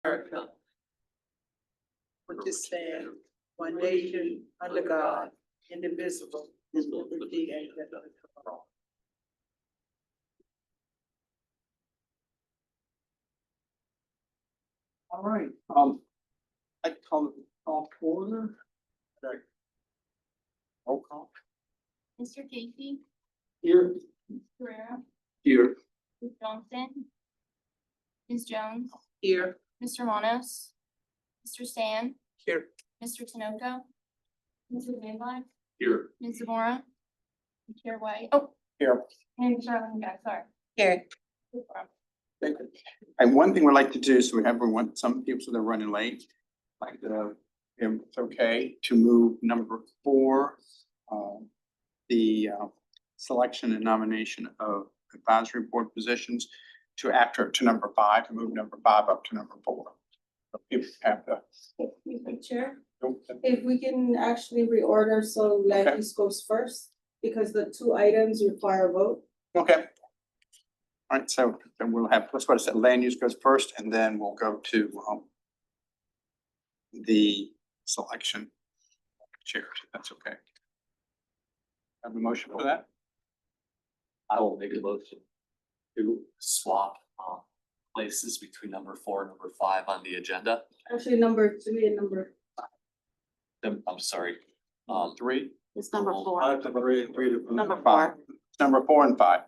America, which is stand one nation under God, indivisible, with liberty and justice for all. All right, I call to order. Okay. Roll call. Mr. Casey, Here. Guerrero, Here. Ms. Johnson, Ms. Jones, Here, Mr. Manos, Mr. Stan, Here. Mr. Tinoco, Mr. Van Vliet, Here. Ms. Zamora, and Chair White. Oh, Here. and Charlene Guy, sorry. here, Thank you. And one thing we'd like to do, so we have some people that are running late, like if it's okay to move number 4, the selection and nomination of advisory board positions to number 5, to move number 5 up to number 4. So people have the. Chair, if we can actually reorder, so land Okay. use goes first, because the 2 items require a vote. Okay. All right, so then we'll have, let's what I said, land use goes first, and then we'll go to the selection chairs, if that's okay. Have a motion for that? I will make a motion to swap places between number 4 and number 5 on the agenda. Actually, number 3 and number, I'm sorry, 3? It's number Well, 4. Number 5. 4. Number 4 and 5.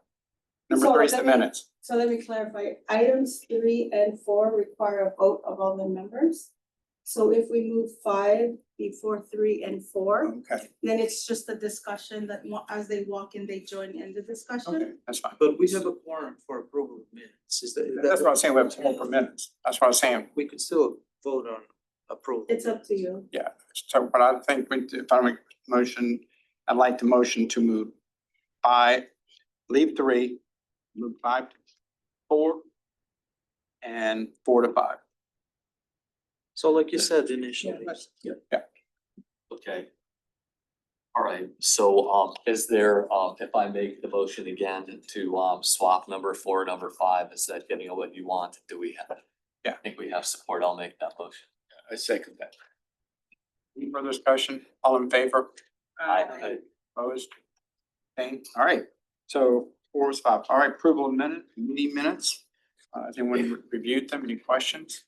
Number So 3 is the let me- minutes. so let me clarify, items 3 and 4 require a vote of all the members. So if we move 5 before 3 and 4, Okay, then it's just a discussion that as they walk in, they join in the discussion. okay, that's fine. But we have a quorum for approval of minutes, is that? That's what I was saying, we have 4 per minutes. That's what I was saying. We could still vote on approval. It's up to you. Yeah, so, but I think if I make a motion, I'd like the motion to move 5, leave 3, move 5 to 4, and 4 to 5. So like you said initially. okay. All right, so is there, if I make the motion again to swap number 4, number 5, is that getting what you want? Do we have? Yeah. I think we have support. I'll make that motion. I second that. Any further discussion? All in favor? Aye. Opposed? Same. All right, so 4 is 5. All right, approval of meeting minutes. Has anyone reviewed them? Any questions?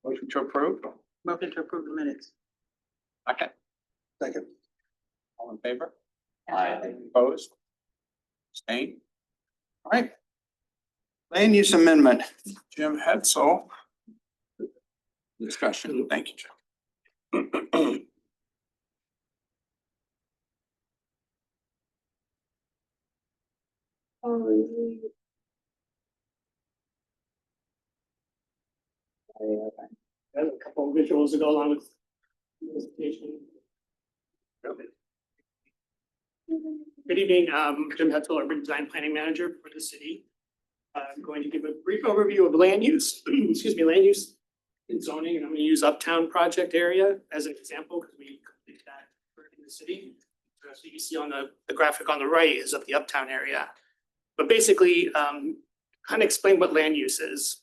Motion to approve? motion to approve the minutes. Okay. Second. All in favor? Aye. Opposed? Abstained? All right. Land use amendment, Jim Hetzel. Discussion, thank you, Jim. And a couple of visuals to go along with the presentation. Good evening, Jim Hetzel, urban design planning manager for the city. I'm going to give a brief overview of land use, excuse me, land use and zoning, and I'm gonna use Uptown project area as an example, because we completed that in the city. So you see on the graphic on the right is of the Uptown area. But basically, kind of explain what land use is.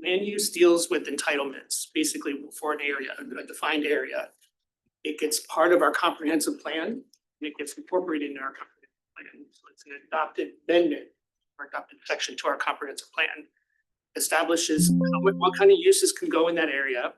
Land use deals with entitlements, basically for an area, a defined area. It gets part of our comprehensive plan, and it gets incorporated in our comprehensive plan. So it's an adopted amendment or adopted section to our comprehensive plan. Establishes what kind of uses can go in that area,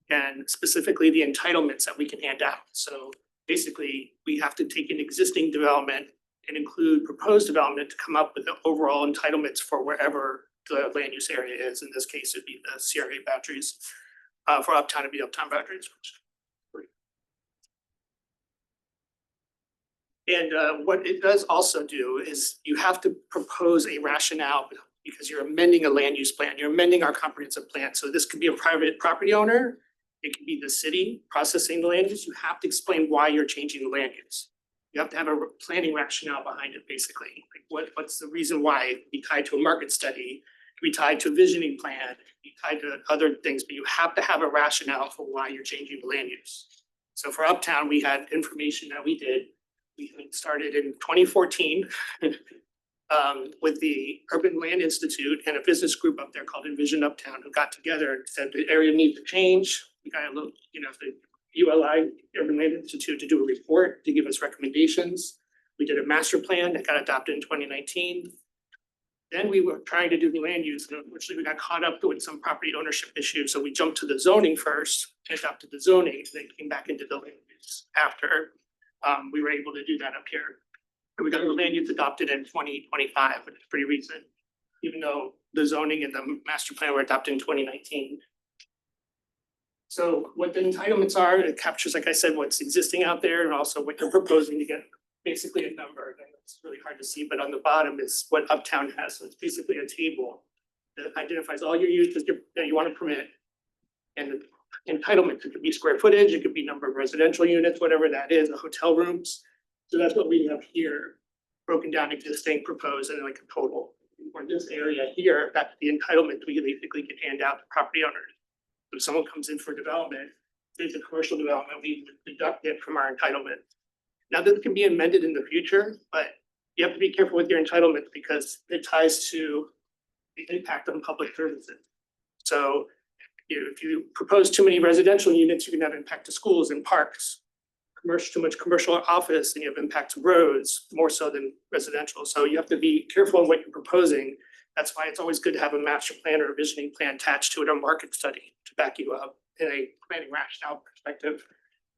and specifically the entitlements that we can hand out. So basically, we have to take an existing development and include proposed development to come up with the overall entitlements for wherever the land use area is. In this case, it'd be the CRA boundaries. For Uptown, it'd be Uptown boundaries. And what it does also do is you have to propose a rationale because you're amending a land use plan, you're amending our comprehensive plan. So this could be a private property owner, it could be the city processing the land use. You have to explain why you're changing the land use. You have to have a planning rationale behind it, basically. Like what's the reason why? It can be tied to a market study, it can be tied to a visioning plan, it can be tied to other things, but you have to have a rationale for why you're changing the land use. So for Uptown, we had information that we did. We started in 2014 with the Urban Land Institute and a business group up there called Envision Uptown, who got together and said the area needs to change. We got a little, the ULI, Urban Land Institute, to do a report to give us recommendations. We did a master plan that got adopted in 2019. Then we were trying to do the land use, and unfortunately we got caught up doing some property ownership issues, so we jumped to the zoning first, adopted the zoning, and then came back into the land use after. We were able to do that up here. And we got the land use adopted in 2025, which is pretty recent, even though the zoning and the master plan were adopted in 2019. So what the entitlements are, it captures, like I said, what's existing out there and also what you're proposing to get basically a number. And it's really hard to see, but on the bottom is what Uptown has. So it's basically a table that identifies all your uses that you want to permit. And the entitlement, it could be square footage, it could be number of residential units, whatever that is, the hotel rooms. So that's what we have here, broken down existing, proposed, and like a total. For this area here, that's the entitlement we basically can hand out to property owners. If someone comes in for development, there's a commercial development, we deduct it from our entitlement. Now, this can be amended in the future, but you have to be careful with your entitlements because it ties to the impact on public services. So if you propose too many residential units, you can have impact to schools and parks. Too much commercial office, and you have impact to roads, more so than residential. So you have to be careful on what you're proposing. That's why it's always good to have a master plan or a visioning plan attached to it, or market study to back you up in a planning rationale perspective.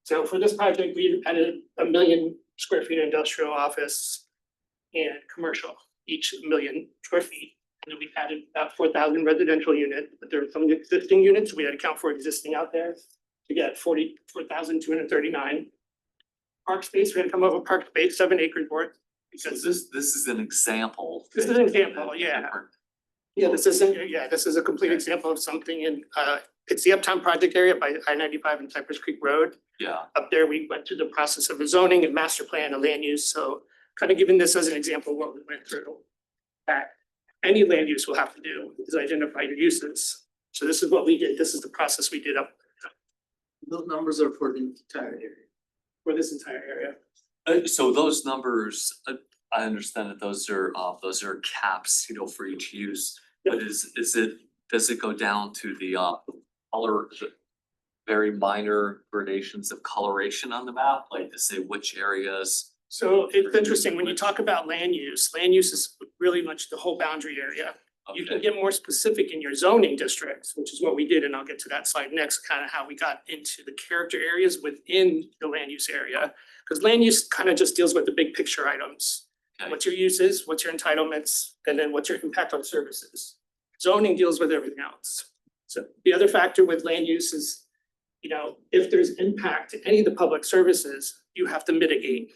So for this project, we added 1 million square feet of industrial office and commercial, each 1 million square feet. And then we added about 4,000 residential units, but there are some existing units we had to count for existing out there to get 44,239. Park space, we're gonna come up with park space, 7 acres worth. So this is an example. This is an example, yeah. Yeah, this is a complete example of something in, it's the Uptown project area by I-95 and Cypress Creek Road. Yeah, Up there, we went through the process of a zoning and master plan and land use, so kind of giving this as an example of what we went through. That any land use will have to do is identify your uses. So this is what we did, this is the process we did up Those numbers are for the entire area. for this entire area. so those numbers, I understand that those are caps, for each use. But does it go down to the color, the very minor gradations of coloration on the map, like to say which areas? So it's interesting, when you talk about land use is really much the whole boundary area. You can Okay. get more specific in your zoning districts, which is what we did, and I'll get to that slide next, kind of how we got into the character areas within the land use area. Because land use kind of just deals with the big picture items. Okay. What's your uses, what's your entitlements, and then what's your impact on services? Zoning deals with everything else. So the other factor with land use is, if there's impact to any of the public services, you have to mitigate.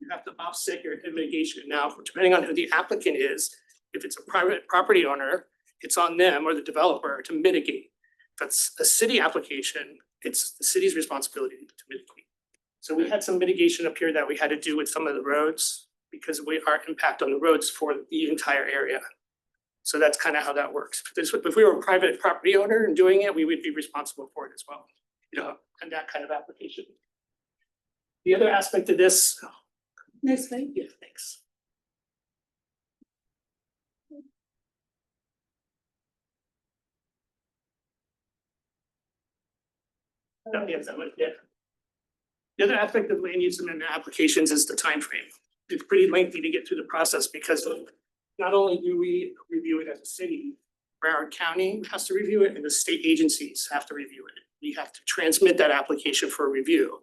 You have to offset your mitigation. Now, depending on who the applicant is, if it's a private property owner, it's on them or the developer to mitigate. If it's a city application, it's the city's responsibility to mitigate. So we had some mitigation up here that we had to do with some of the roads because our impact on the roads for the entire area. So that's kind of how that works. If we were a private property owner and doing it, we would be responsible for it as well, and that kind of application. The other aspect of this. Next slide. Yeah, thanks. No, yes, that would, yeah. The other aspect of land use amendment applications is the time frame. It's pretty lengthy to get through the process because not only do we review it as a city, Broward County has to review it and the state agencies have to review it. We have to transmit that application for review.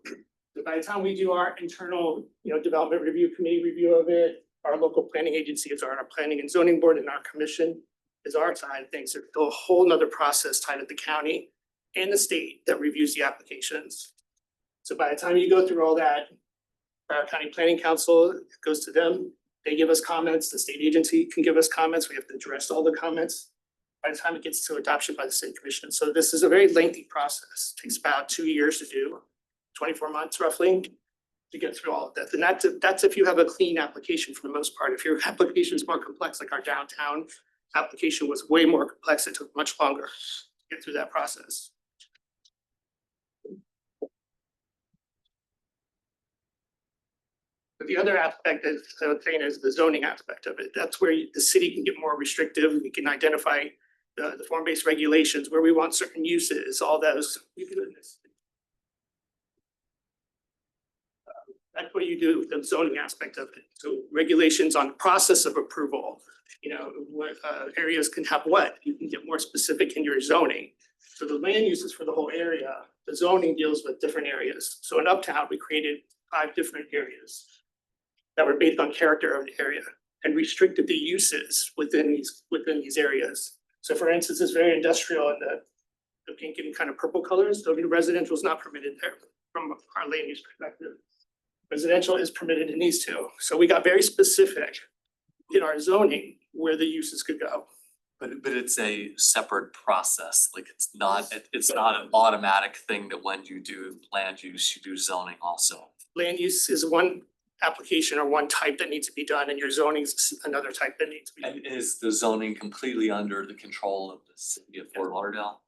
So by the time we do our internal, development review committee review of it, our local planning agencies are our planning and zoning board and our commission is our side of things. There's a whole nother process tied at the county and the state that reviews the applications. So by the time you go through all that, our county planning council goes to them, they give us comments, the state agency can give us comments, we have to address all the comments. By the time it gets to adoption by the city commission. So this is a very lengthy process, takes about 2 years to do, 24 months roughly to get through all of that. And that's if you have a clean application for the most part. If your application is more complex, like our downtown application was way more complex, it took much longer to get through that process. But the other aspect is, I was saying, is the zoning aspect of it. That's where the city can get more restrictive. We can identify the form-based regulations where we want certain uses, all those. We can do this. That's what you do with the zoning aspect of it. So regulations on process of approval, you know, what areas can have what, you can get more specific in your zoning. So the land uses for the whole area, the zoning deals with different areas. So in Uptown, we created 5 different areas that were based on character of the area and restricted the uses within these areas. So for instance, it's very industrial and the pink and kind of purple colors, so residential is not permitted there from our land use perspective. Residential is permitted in these two. So we got very specific in our zoning where the uses could go. But it's a separate process, like it's not an automatic thing that when you do land use, you do zoning also. Land use is one application or one type that needs to be done, and your zoning is another type that needs to be done. And is the zoning completely under the control of the city of Fort Lauderdale?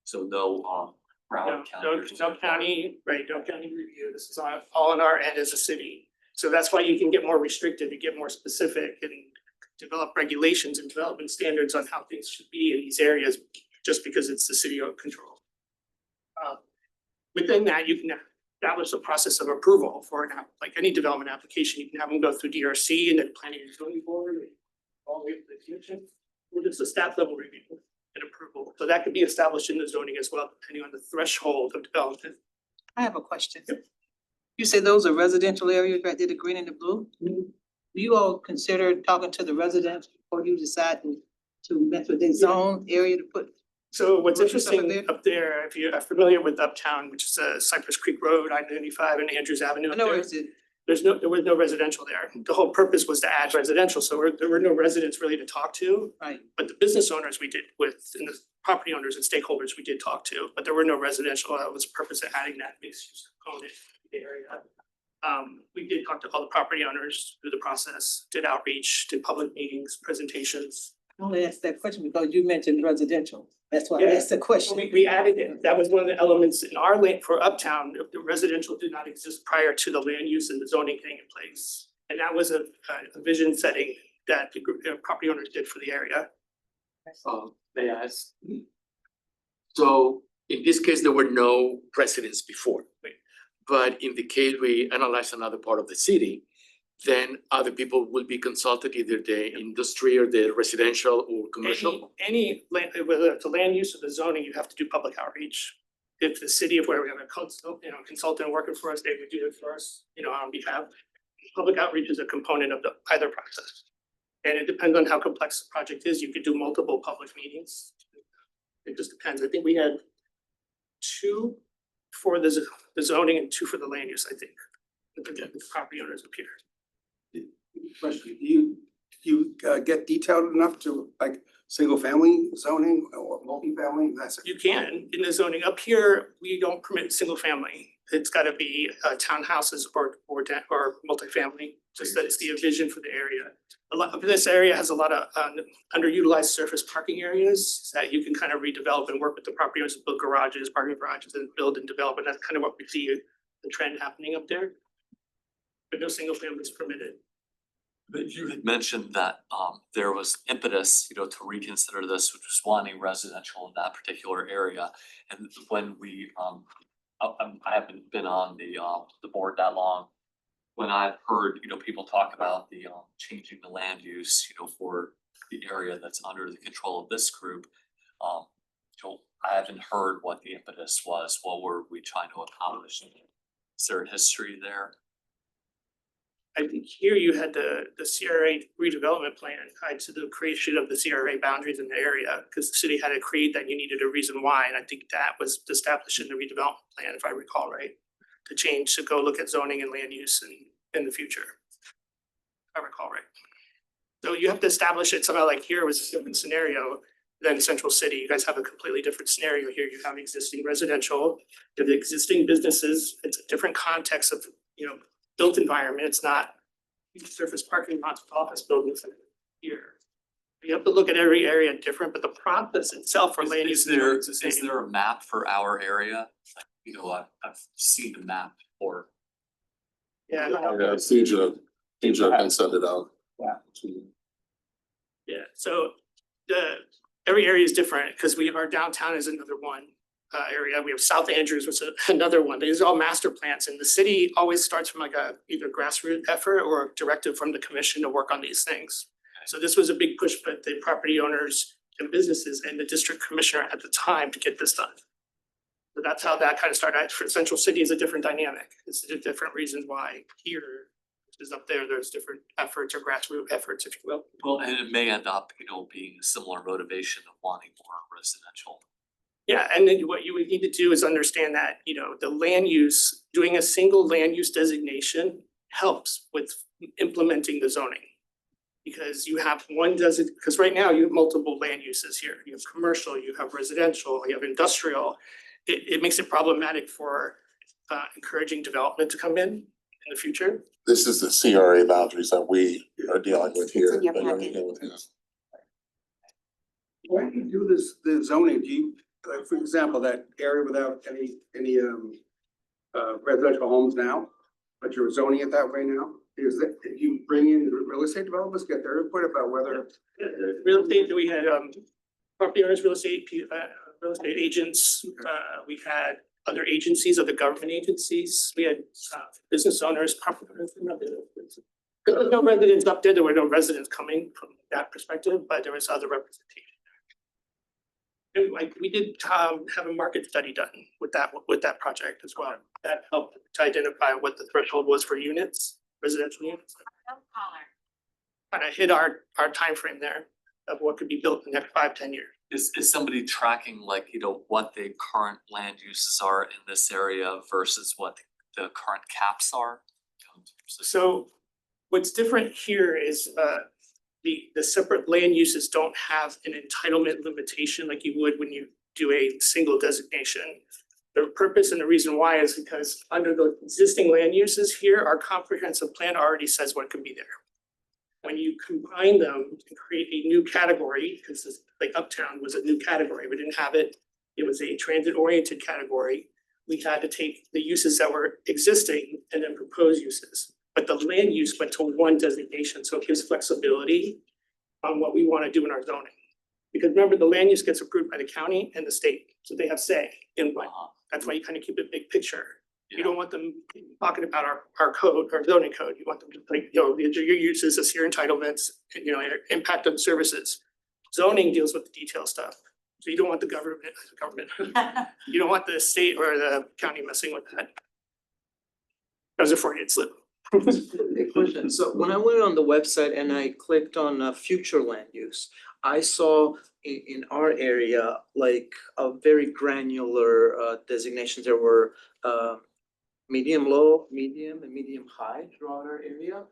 So no, Broward County. No county, right, no county review. This is all on our end as a city. So that's why you can get more restrictive, you get more specific and develop regulations and development standards on how things should be in these areas, just because it's the city of control. Within that, you can establish a process of approval for like any development application. You can have them go through DRC and then planning and zoning board, and all the way to the commission, or just a staff level review and approval. So that could be established in the zoning as well, depending on the threshold of development. I have a question. Yep. You say those are residential areas right there, the green and the blue? Do you all consider talking to the residents before you decide to mess with the zone area to put? So what's What's up interesting up there, if you are familiar with Uptown, which is Cypress Creek Road, I-95 and Andrews Avenue I up know there. it's, There was no residential there. The whole purpose was to add residential, so there were no residents really to talk to. right, But the business owners we did with, and the property owners and stakeholders we did talk to, but there were no residential. That was the purpose of adding that mixed use component to the area. We did talk to all the property owners through the process, did outreach, did public meetings, presentations. I only asked that question because you mentioned residential. That's why I Yeah. asked the question. We added it. That was one of the elements in our land for Uptown. The residential did not exist prior to the land use and the zoning thing in place. And that was a vision setting that the group, property owners did for the area. May I ask? So in this case, there were no residents before. Right. But in the case we analyze another part of the city, then other people will be consulted, either the industry or the residential or commercial. Any land, whether it's a land use or the zoning, you have to do public outreach. If the city of where we have a consultant working for us, they would do it for us, on behalf. Public outreach is a component of either process. And it depends on how complex the project is. You could do multiple public meetings. It just depends. I think we had 2 for the zoning and 2 for the land use, I think. The property owners appear. Question, do you get detailed enough to like single family zoning or multifamily? That's it. You can, in the zoning. Up here, we don't permit single family. It's gotta be townhouses or multifamily, just that's the vision for the area. A lot of this area has a lot of underutilized surface parking areas that you can kind of redevelop and work with the property owners to build garages, parking garages, and build and develop, and that's kind of what we see the trend happening up there. But no single family is permitted. But you had mentioned that there was impetus, to reconsider this, which was wanting residential in that particular area. And when we I haven't been on the board that long. When I've heard, people talk about the changing the land use, for the area that's under the control of this group. I haven't heard what the impetus was. What were we trying to accomplish? Is there a history there? I think here you had the CRA redevelopment plan tied to the creation of the CRA boundaries in the area, because the city had to create that, you needed a reason why, and I think that was established in the redevelopment plan, if I recall right. To go look at zoning and land use in the future. If I recall right. So you have to establish it somehow, like here was a different scenario than Central City. You guys have a completely different scenario here. You have existing residential, you have the existing businesses, it's a different context of, built environment. It's not surface parking lots with office buildings here. You have to look at every area different, but the process itself for land use is the same. Is there a map for our area? I've seen the map for. Yeah, Yeah, CJ can send it out. Yeah. yeah, so every area is different, because our downtown is another one. Area, we have South Andrews, which is another one. These are all master plans, and the city always starts from like either grassroots effort or a directive from the commission to work on these things. So this was a big push by the property owners and businesses and the district commissioner at the time to get this done. So that's how that kind of started. For Central City is a different dynamic. It's the different reasons why here is up there, there's different efforts or grassroots efforts, if you will. Well, and it may end up, being a similar motivation of wanting more residential. Yeah, and then what you would need to do is understand that, the land use, doing a single land use designation helps with implementing the zoning. Because you have because right now you have multiple land uses here. You have commercial, you have residential, you have industrial. It makes it problematic for encouraging development to come in the future. This is the CRA boundaries that we are dealing with here. in your that you're packet. dealing with, yeah. Why do you do this, the zoning, do you, like, for example, that area without any residential homes now, but you're zoning it that way now? Is that, if you bring in the real estate developers, get their input about whether, Real estate, we had property owners, real estate agents, we had other agencies, other government agencies, we had business owners, property owners. Because there's no residents up there were no residents coming from that perspective, but there was other representation. And like we did have a market study done with that project as well. That helped to identify what the threshold was for units, residential units. Kind of hit our timeframe there of what could be built in the next 5-10 years. Is somebody tracking what the current land uses are in this area versus what the current caps are? So what's different here is the separate land uses don't have an entitlement limitation like you would when you do a single designation. The purpose and the reason why is because under the existing land uses here, our comprehensive plan already says what can be there. When you combine them and create a new category, because like Uptown was a new category, we didn't have it. It was a transit oriented category. We had to take the uses that were existing and then propose uses. But the land use went to one designation, so it gives flexibility on what we want to do in our zoning. Because remember, the land use gets approved by the county and the state, so they have say in what. That's why you kind of keep it big picture. You don't want them talking about our code, our zoning code. You want them to your uses as your entitlements, and impact on services. Zoning deals with the detail stuff. So you don't want the government, you don't want the state or the county messing with that. That was a Freudian slip. A question, so when I went on the website and I clicked on future land use, I saw in our area, like a very granular designations. There were medium low, medium and medium high throughout our area.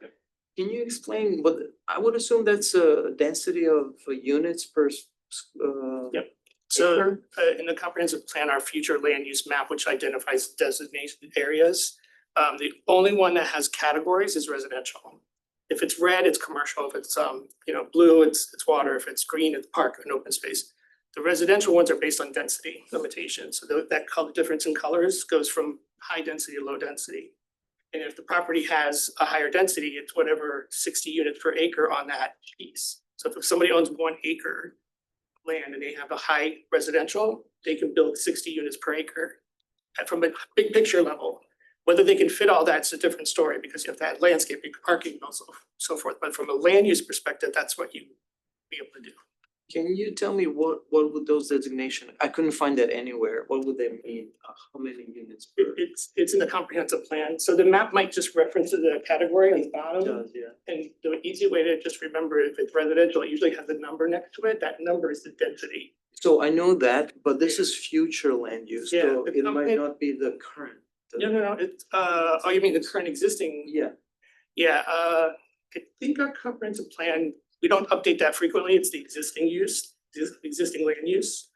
Can you explain what, I would assume that's a density of units per Yep. So in the comprehensive plan, our future land use map, which identifies designated areas, the only one that has categories is residential. If it's red, it's commercial. If it's blue, it's water. If it's green, it's park and open space. The residential ones are based on density limitations. So that color difference in colors goes from high density to low density. And if the property has a higher density, it's whatever 60 units per acre on that piece. So if somebody owns 1 acre land and they have a high residential, they can build 60 units per acre. And from a big picture level, whether they can fit all that's a different story because you have to add landscaping, parking, and so forth. But from a land use perspective, that's what you be able to do. Can you tell me what would those designations, I couldn't find that anywhere. What would they mean? How many units per? It's in the comprehensive plan. So the map might just reference the category on the bottom. It does, yeah. And the easy way to just remember, if it's residential, it usually has a number next to it. That number is the density. So I know that, but this is future land use, Yeah, so the it might company- not be the current. No, it's, oh, you mean the current existing? Yeah, Yeah, I think our comprehensive plan, we don't update that frequently. It's the existing use, the existing land use.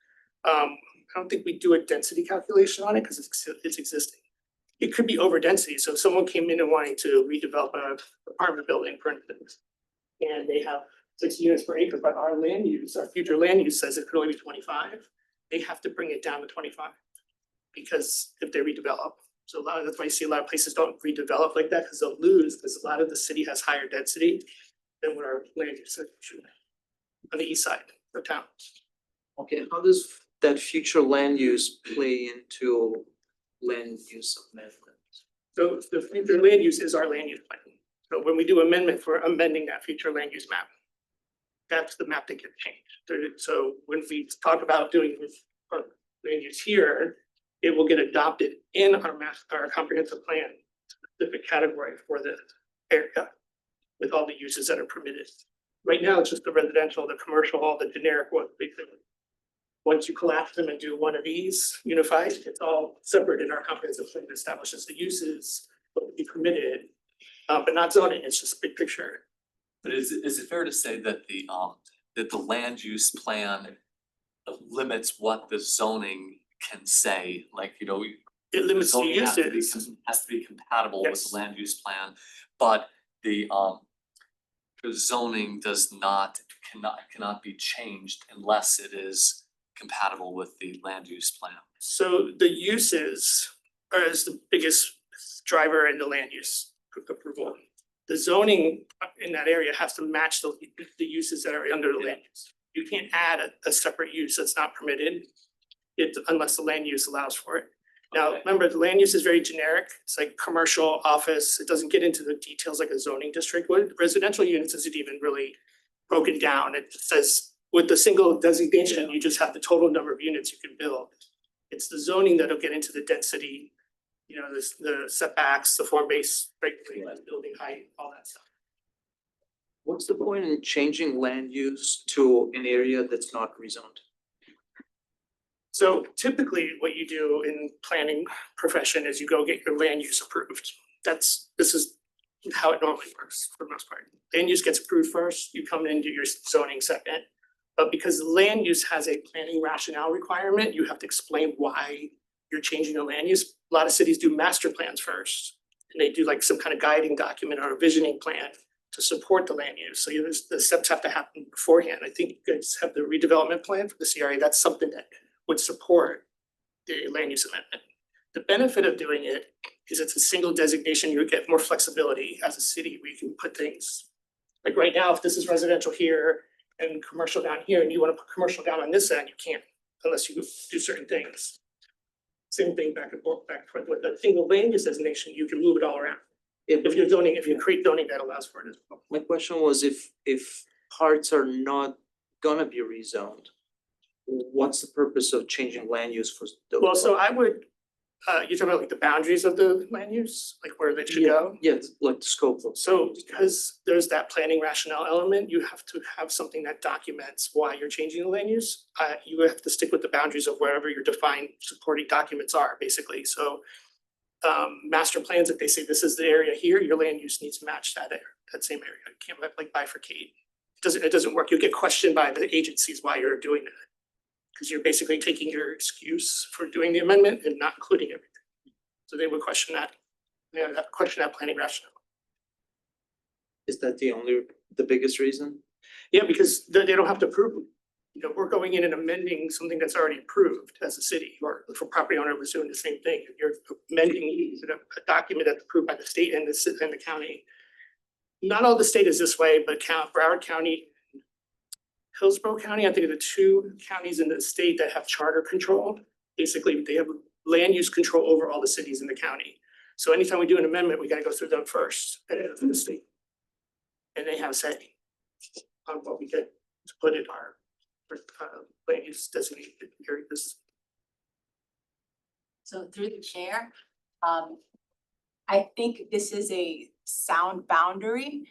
I don't think we do a density calculation on it because it's existing. It could be over density. So if someone came in and wanting to redevelop an apartment building, for instance, and they have 60 units per acre, but our land use, our future land use says it could only be 25, they have to bring it down to 25. Because if they redevelop, So that's why you see a lot of places don't redevelop like that, because they'll lose, because a lot of the city has higher density than what our land use should on the east side of town. Okay, how does that future land use play into land use amendment? So the future land use is our land use plan. So when we do amendment for amending that future land use map, that's the map that gets changed. So when we talk about doing this for land use here, it will get adopted in our comprehensive plan, specific category for the area with all the uses that are permitted. Right now, it's just the residential, the commercial, all the generic ones, basically. Once you collapse them and do one of these unified, it's all separate in our comprehensive plan that establishes the uses, what would be permitted, but not zoning, it's just big picture. But is it fair to say that the land use plan limits what the zoning can say, like, you know, It limits the zoning has to be uses. has to be compatible with Yes. the land use plan, but the zoning cannot be changed unless it is compatible with the land use plan. So the uses is the biggest driver in the land use approval. The zoning in that area has to match the uses that are under the land use. You can't add a separate use that's not permitted unless the land use allows for it. Now, Okay. remember, the land use is very generic. It's like commercial, office. It doesn't get into the details like a zoning district would. Residential units isn't even really broken down. It says with the single designation, you just have the total number of units you can build. It's the zoning that'll get into the density, you know, the setbacks, the form-based regulations, building height, all that stuff. What's the point in changing land use to an area that's not rezoned? So typically what you do in planning profession is you go get your land use approved. This is how it normally works for the most part. Land use gets approved first, you come in and do your zoning second. But because land use has a planning rationale requirement, you have to explain why you're changing the land use. A lot of cities do master plans first. And they do like some kind of guiding document or a visioning plan to support the land use. So the steps have to happen beforehand. I think you guys have the redevelopment plan for the CRA. That's something that would support the land use amendment. The benefit of doing it is it's a single designation. You get more flexibility as a city where you can put things. Like right now, if this is residential here and commercial down here, and you want to put commercial down on this end, you can't unless you do certain things. Same thing back and forth, with a single land use designation, you can move it all around. If you're zoning, if you create zoning that allows for it as well. My question was if parts are not gonna be rezoned, what's the purpose of changing land use for those? Well, so I would, you're talking about like the boundaries of the land use, like where they should go? Yeah, like the scope of. So because there's that planning rationale element, you have to have something that documents why you're changing the land use. You have to stick with the boundaries of wherever your defined supporting documents are, basically. So master plans, if they say this is the area here, your land use needs to match that same area. You can't like bifurcate. It doesn't work. You'll get questioned by the agencies why you're doing that. Because you're basically taking your excuse for doing the amendment and not including everything. So they would question that, question that planning rationale. Is that the biggest reason? Yeah, because they don't have to approve them. You know, we're going in and amending something that's already approved as a city, or if a property owner was doing the same thing. You're amending a document that's approved by the state and the county. Not all the state is this way, but Broward County, Hillsborough County, I think are the two counties in the state that have charter control. Basically, they have land use control over all the cities in the county. So anytime we do an amendment, we gotta go through them first, and then through the state. And they have a say on what we get to put in our land use designated areas. So through the chair, I think this is a sound boundary.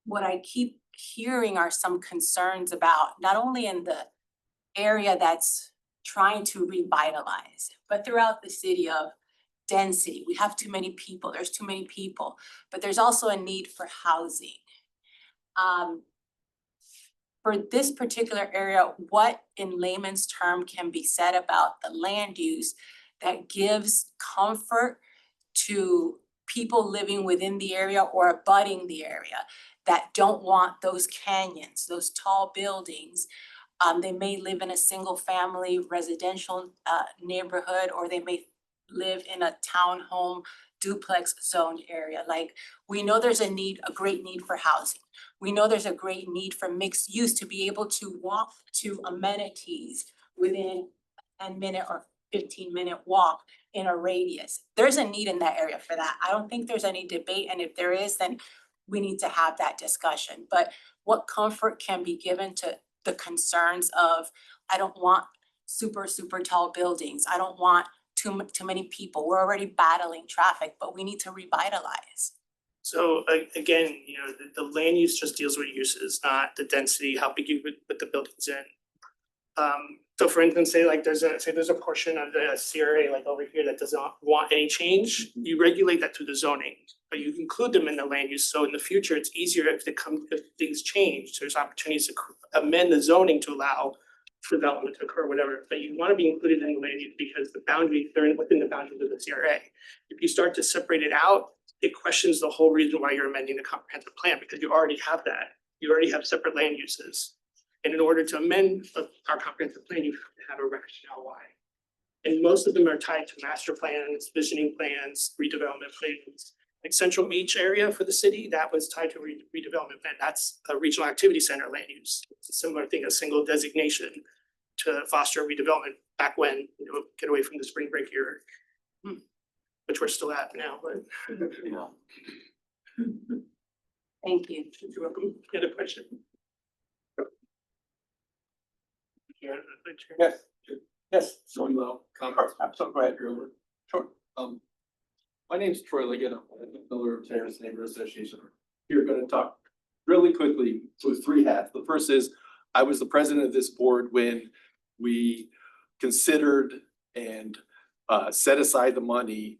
What I keep hearing are some concerns about not only in the area that's trying to revitalize, but throughout the city of density. We have too many people, there's too many people, but there's also a need for housing. For this particular area, what in layman's term can be said about the land use that gives comfort to people living within the area or abutting the area that don't want those canyons, those tall buildings? They may live in a single family residential neighborhood, or they may live in a townhome duplex zoned area. Like, we know there's a great need for housing. We know there's a great need for mixed use to be able to walk to amenities within a 10-minute or 15-minute walk in a radius. There's a need in that area for that. I don't think there's any debate, and if there is, then we need to have that discussion. But what comfort can be given to the concerns of, I don't want super tall buildings. I don't want too many people. We're already battling traffic, but we need to revitalize. So again, you know, the land use just deals with uses, not the density, how big you put the buildings in. So for instance, say there's a portion of the CRA like over here that does not want any change, you regulate that through the zoning, but you include them in the land use. So in the future, it's easier if things change, there's opportunities to amend the zoning to allow development to occur, whatever, but you want to be included in the land use because they're within the boundaries of the CRA. If you start to separate it out, it questions the whole reason why you're amending the comprehensive plan, because you already have that. You already have separate land uses. And in order to amend our comprehensive plan, you have to have a rationale why. And most of them are tied to master plans, visioning plans, redevelopment plans. Like Central Beach area for the city, that was tied to redevelopment plan. That's a regional activity center land use. It's a similar thing, a single designation to foster redevelopment back when, you know, get away from the spring break era. Which we're still at now, but. Yeah. Thank you. You're welcome. Any other question? Yes, yes, So well, absolutely, go ahead. Sure. My name's Troy Liggett, I'm with the Miller Terrace Neighborhood Association. We're gonna talk really quickly with three hats. The first is, I was the president of this board when we considered and set aside the money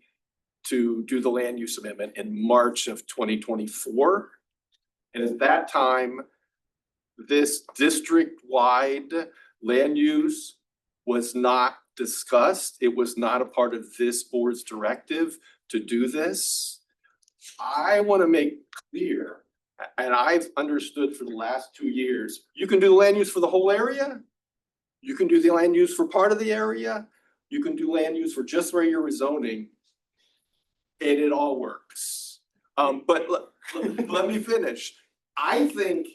to do the land use amendment in March of 2024. And at that time, this district-wide land use was not discussed. It was not a part of this board's directive to do this. I want to make clear, and I've understood for the last 2 years, you can do land use for the whole area. You can do the land use for part of the area. You can do land use for just where you're rezoning. And it all works. But let me finish. I think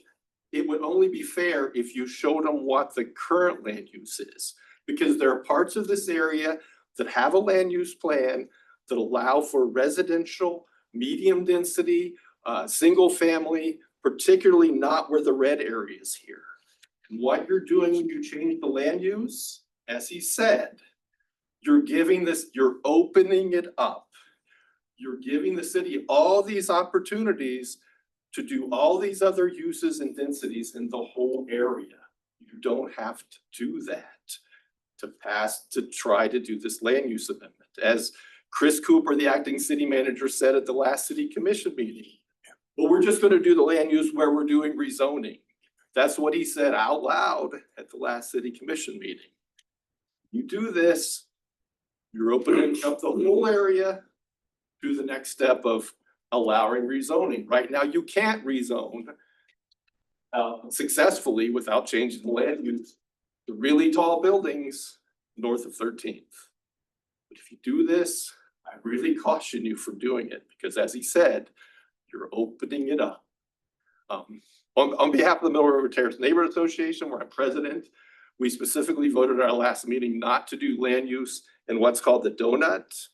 it would only be fair if you showed them what the current land use is. Because there are parts of this area that have a land use plan that allow for residential, medium density, single family, particularly not where the red area is here. And what you're doing when you change the land use, as he said, you're opening it up. You're giving the city all these opportunities to do all these other uses and densities in the whole area. You don't have to do that to try to do this land use amendment. As Chris Cooper, the acting city manager, said at the last city commission meeting, well, we're just gonna do the land use where we're doing rezoning. That's what he said out loud at the last city commission meeting. You do this, you're opening up the whole area to the next step of allowing rezoning. Right now, you can't rezone successfully without changing the land use. The really tall buildings north of 13th. But if you do this, I really caution you from doing it because as he said, you're opening it up. On behalf of the Miller River Terrace Neighborhood Association, where I'm president, we specifically voted at our last meeting not to do land use in what's called the donut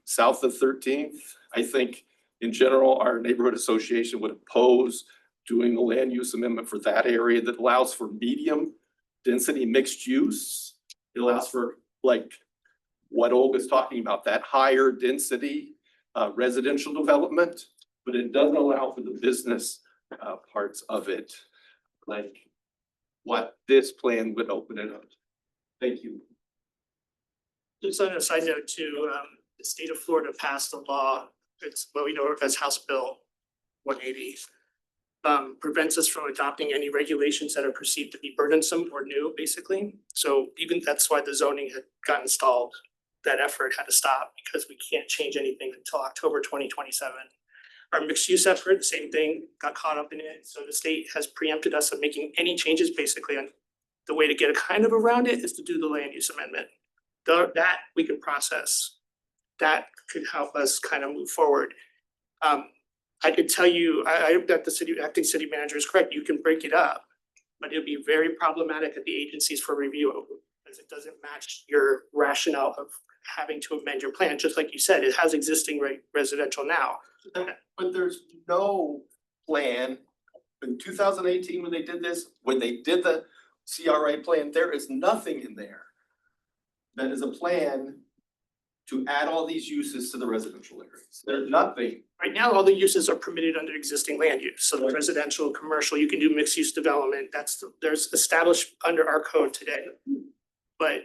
south of 13th. I think in general, our neighborhood association would oppose doing the land use amendment for that area that allows for medium density mixed use. It allows for like what Olga's talking about, that higher density residential development, but it doesn't allow for the business parts of it, like what this plan would open it up. Thank you. Just on a side note too, the state of Florida passed a law, it's what we know as House Bill 180. Prevents us from adopting any regulations that are perceived to be burdensome or new, basically. So even that's why the zoning had got installed. That effort had to stop because we can't change anything until October 2027. Our mixed use effort, same thing, got caught up in it. So the state has preempted us of making any changes basically, on the way to get a kind of around it is to do the land use amendment. that we can process. That could help us kind of move forward. I could tell you, I hope that the acting city manager is correct, you can break it up. But it'll be very problematic at the agencies for review, because it doesn't match your rationale of having to amend your plan, just like you said, it has existing residential now. But there's no plan in 2018 when they did this, when they did the CRA plan, there is nothing in there that is a plan to add all these uses to the residential areas. There's nothing. Right now, all the uses are permitted under existing land use, so the residential, commercial, you can do mixed use development, there's established under our code today. But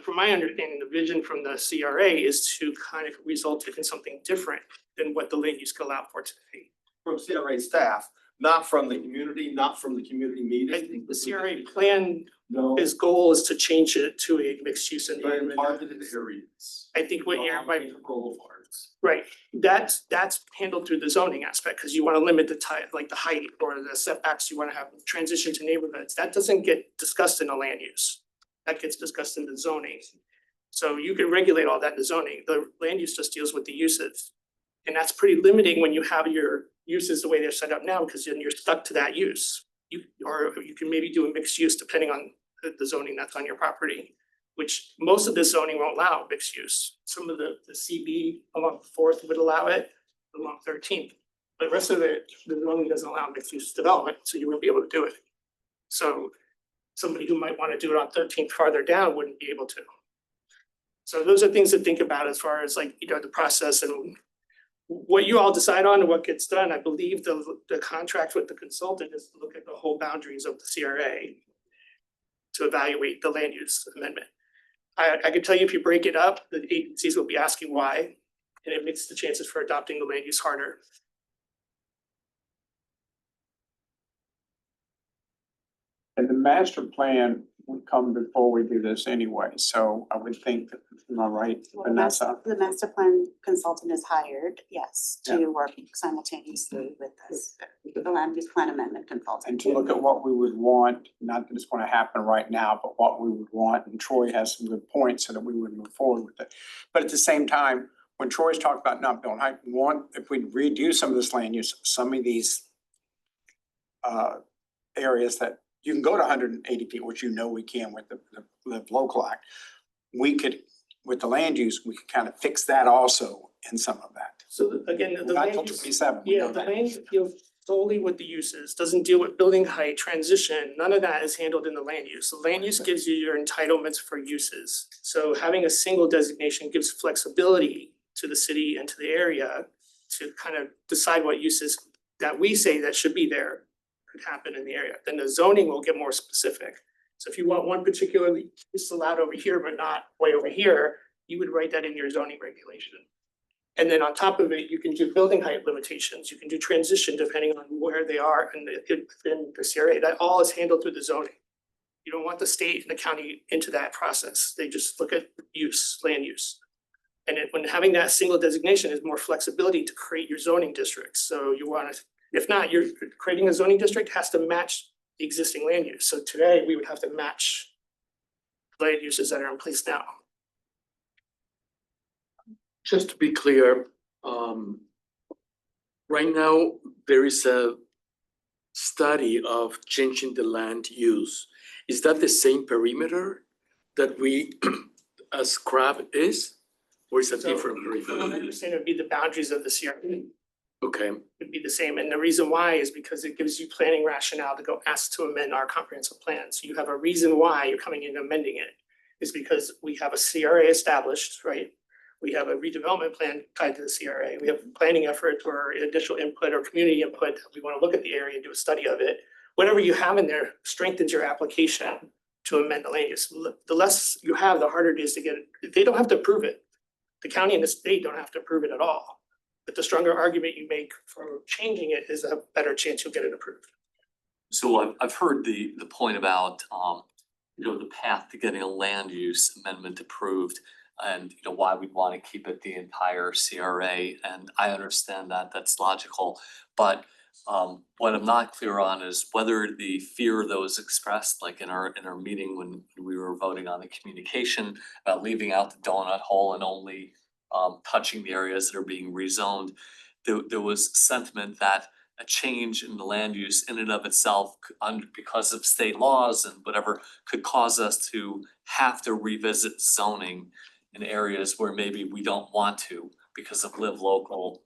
from my understanding, the vision from the CRA is to kind of result in something different than what the land use can allow for today. From CRA staff, not from the community, not from the community I meeting. think the CRA plan, No. his goal is to change it to a mixed use In environment. targeted areas. I think what you're, Boulevards. right, that's handled through the zoning aspect, because you wanna limit the like the height or the setbacks, you wanna have transition to neighborhoods, that doesn't get discussed in the land use. That gets discussed in the zoning. So you can regulate all that in the zoning, the land use just deals with the uses. And that's pretty limiting when you have your uses the way they're set up now, because then you're stuck to that use. Or you can maybe do a mixed use depending on the zoning that's on your property, which most of the zoning won't allow mixed use. Some of the CB along Fourth would allow it, along 13th. But the rest of it, the zoning doesn't allow mixed use development, so you won't be able to do it. So somebody who might want to do it on 13th farther down wouldn't be able to. So those are things to think about as far as like, the process and what you all decide on and what gets done. I believe the contract with the consultant is to look at the whole boundaries of the CRA to evaluate the land use amendment. I can tell you if you break it up, the agencies will be asking why, and it makes the chances for adopting the land use harder. And the master plan would come before we do this anyway, so I would think that, am I right, Vanessa? The master plan consultant is hired, yes, Yeah. to work simultaneously with us, the land use plan amendment consultant. And to look at what we would want, not that it's gonna happen right now, but what we would want, and Troy has some good points so that we would move forward with it. But at the same time, when Troy's talked about not building height, we want, if we redo some of this land use, some of these areas that you can go to 180 feet, which you know we can with the local act. We could, with the land use, we could kind of fix that also in some of that. So again, the Not land till use. 27, we Yeah, know the that. land use deals solely with the uses, doesn't deal with building height, transition, none of that is handled in the land use. The land use gives you your entitlements for uses. So having a single designation gives flexibility to the city and to the area to kind of decide what uses that we say that should be there could happen in the area. Then the zoning will get more specific. So if you want one particularly use allowed over here, but not way over here, you would write that in your zoning regulation. And then on top of it, you can do building height limitations, you can do transition depending on where they are in the CRA, that all is handled through the zoning. You don't want the state and the county into that process, they just look at use, land use. And when having that single designation is more flexibility to create your zoning districts, so you want to, if not, you're creating a zoning district has to match the existing land use, so today we would have to match land uses that are in place now. Just to be clear, right now, there is a study of changing the land use. Is that the same perimeter that we as CRAB is? Or is that So, different From what I perimeter? understand, it would be the boundaries of the CRA Okay, would be the same, and the reason why is because it gives you planning rationale to go ask to amend our comprehensive plan. So you have a reason why you're coming in and amending it, is because we have a CRA established, right? We have a redevelopment plan tied to the CRA, we have planning efforts or additional input or community input, we wanna look at the area and do a study of it. Whatever you have in there strengthens your application to amend the land use. The less you have, the harder it is to get it, they don't have to approve it. The county and the state don't have to approve it at all. But the stronger argument you make for changing it is a better chance you'll get it approved. So I've heard the point about, the path to getting a land use amendment approved and, why we'd want to keep it the entire CRA. And I understand that, that's logical. But What I'm not clear on is whether the fear that was expressed, like in our meeting when we were voting on the communication about leaving out the donut hole and only touching the areas that are being rezoned. There was sentiment that a change in the land use in and of itself, because of state laws and whatever, could cause us to have to revisit zoning in areas where maybe we don't want to because of live local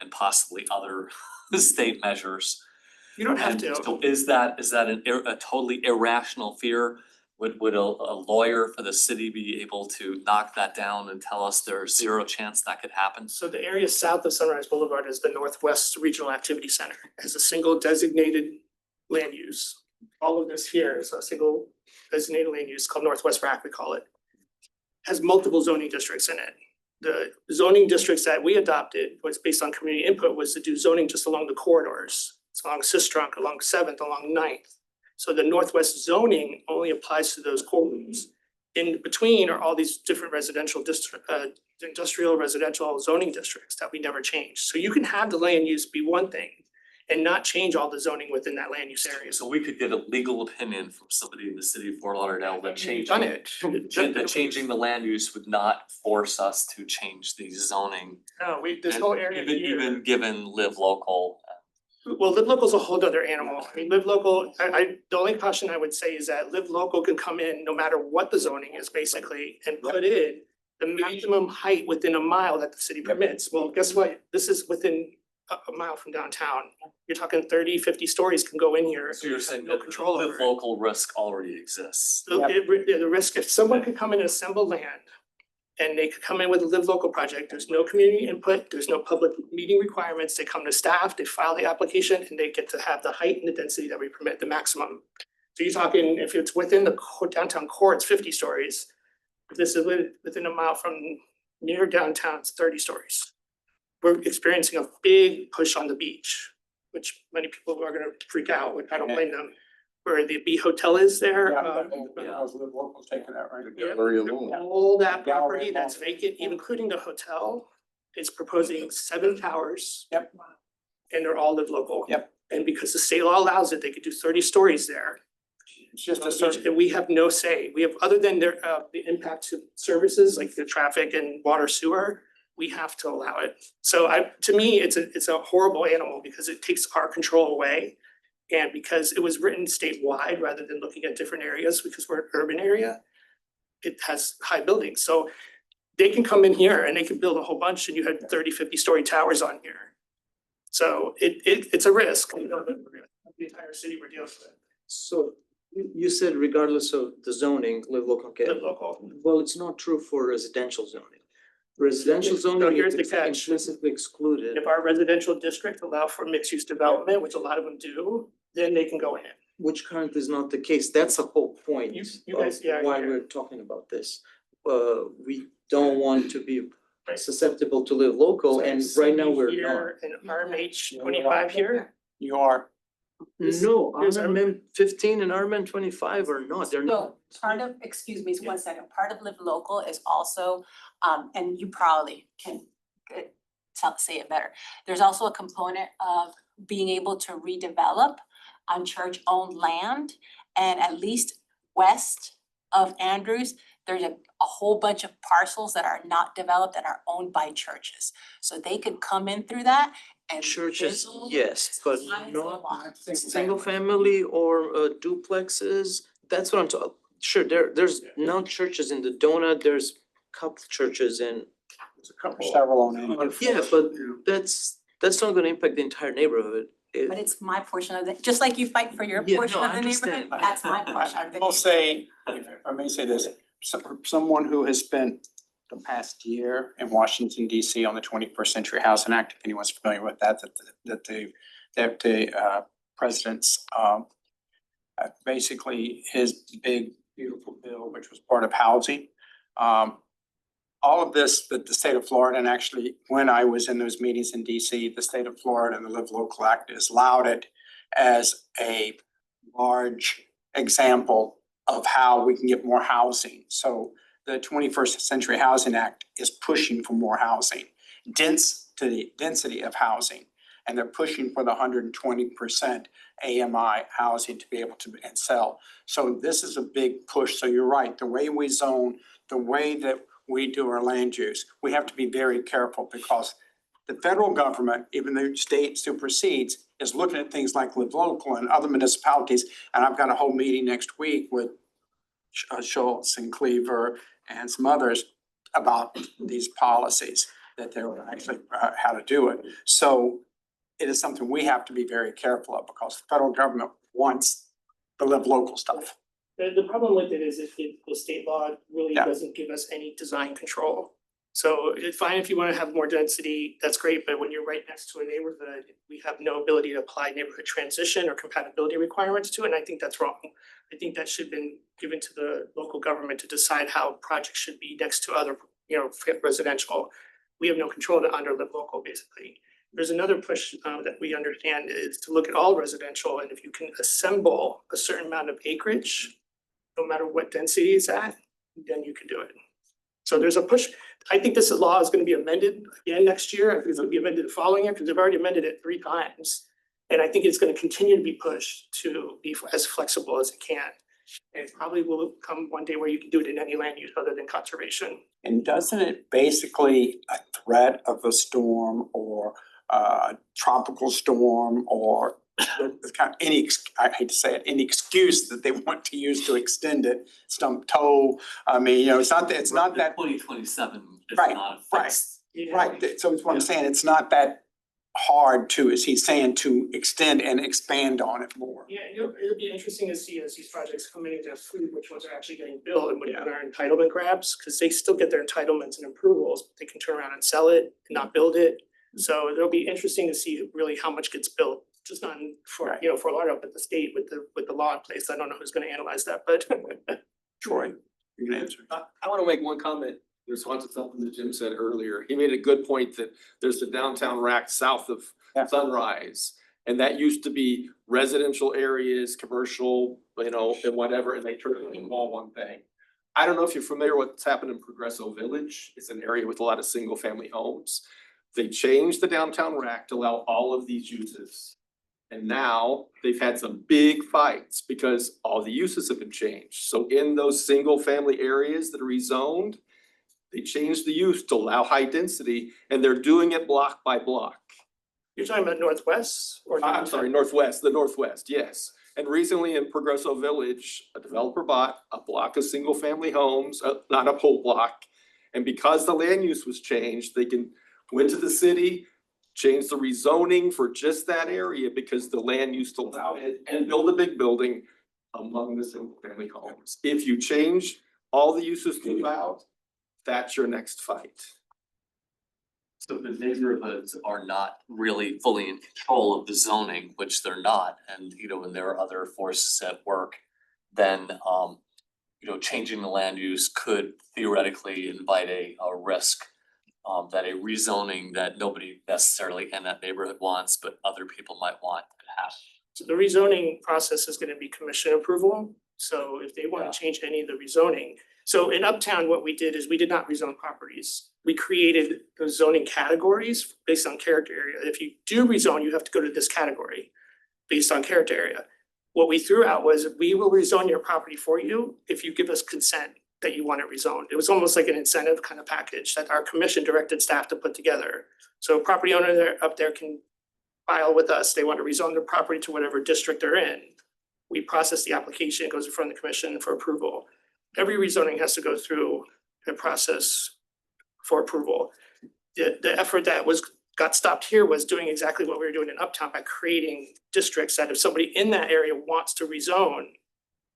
and possibly other state measures. You don't have And to. so is that a totally irrational fear? Would a lawyer for the city be able to knock that down and tell us there's zero chance that could happen? So the area south of Sunrise Boulevard is the Northwest Regional Activity Center, as a single designated land use. All of this here is a single designated land use called Northwest RAC, we call it. Has multiple zoning districts in it. The zoning districts that we adopted was based on community input, was to do zoning just along the corridors. It's along Sistrunk, along Seventh, along 9th. So the Northwest zoning only applies to those corridors. In between are all these different residential district, industrial residential zoning districts that we never changed. So you can have the land use be one thing and not change all the zoning within that land use area. So we could get a legal opinion from somebody in the city of Fort Lauderdale that We've done it. that changing the land use would not force us to change the zoning. No, this whole area Even here. given live local. Well, live local is a whole other animal. I mean, live local, the only caution I would say is that live local can come in no matter what the zoning is basically and put in the maximum height within a mile that the city permits. Well, guess what? This is within a mile from downtown. You're talking 30, 50 stories can go in here. So you're saying No that control over live it. local risk already exists. The risk, if someone could come in and assemble land and they could come in with a live local project, there's no community input, there's no public meeting requirements, they come to staff, they file the application and they get to have the height and the density that we permit, the maximum. So you're talking, if it's within the downtown core, it's 50 stories. If this is within a mile from near downtown, it's 30 stories. We're experiencing a big push on the beach, which many people are gonna freak out, which I don't blame them. Where the B Hotel is there, Locals taking that, right? Yeah. Very alone. all that property that's vacant, including the hotel, is proposing 7 towers. Yep. And they're all live local. Yep. And because the state law allows it, they could do 30 stories there. It's just a certain. And we have no say. We have, other than their, the impact to services like the traffic and water sewer, we have to allow it. So to me, it's a horrible animal because it takes our control away. And because it was written statewide rather than looking at different areas, because we're an urban area, it has high buildings. So they can come in here and they can build a whole bunch and you had 30, 50 story towers on here. So it's a risk, you know, the entire city we're dealing with. So you said regardless of the zoning, live local can. Live local. Well, it's not true for residential zoning. Residential So zoning here's is the catch. explicitly excluded. If our residential district allow for mixed use development, which a lot of them do, then they can go in. Which currently is not the case. That's the whole point You of guys, yeah, why yeah. we're talking about this. We don't want to be Right. susceptible to live local and right now we're not. Here in RMH 25 here, You are. No, Here's our- RMM 15 and RMM 25 are not, they're not. So part of, excuse me, 1 second, part of Live Local is also, and you probably can say it better. There's also a component of being able to redevelop on church-owned land. And at least west of Andrews, there's a whole bunch of parcels that are not developed and are owned by churches. So they could come in through that and. Churches, build yes, but size not lot. single family or duplexes. That's what I'm talking. Sure, there's no churches in the donut, there's couple churches in. There's a couple, several on it. Yeah, but that's not gonna impact the entire neighborhood. But it's my portion of it, just like you fight for your Yeah, portion no, of I the neighborhood, understand. that's my portion of the I will neighborhood. say, if I may say this, someone who has spent the past year in Washington DC on the 21st Century Housing Act, if anyone's familiar with that the president's basically his big beautiful bill, which was part of housing. All of this, that the state of Florida, and actually when I was in those meetings in DC, the state of Florida and the Live Local Act is lauded as a large example of how we can get more housing. So the 21st Century Housing Act is pushing for more housing, density of housing. and they're pushing for the 120% AMI housing to be able to and sell. So this is a big push. So you're right, the way we zone, the way that we do our land use, we have to be very careful because the federal government, even though the state supersedes, is looking at things like Live Local and other municipalities. And I've got a whole meeting next week with Schultz and Cleaver and some others about these policies that they're actually how to do it. So it is something we have to be very careful of because the federal government wants the Live Local stuff. The problem with it is if the state law really Yeah. doesn't give us any design control. So it's fine if you wanna have more density, that's great, but when you're right next to a neighborhood, we have no ability to apply neighborhood transition or compatibility requirements to it, and I think that's wrong. I think that should have been given to the local government to decide how projects should be next to other, residential. We have no control to under Live Local, basically. There's another push that we understand is to look at all residential, and if you can assemble a certain amount of acreage, no matter what density it's at, then you can do it. So there's a push. I think this law is gonna be amended again next year. I think it's gonna be amended the following year, because they've already amended it 3 times. And I think it's gonna continue to be pushed to be as flexible as it can. And it probably will come one day where you can do it in any land use other than conservation. And doesn't it basically a threat of a storm or a tropical storm or it's kind of I hate to say it, any excuse that they want to use to extend it, stump toe. I mean, it's not that, 2027 is Right, not right. fixed. right, so it's what I'm saying, it's not that hard to, as he's saying, to extend and expand on it more. Yeah, it'll be interesting to see as these projects come into fruit, which ones are actually getting built and which are entitlement grabs, because they still get their entitlements and approvals, but they can turn around and sell it and not build it. So it'll be interesting to see really how much gets built, just not in for, for Lauderdale, but the state with the law in place. I don't know who's gonna analyze that, but Troy, you can answer. I wanna make one comment in response to something that Jim said earlier. He made a good point that there's the downtown rack south of Sunrise. And that used to be residential areas, commercial, and whatever, and they turned it into all one thing. I don't know if you're familiar with what's happened in Progresso Village. It's an area with a lot of single family homes. They changed the downtown rack to allow all of these uses. And now they've had some big fights because all the uses have been changed. So in those single family areas that are rezoned, they changed the use to allow high density and they're doing it block by block. you're talking about Northwest or? I'm sorry, the Northwest, yes. And recently in Progresso Village, a developer bought a block of single family homes, not a whole block. And because the land use was changed, they went to the city, changed the rezoning for just that area because the land use allowed it and build a big building among the single family homes. If you change all the uses allowed, that's your next fight. So the neighborhoods are not really fully in control of the zoning, which they're not, and when there are other forces at work, then changing the land use could theoretically invite a risk that a rezoning that nobody necessarily in that neighborhood wants, but other people might want to happen. So the rezoning process is gonna be commission approval. So if they wanna change any of the rezoning. So in Uptown, what we did is we did not rezone properties. We created those zoning categories based on character area. If you do rezone, you have to go to this category based on character area. What we threw out was we will rezone your property for you if you give us consent that you want it rezoned. It was almost like an incentive kind of package that our commission directed staff to put together. So a property owner up there can file with us, they want to rezone their property to whatever district they're in. We process the application, it goes in front of the commission for approval. Every rezoning has to go through a process for approval. The effort that got stopped here was doing exactly what we were doing in Uptown by creating districts that if somebody in that area wants to rezone,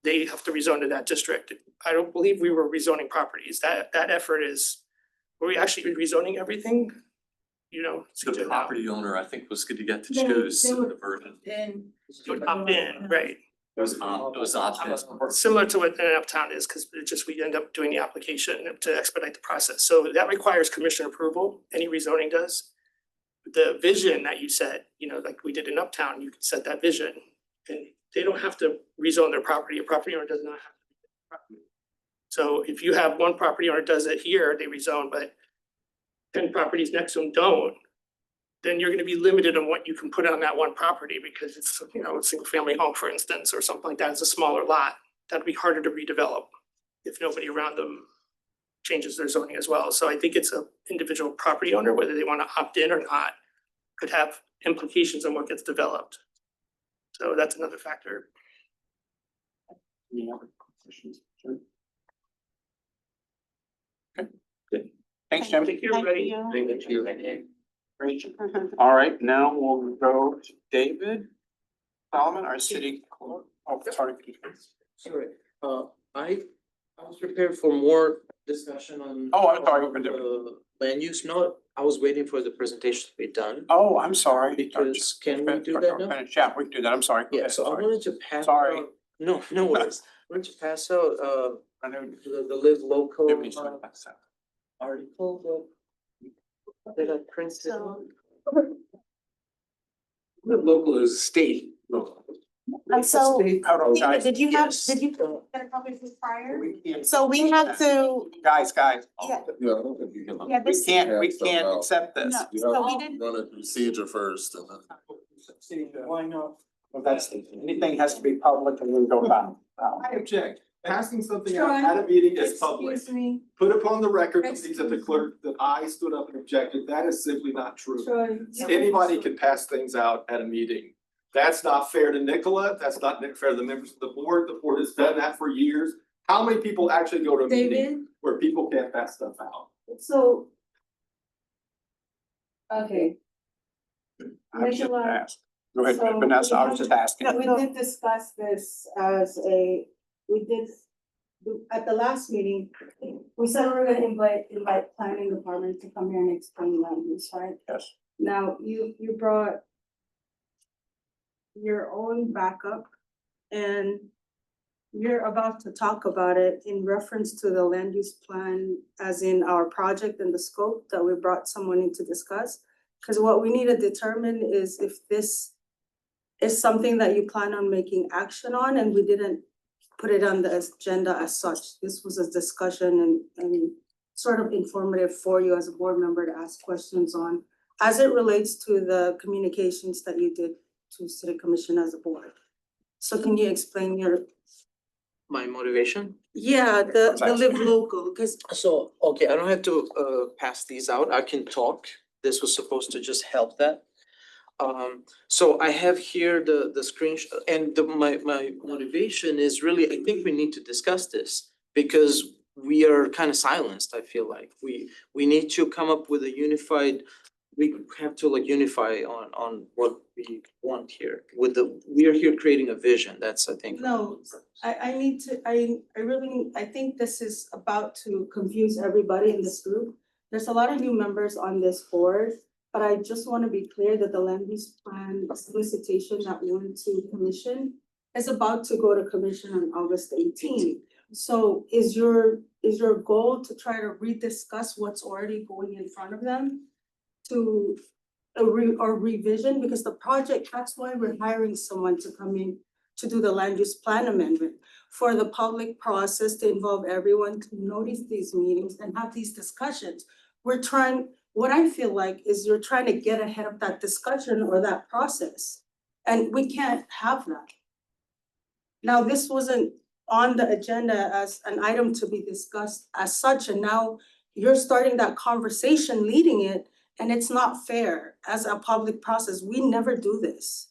they have to rezone to that district. I don't believe we were rezoning properties. That effort is, were we actually rezoning everything? So the property owner, I think, was going to get to They- choose they would- the version. Then. It would opt in, right? It was option. Similar to what Uptown is, because we end up doing the application to expedite the process. So that requires commission approval, any rezoning does. The vision that you set, like we did in Uptown, you can set that vision. And they don't have to rezone their property, a property owner does not have to. Property. So if you have one property owner does it here, they rezone, but 10 properties next to them don't. then you're gonna be limited on what you can put on that one property because it's, you know, a single family home, for instance, or something like that. It's a smaller lot. That'd be harder to redevelop if nobody around them changes their zoning as well. So I think it's a individual property owner, whether they wanna opt in or not, could have implications on what gets developed. So that's another factor. Any other questions? Sure. Okay, good. Thanks, Jim. Thank you, everybody. Thank you. Great. All right, now we'll go to David Solomon, our city clerk. Oh, sorry. Sorry, I was prepared for more discussion on. Oh, I'm sorry. Land use, no, I was waiting for the presentation to be done. Oh, I'm sorry. Because can we do that now? Yeah, we can do that. I'm sorry. Go Yeah, ahead. so I Sorry. wanted to pass Sorry. out, no, no worries, I wanted to pass out, I know. the live local, Nobody's doing that, so. article that I printed. Local is state. Local. And so, Hold on, guys. did you Yes. get a copy of this prior? We can't- So we have to, Guys, yeah, Yeah, I don't think you can. yeah, we this. can't accept this. No, You so have we to didn't, run a procedure first and then. Why not? Well, that's, anything has to be public and then go back. I object. Passing something Sean, out at a meeting is public. Excuse me, Put upon the record, please, that the clerk, that I stood up and objected. That is simply not true. Troy. Anybody can pass things out at a meeting. That's not fair to Nicola. That's not fair to the members of the board. The board has done that for years. How many people actually go to a meeting David, where people can't pass stuff out? so. Okay, I was just Nicola, asked. Go ahead, so Vanessa, I was we just asking. we did discuss this as we did, at the last meeting, we said we were gonna invite planning department to come here and explain land use, right? Yes. Now, you brought your own backup and you're about to talk about it in reference to the land use plan, as in our project and the scope that we brought someone in to discuss. Cause what we need to determine is if this is something that you plan on making action on, and we didn't put it on the agenda as such. This was a discussion and sort of informative for you as a board member to ask questions on, as it relates to the communications that you did to city commission as a board. So can you explain your, My motivation? yeah, the live local, cause So, okay, I don't have to pass these out, I can talk, this was supposed to just help that. So I have here the screenshot, and my motivation is really, I think we need to discuss this. Because we are kind of silenced, I feel like, we need to come up with a unified, we have to like unify on what we want here. We are here creating a vision, that's, I think. no, I need to, I really, I think this is about to confuse everybody in this group. There's a lot of new members on this board, but I just wanna be clear that the land use plan solicitation that went to commission is about to go to commission on August 18th. So is your goal to try to rediscuss what's already going in front of them? To or revision, because the project, that's why we're hiring someone to come in to do the land use plan amendment. For the public process to involve everyone to notice these meetings and have these discussions. We're trying, what I feel like is you're trying to get ahead of that discussion or that process. And we can't have that. Now, this wasn't on the agenda as an item to be discussed as such, and now you're starting that conversation, leading it, and it's not fair as a public process. We never do this.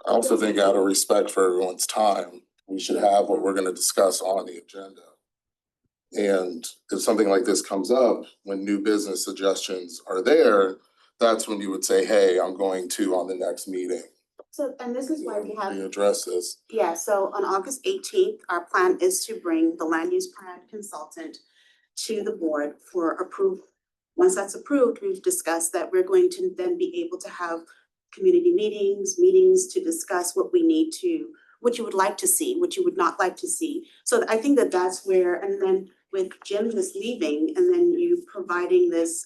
I also think out of respect for everyone's time, we should have what we're gonna discuss on the agenda. And if something like this comes up, when new business suggestions are there, that's when you would say, hey, I'm going to on the next meeting. so, and this is why we have. We address this. Yeah, so on August 18th, our plan is to bring the land use plan consultant to the board for approval. Once that's approved, we've discussed that we're going to then be able to have community meetings to discuss what we need to, what you would like to see, what you would not like to see. So I think that that's where, and then with Jim just leaving and then you providing this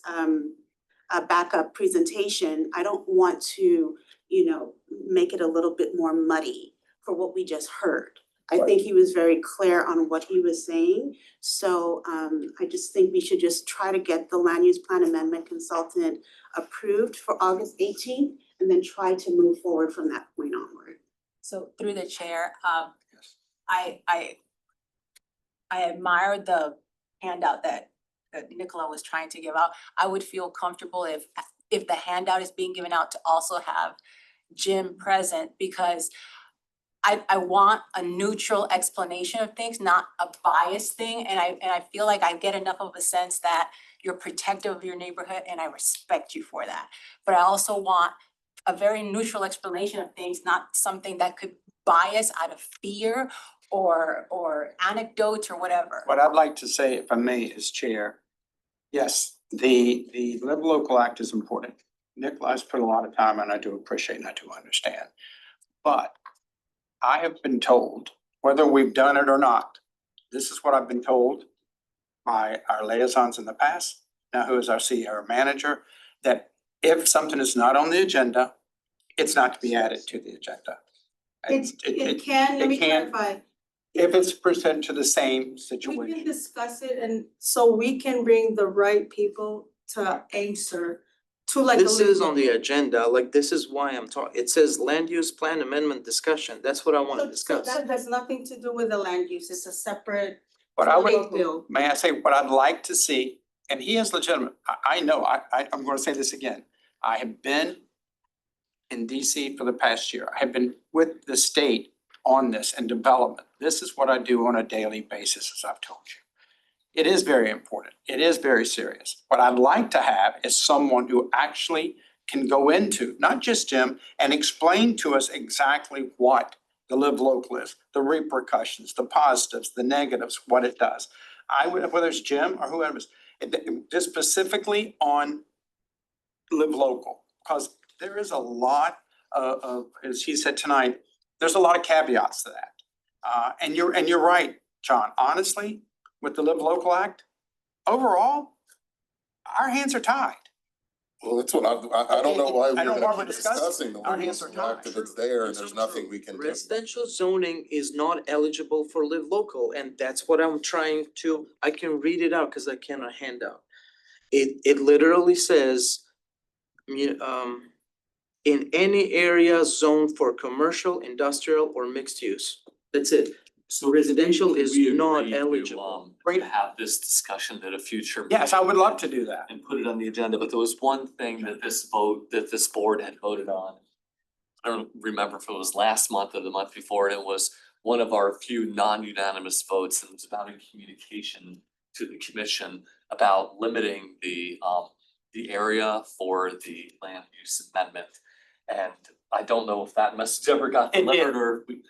a backup presentation, I don't want to, make it a little bit more muddy for what we just heard. I think he was very clear on what he was saying. So I just think we should just try to get the land use plan amendment consultant approved for August 18th and then try to move forward from that point onward. So through the chair, I admire the handout that Nicola was trying to give out. I would feel comfortable if the handout is being given out to also have Jim present, because I want a neutral explanation of things, not a biased thing, and I feel like I get enough of a sense that you're protective of your neighborhood and I respect you for that. But I also want a very neutral explanation of things, not something that could bias out of fear or anecdotes or whatever. What I'd like to say, if I may, as chair, yes, the Live Local Act is important. Nicola has put a lot of time, and I do appreciate and I do understand. But I have been told, whether we've done it or not, this is what I've been told by our liaisons in the past, now who is our CEO manager, that if something is not on the agenda, it's not to be added to the agenda. It can, let me can. clarify. If it's presented to the same We situation. can discuss it and so we can bring the right people to answer to like. This is on the agenda, like this is why I'm talking, it says land use plan amendment discussion, that's what I wanna So discuss. that has nothing to do with the land use, it's a separate. What I would, bill. may I say, what I'd like to see, and he is legitimate, I know, I'm gonna say this again. I have been in DC for the past year. I have been with the state on this and development. This is what I do on a daily basis, as I've told you. It is very important. It is very serious. What I'd like to have is someone who actually can go into, not just Jim, and explain to us exactly what the Live Local is, the repercussions, the positives, the negatives, what it does. I would, whether it's Jim or whoever, just specifically on Live Local, because there is a lot of, as he said tonight, there's a lot of caveats to that. And you're right, John, honestly, with the Live Local Act, overall, our hands are tied. Well, that's what I don't know why I we're don't know why gonna we're keep discussing discussing the our land hands use are tied. act if it's there and It's there's not nothing true. we can do. Residential zoning is not eligible for Live Local, and that's what I'm trying to, I can read it out, cause I cannot hand out. It literally says, in any area zoned for commercial, industrial, or mixed use. That's it. So residential is We not agree to, eligible. to have this discussion at a future. Yes, I would love to do that. And put it on the agenda, but there was one thing that this board had voted on. I don't remember if it was last month or the month before, and it was one of our few non-unanimous votes, and it was about in communication to the commission about limiting the area for the land use amendment. And I don't know if that message ever got It did. delivered or if we,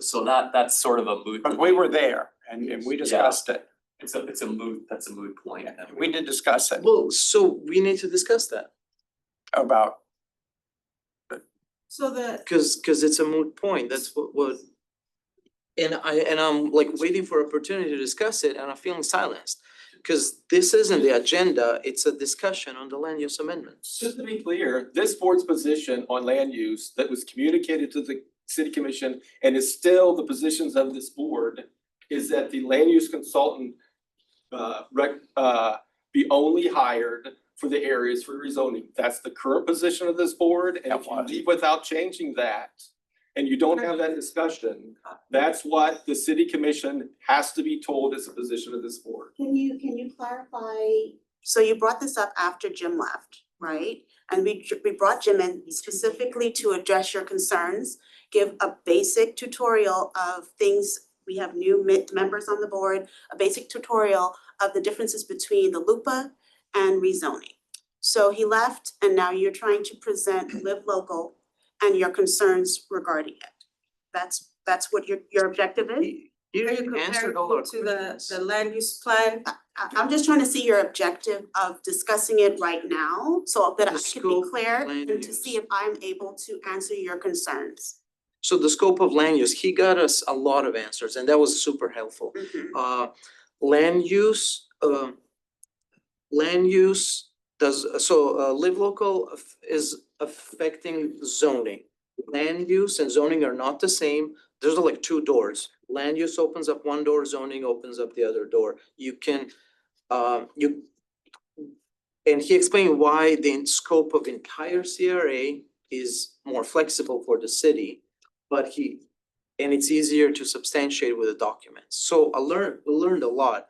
so that's sort of a moot. But we were there and we discussed it. It's a moot, that's a moot point. We did discuss it Well, so we need to discuss that, about, So the, cause it's a moot point, that's what. And I'm like waiting for opportunity to discuss it and I'm feeling silenced. Cause this isn't the agenda, it's a discussion on the land use amendments. Just to be clear, this board's position on land use that was communicated to the city commission and is still the positions of this board is that the land use consultant be only hired for the areas for rezoning. That's the current position of this board, and if you leave without changing that and you don't have that discussion, that's what the city commission has to be told is the position of this board. Can you clarify? So you brought this up after Jim left, right? And we brought Jim in specifically to address your concerns, give a basic tutorial of things. We have new members on the board, a basic tutorial of the differences between the LUPA and rezoning. So he left and now you're trying to present Live Local and your concerns regarding it. That's what your objective is? You are you answered comparing all our it to questions. the land use plan? I'm just trying to see your objective of discussing it right now, so that I The can scope be of clear land and to use. see if I'm able to answer your concerns. So the scope of land use, he got us a lot of answers and that was super helpful. Land use does, Live Local is affecting zoning. Land use and zoning are not the same. there's like two doors. Land use opens up one door, zoning opens up the other door. You can, and he explained why the scope of entire CRA is more flexible for the city, but and it's easier to substantiate with the documents. So we learned a lot,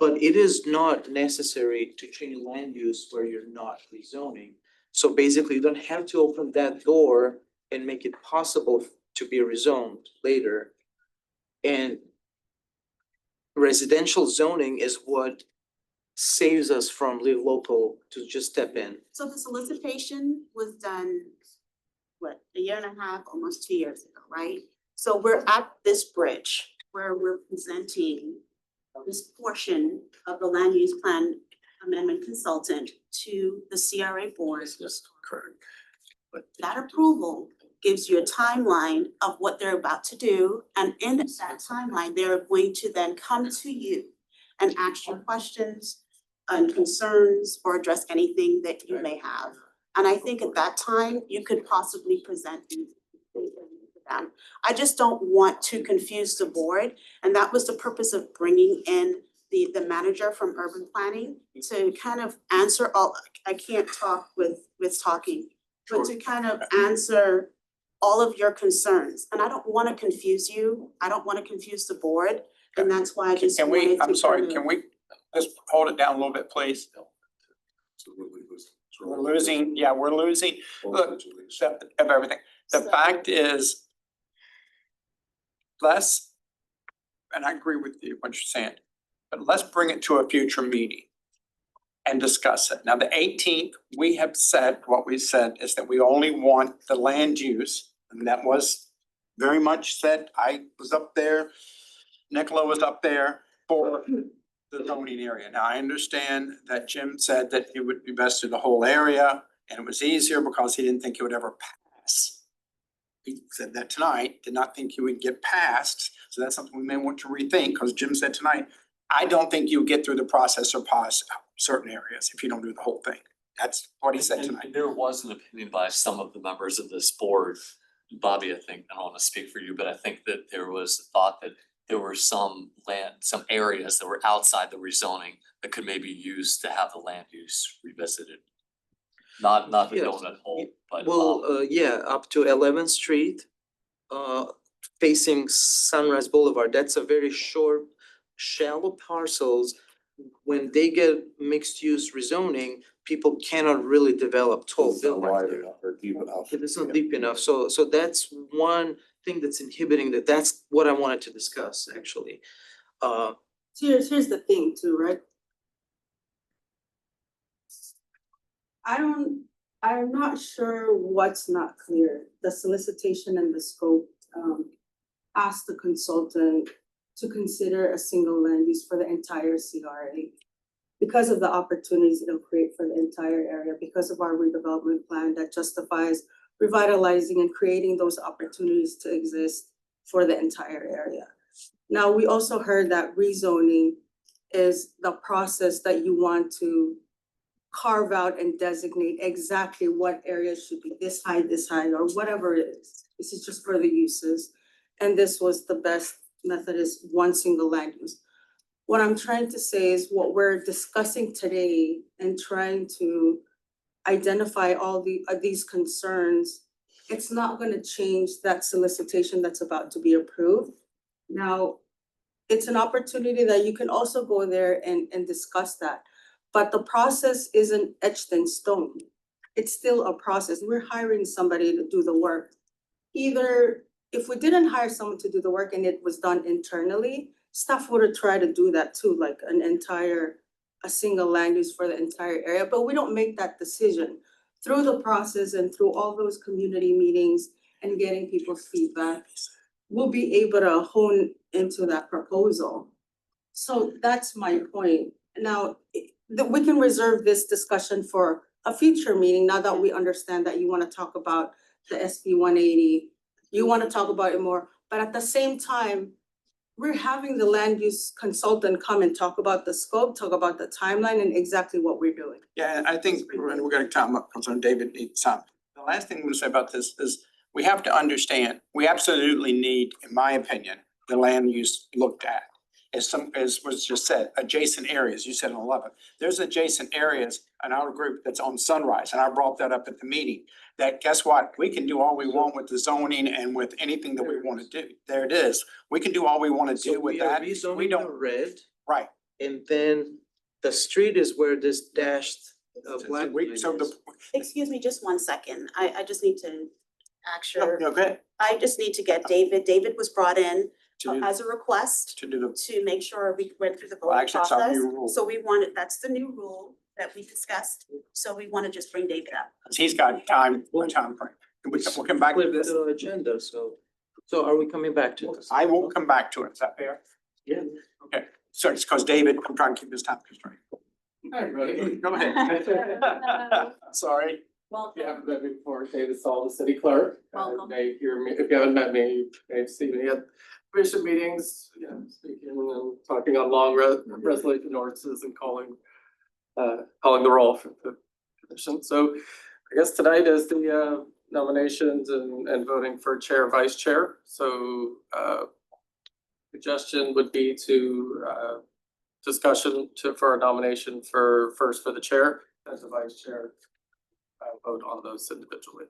but it is not necessary to change land use where you're not rezoning. So basically, you don't have to open that door and make it possible to be rezoned later. And residential zoning is what saves us from live local to just step in. So the solicitation was done, what, a year and a half, almost 2 years ago, right? So we're at this bridge where we're presenting this portion of the land use plan amendment consultant to the CRA board. Yes, correct. That approval gives you a timeline of what they're about to do, and in that timeline, they're going to then come to you and ask you questions and concerns or address anything that you may have. And I think at that time, you could possibly present these to them. I just don't want to confuse the board, and that was the purpose of bringing in the manager from urban planning to kind of answer all, I can't talk with talking, but to kind of answer all of your concerns. And I don't wanna confuse you, I don't wanna confuse the board, and that's why I just Can wanted we, to I'm sorry, kind of- can we just hold it down a little bit, please? We're losing, look, of everything. The So- fact is, let's, and I agree with you, what you're saying, but let's bring it to a future meeting and discuss it. Now, the 18th, we have said, what we said is that we only want the land use, and that was very much said. I was up there, Nicola was up there for the zoning area. Now, I understand that Jim said that it would be best in the whole area, and it was easier because he didn't think it would ever pass. He said that tonight, did not think he would get passed, so that's something we may want to rethink, because Jim said tonight, I don't think you'll get through the process or pass certain areas if you don't do the whole thing. That's what he said tonight. And there was an opinion by some of the members of this board, Bobby, I think, I don't wanna speak for you, but I think that there was a thought that there were some areas that were outside the rezoning that could maybe use to have the land use revisited. Not the Yes. donut hole, but Well, yeah, up to 11th Street, facing Sunrise Boulevard, that's a very short, shallow parcels. When they get mixed use rezoning, people cannot really develop tall It's not buildings wide there. enough or deep enough. It's not deep enough, so that's one thing that's inhibiting that, that's what I wanted to discuss, actually. Here's the thing too, right? I'm not sure what's not clear, the solicitation and the scope, ask the consultant to consider a single land use for the entire CRA. Because of the opportunities it'll create for the entire area, because of our redevelopment plan that justifies revitalizing and creating those opportunities to exist for the entire area. Now, we also heard that rezoning is the process that you want to carve out and designate exactly what areas should be this height, or whatever it is. This is just for the uses. And this was the best method, is one single land use. What I'm trying to say is what we're discussing today and trying to identify all these concerns, it's not gonna change that solicitation that's about to be approved. Now, it's an opportunity that you can also go there and discuss that. But the process isn't etched in stone. It's still a process. We're hiring somebody to do the work. Either if we didn't hire someone to do the work and it was done internally, staff would have tried to do that too, like a single land use for the entire area, but we don't make that decision. Through the process and through all those community meetings and getting people's feedback, we'll be able to hone into that proposal. So that's my point. Now, we can reserve this discussion for a future meeting, now that we understand that you wanna talk about the SB 180. You wanna talk about it more, but at the same time, we're having the land use consultant come and talk about the scope, talk about the timeline and exactly what we're doing. Yeah, and I think we're gonna time up, because David needs time. The last thing I'm gonna say about this is, we have to understand, we absolutely need, in my opinion, the land use looked at. As was just said, adjacent areas, you said in 11, there's adjacent areas in our group that's on Sunrise, and I brought that up at the meeting. That guess what, we can do all we want with the zoning and with anything that we wanna do, there it is, we can do all we wanna do with that, we So we are rezoning the don't, red, right. and then the street is where this dashed black line So the, is. Excuse me, just 1 second. I just need to actually, no, go ahead, I just need to get David. David was brought in to do, as a request to do the, to make sure we went through the Well, voting actually, it's our process. new rule. So we wanted, that's the new rule that we discussed. So we want to just bring David up. he's got time, a time frame. We'll come back to Flip this, the agenda, so are we coming back to this? I won't come back to it, is that fair? Yeah. Okay, so it's because David, I'm trying to keep his time constraint. Hi, everybody. Go ahead. Sorry. If you haven't met me before, David Saul, the city clerk. Welcome. You may hear me, if you haven't met me, you may see me at commission meetings, speaking and talking on long resolution ordinances and calling the roll for the commission. So I guess tonight is the nominations and voting for chair, vice chair. So suggestion would be to discussion for a nomination for first for the chair as the vice chair. Vote on those individually.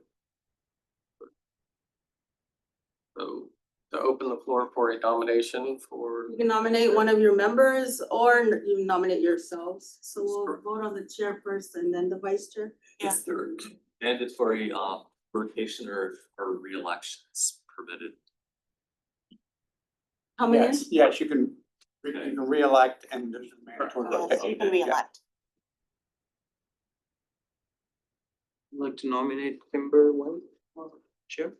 So to open the floor for a nomination for, You can nominate one of your members or you nominate yourselves. So we'll vote on the chair first and then the vice chair. Is there mandatory rotation or re-elections permitted? How many? Yes, you can re-elect and there's a mandatory Yes, rotation. you can re-elect. I'd like to nominate Kimber White, chair.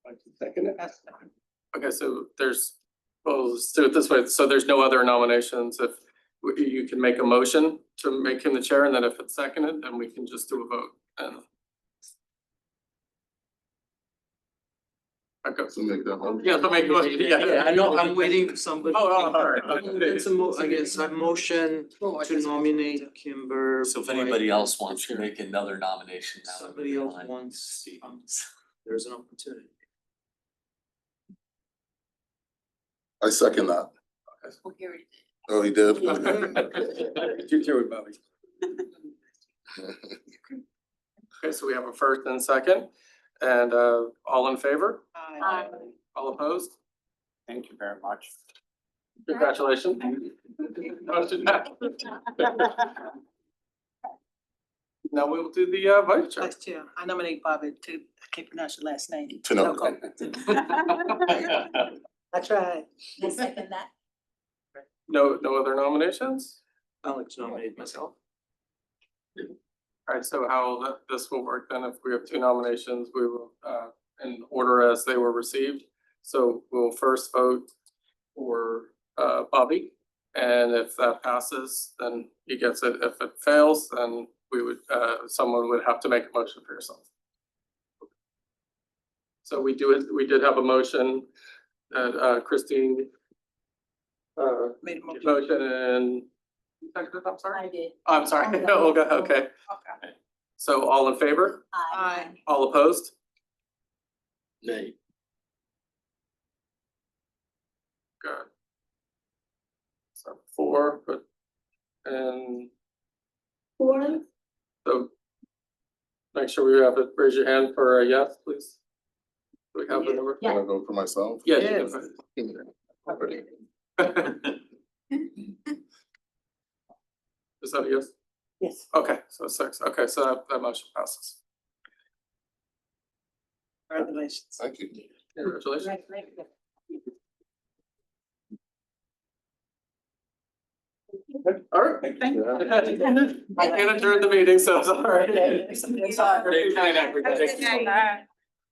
like to second it. Okay, so well, let's do it this way. So there's no other nominations. If you can make a motion to make him the chair, and then if it's seconded, then we can just do a vote and. Okay. So make that one. Yeah, so make a motion, yeah. Yeah, I know, I'm waiting for somebody. Oh, all right. It's I guess I motion to nominate Kimber. So if White. anybody else wants to make another nomination now. that Somebody we're else on wants, Stevens. there's an opportunity. I second that. Well, here it is. Oh, he did? You too, Bobby. Okay, so we have a first and second, and all in favor? Aye. All opposed? Thank you very much. Congratulations. Motion passed. Now we'll do the vice chair. Vice Chair, I nominate Bobby to, I can't pronounce your last name. Tinoco. I tried. I second that. No other nominations? I'd like to nominate myself. Alright, so how this will work then, if we have two nominations, we will, in order as they were received. So we'll first vote for, Bobby, and if that passes, then he gets it. If it fails, then we would, someone would have to make a motion for yourself. So we did have a motion that, Christine, Made a motion. motion and, you seconded it? I'm sorry? I did. Oh, I'm sorry, Olga, okay. So all in favor? Aye. All opposed? Nay. Good. So 4, but, and Four. so make sure we have it, raise your hand for a yes, please. Do we have the number? Can I vote for myself? Yes. Yes. Is that a yes? Yes. Okay, so 6, okay, so that motion passes. Congratulations. Thank you. Congratulations. All right. Thank you. I can't adjourn the meeting, so it's all right. Good night, everybody.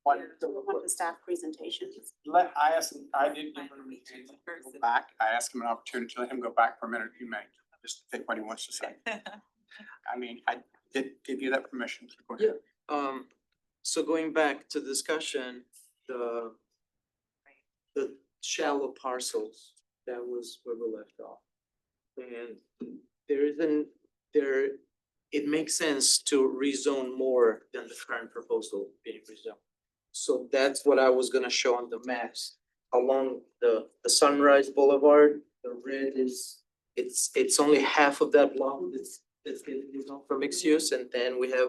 One, One of the staff presentations. I asked him, I didn't give him go back, I asked him an opportunity to let him go back for a minute, you may, just think what he wants to say. I mean, I did give you that permission. Go ahead. So going back to discussion, the shallow parcels, that was where we left off. And it makes sense to rezone more than the current proposal being rezoned. So that's what I was gonna show on the maps. Along the Sunrise Boulevard, the red is, it's only half of that block that's getting rezoned for mixed use, and then we have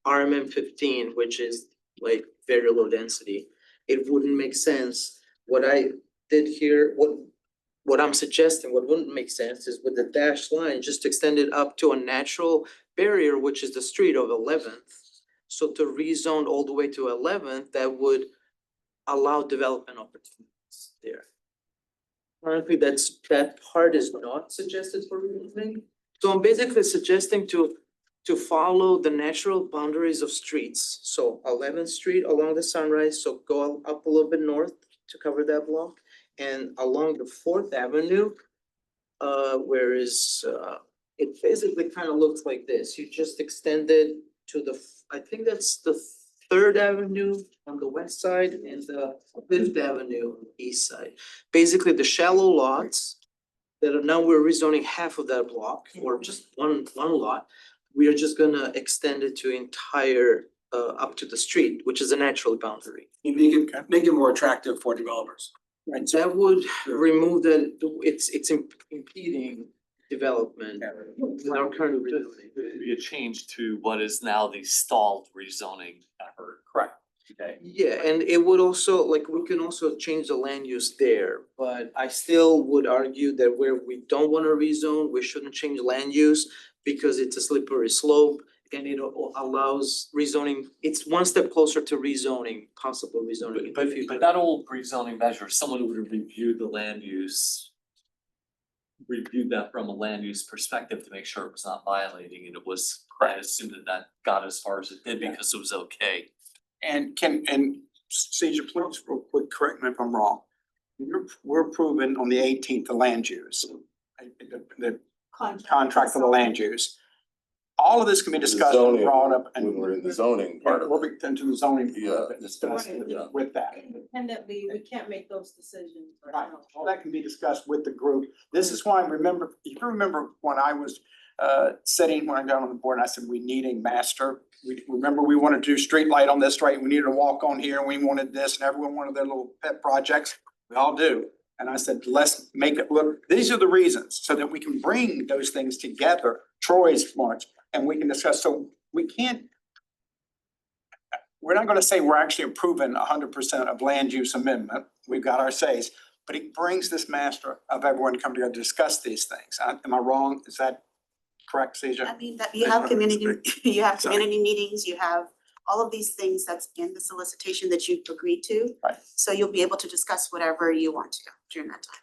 RMM 15, which is like very low density. It wouldn't make sense. What I did here, what I'm suggesting, what wouldn't make sense is with the dashed line, just extend it up to a natural barrier, which is the street of 11th. So to rezone all the way to 11th, that would allow development opportunities there. Currently, that part is not suggested for rezoning. So I'm basically suggesting to follow the natural boundaries of streets. So 11th Street along the Sunrise, so go up a little bit north to cover that block. And along the 4th Avenue, it basically kind of looks like this. You just extend it to I think that's the 3rd Avenue on the west side and the 5th Avenue on the east side. Basically, the shallow lots that are now we're rezoning half of that block or just one lot. We are just gonna extend it to entire up to the street, which is a natural boundary. You make it more attractive for developers. Right, so that would remove it's impeding development with our current rezoning. Be a change to what is now the stalled rezoning effort. Correct. Okay. Yeah, and it would also, like, we can also change the land use there, but I still would argue that where we don't wanna rezone, we shouldn't change land use because it's a slippery slope and it allows rezoning, it's one step closer to rezoning, possible rezoning in the future. But that old rezoning measure, someone would have reviewed the land use. Reviewed that from a land use perspective to make sure it was not violating and it was, I assume that got as far as it did because it was okay. And Caesar, please, real quick, correct me if I'm wrong. We're approving on the 18th, the land use. The contract for the land use. All of this can be discussed and zoning, brought up and. When we're in the zoning part of We'll it. be into the zoning. Yeah. Discuss Right. with that. Independently, we can't make those decisions. Right, all that can be discussed with the group. This is why, remember, you can remember when I was sitting, when I got on the board, and I said, we need a master. Remember, we wanted to do street light on this, right? We needed a walk on here, and we wanted this, and everyone wanted their little pet projects. We all do. And I said, let's make it look, these are the reasons, so that we can bring those things together, Troy's march, and we can discuss, so we can't. We're not gonna say we're actually approving 100% of land use amendment, we've got our says, but it brings this master of everyone to come together to discuss these things. Am I wrong? Is that correct, Caesar? I mean, that you have community, you have Sorry. community meetings, you have all of these things that's in the solicitation that you've agreed to. Right. So you'll be able to discuss whatever you want to during that time.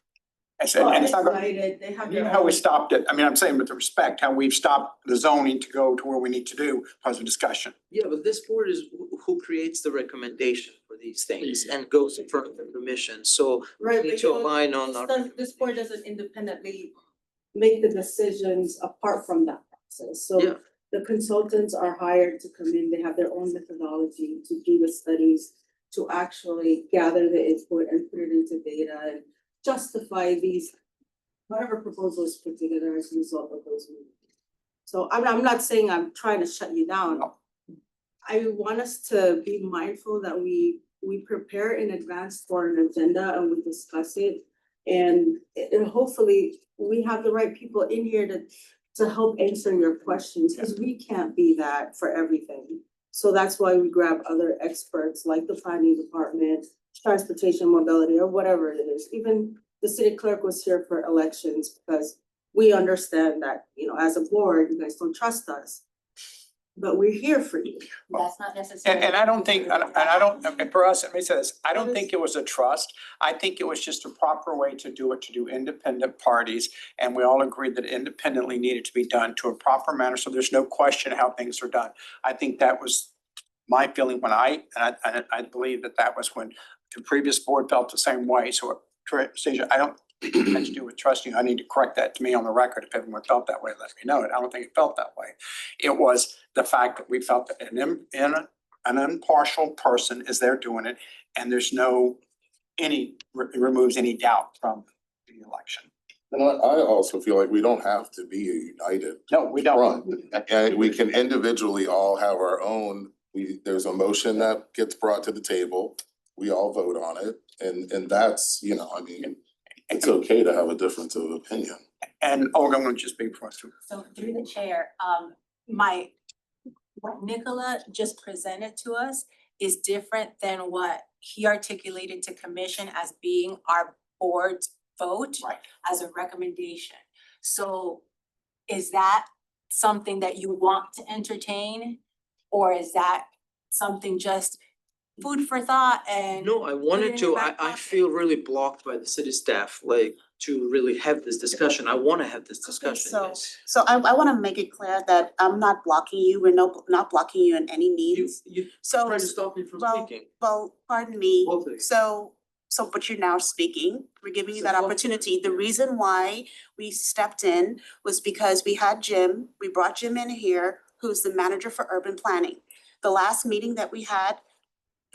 I said, and it's not gonna, They have you their know how we own. stopped it, I mean, I'm saying with the respect, how we've stopped the zoning to go to where we need to do because of discussion. Yeah, but this board is who creates the recommendation for these things and goes in front of the commission, so Right, we need but to you know, align on our. this board doesn't independently make the decisions apart from that process. So Yeah. the consultants are hired to come in, they have their own methodology to do the studies, to actually gather the input and put it into data and justify these, whatever proposals put together as a result of those meetings. So I'm not saying I'm trying to shut you down. No. I want us to be mindful that we prepare in advance for an agenda and we discuss it. And hopefully we have the right people in here to help answer your questions, because we can't be that for everything. So that's why we grab other experts like the planning department, transportation mobility, or whatever it is. Even the city clerk was here for elections because we understand that, you know, as a board, you guys don't trust us. But we're here for you. That's not necessarily. And I don't think, and for us, let me say this, I don't think it was a trust. I think it was just a proper way to do it, to do independent parties. And we all agreed that independently needed to be done to a proper manner, so there's no question how things are done. I think that was my feeling when I believe that was when the previous board felt the same way. So, Caesar, I don't think it has to do with trusting. I need to correct that to me on the record. If everyone felt that way, let me know it. I don't think it felt that way. It was the fact that we felt that an impartial person is there doing it, and there's removes any doubt from the election. And I also feel like we don't have to be a united No, we don't. front. And we can individually all have our own there's a motion that gets brought to the table, we all vote on it, and that's, you know, I mean, it's okay to have a difference of opinion. And Olga, I'm gonna just speak for us too. So through the chair, what Nicola just presented to us is different than what he articulated to commission as being our board's vote Right. as a recommendation. So is that something that you want to entertain? Or is that something just food for thought and? No, I put it wanted in your to, back I pocket? feel really blocked by the city staff, like, to really have this discussion. I wanna have this discussion, so- yes. So I wanna make it clear that I'm not blocking you, we're not blocking you in any means. You So, tried to stop me from well, speaking. well, pardon me, Both of you. but you're now speaking, we're giving you So that what- opportunity. The reason why we stepped in was because we had Jim, we brought Jim in here, who's the manager for urban planning. The last meeting that we had,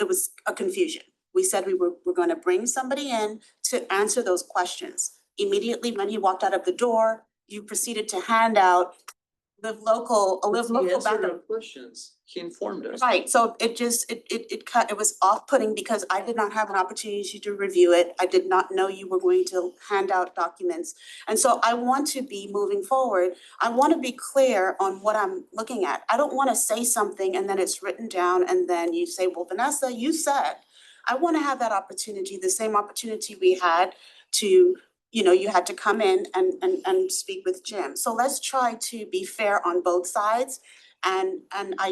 it was a confusion. We said we're gonna bring somebody in to answer those questions. Immediately when he walked out of the door, you proceeded to hand out live local He answered backup. our questions, he informed us. Right, so it was off-putting because I did not have an opportunity to review it. I did not know you were going to hand out documents. And so I want to be moving forward. I want to be clear on what I'm looking at. I don't want to say something and then it's written down and then you say, well, Vanessa, you said. I want to have that opportunity, the same opportunity we had to, you had to come in and speak with Jim. So let's try to be fair on both sides. And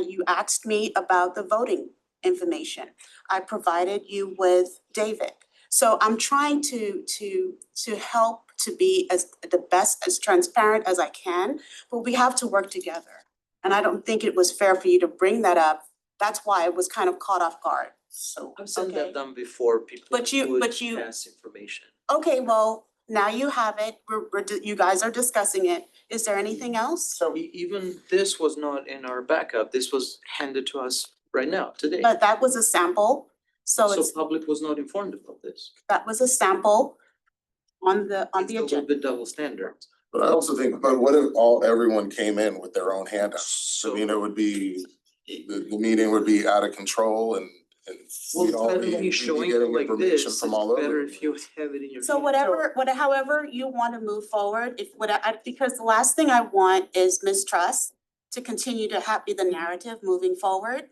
you asked me about the voting information. I provided you with David. So I'm trying to help to be as transparent as I can, but we have to work together. And I don't think it was fair for you to bring that up. That's why I was kind of caught off guard. So I've seen Okay. that done before, people But you- would but you- pass information. Okay, well, now you have it. You guys are discussing it. Is there anything else? So Even this was not in our backup, this was handed to us right now, today. But that was a sample, so So it's, public was not informed about this. that was a sample on the It's a little agenda. bit double standard. But I also think, but what if everyone came in with their own handouts? I mean, it would be, the meeting would be out of control and Well, we'd it's all better be than you showing it getting like information this, from it's all over. better if you have it in your. So hand. however you want to move forward, because the last thing I want is mistrust to continue to be the narrative moving forward.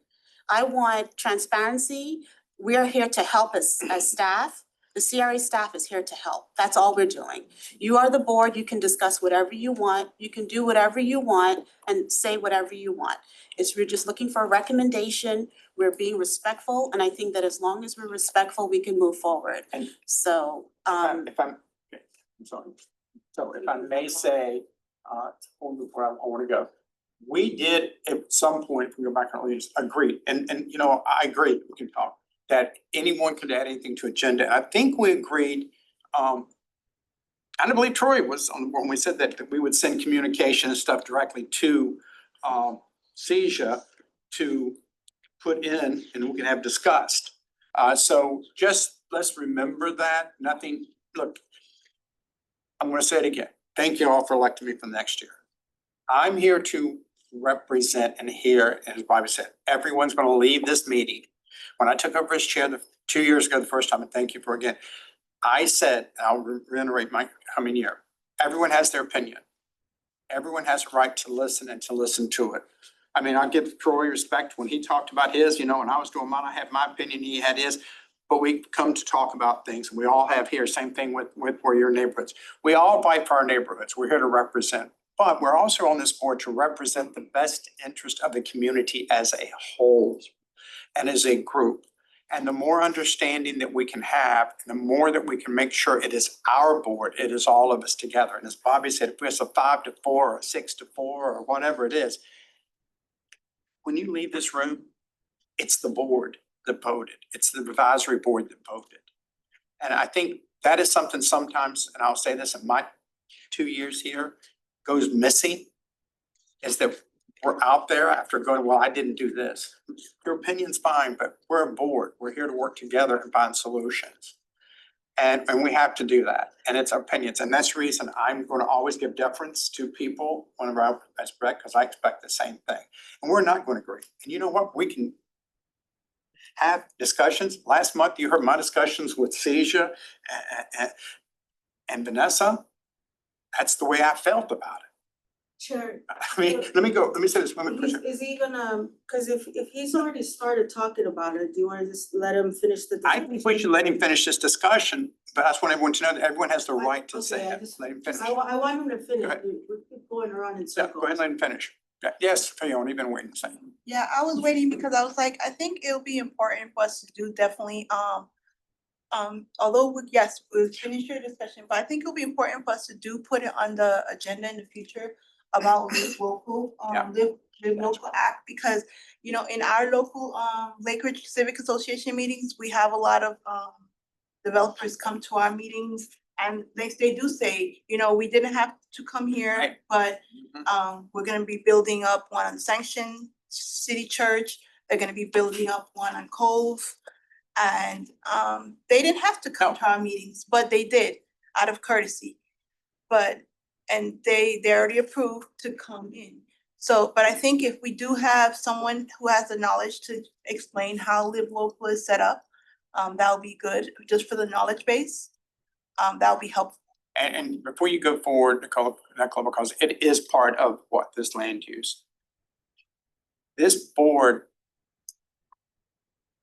I want transparency. We are here to help as staff. The CRA staff is here to help. That's all we're doing. You are the board, you can discuss whatever you want, you can do whatever you want and say whatever you want. We're just looking for a recommendation, we're being respectful, and I think that as long as we're respectful, we can move forward. And- So, if I'm, okay, I'm sorry. So if I may say, before I wanna go. We did at some point, if we go back on leads, agree, and I agree, we can talk, that anyone could add anything to agenda. I think we agreed, I believe Troy was on when we said that we would send communication and stuff directly to CESA to put in and we can have discussed. So just let's remember that, nothing, look, I'm gonna say it again. Thank you all for electing me for next year. I'm here to represent and hear, and as Bobby said, everyone's gonna leave this meeting. When I took over as chair 2 years ago, the first time, and thank you for again, I said, and I'll reiterate my coming year, everyone has their opinion. Everyone has a right to listen and to listen to it. I mean, I'll give Troy respect when he talked about his, when I was doing mine, I had my opinion, he had his. But we come to talk about things, and we all have here, same thing with where your neighborhoods. We all fight for our neighborhoods, we're here to represent. But we're also on this board to represent the best interest of the community as a whole and as a group. And the more understanding that we can have, the more that we can make sure it is our board, it is all of us together. And as Bobby said, if it's a 5-4 or 6-4 or whatever it is, when you leave this room, it's the board that voted. It's the advisory board that voted. And I think that is something sometimes, and I'll say this in my 2 years here, goes missing, is that we're out there after going, well, I didn't do this. Your opinion's fine, but we're a board. We're here to work together and find solutions. And we have to do that. And it's our opinions. And that's the reason I'm going to always give deference to people whenever I expect, because I expect the same thing. And we're not going to agree. And you know what? We can have discussions. Last month, you heard my discussions with Cesia and Vanessa. That's the way I felt about it. Chair, I mean, let me say this, is he gonna, cause if he's already started talking about it, do you wanna just let him finish the I discussion? think we should let him finish this discussion, but I just want everyone to know that everyone has the right to say Okay, I it. just- Let him finish. I want him to finish, Go ahead. we keep going around in Yeah, circles. go ahead and let him finish. Yeah, yes, Fiona, you've been waiting a second. Yeah, I was waiting because I was like, I think it'll be important for us to do definitely, although yes, we'll finish your discussion, but I think it'll be important for us to do put it on the agenda in the future about live local, Yeah. live local act, because, you know, in our local, Lake Ridge Civic Association meetings, we have a lot of, developers come to our meetings, and they do say, you know, we didn't have to come here, Right. but Mhm. we're gonna be building up one on Sanction City Church, they're gonna be building up one on Cove. And they didn't have to come to our meetings, but they did out of courtesy. But, and they already approved to come in. So, but I think if we do have someone who has the knowledge to explain how Live Local is set up, that'll be good, just for the knowledge base. That'll be helpful. And before you go forward, Nicole, because it is part of what this land use. This board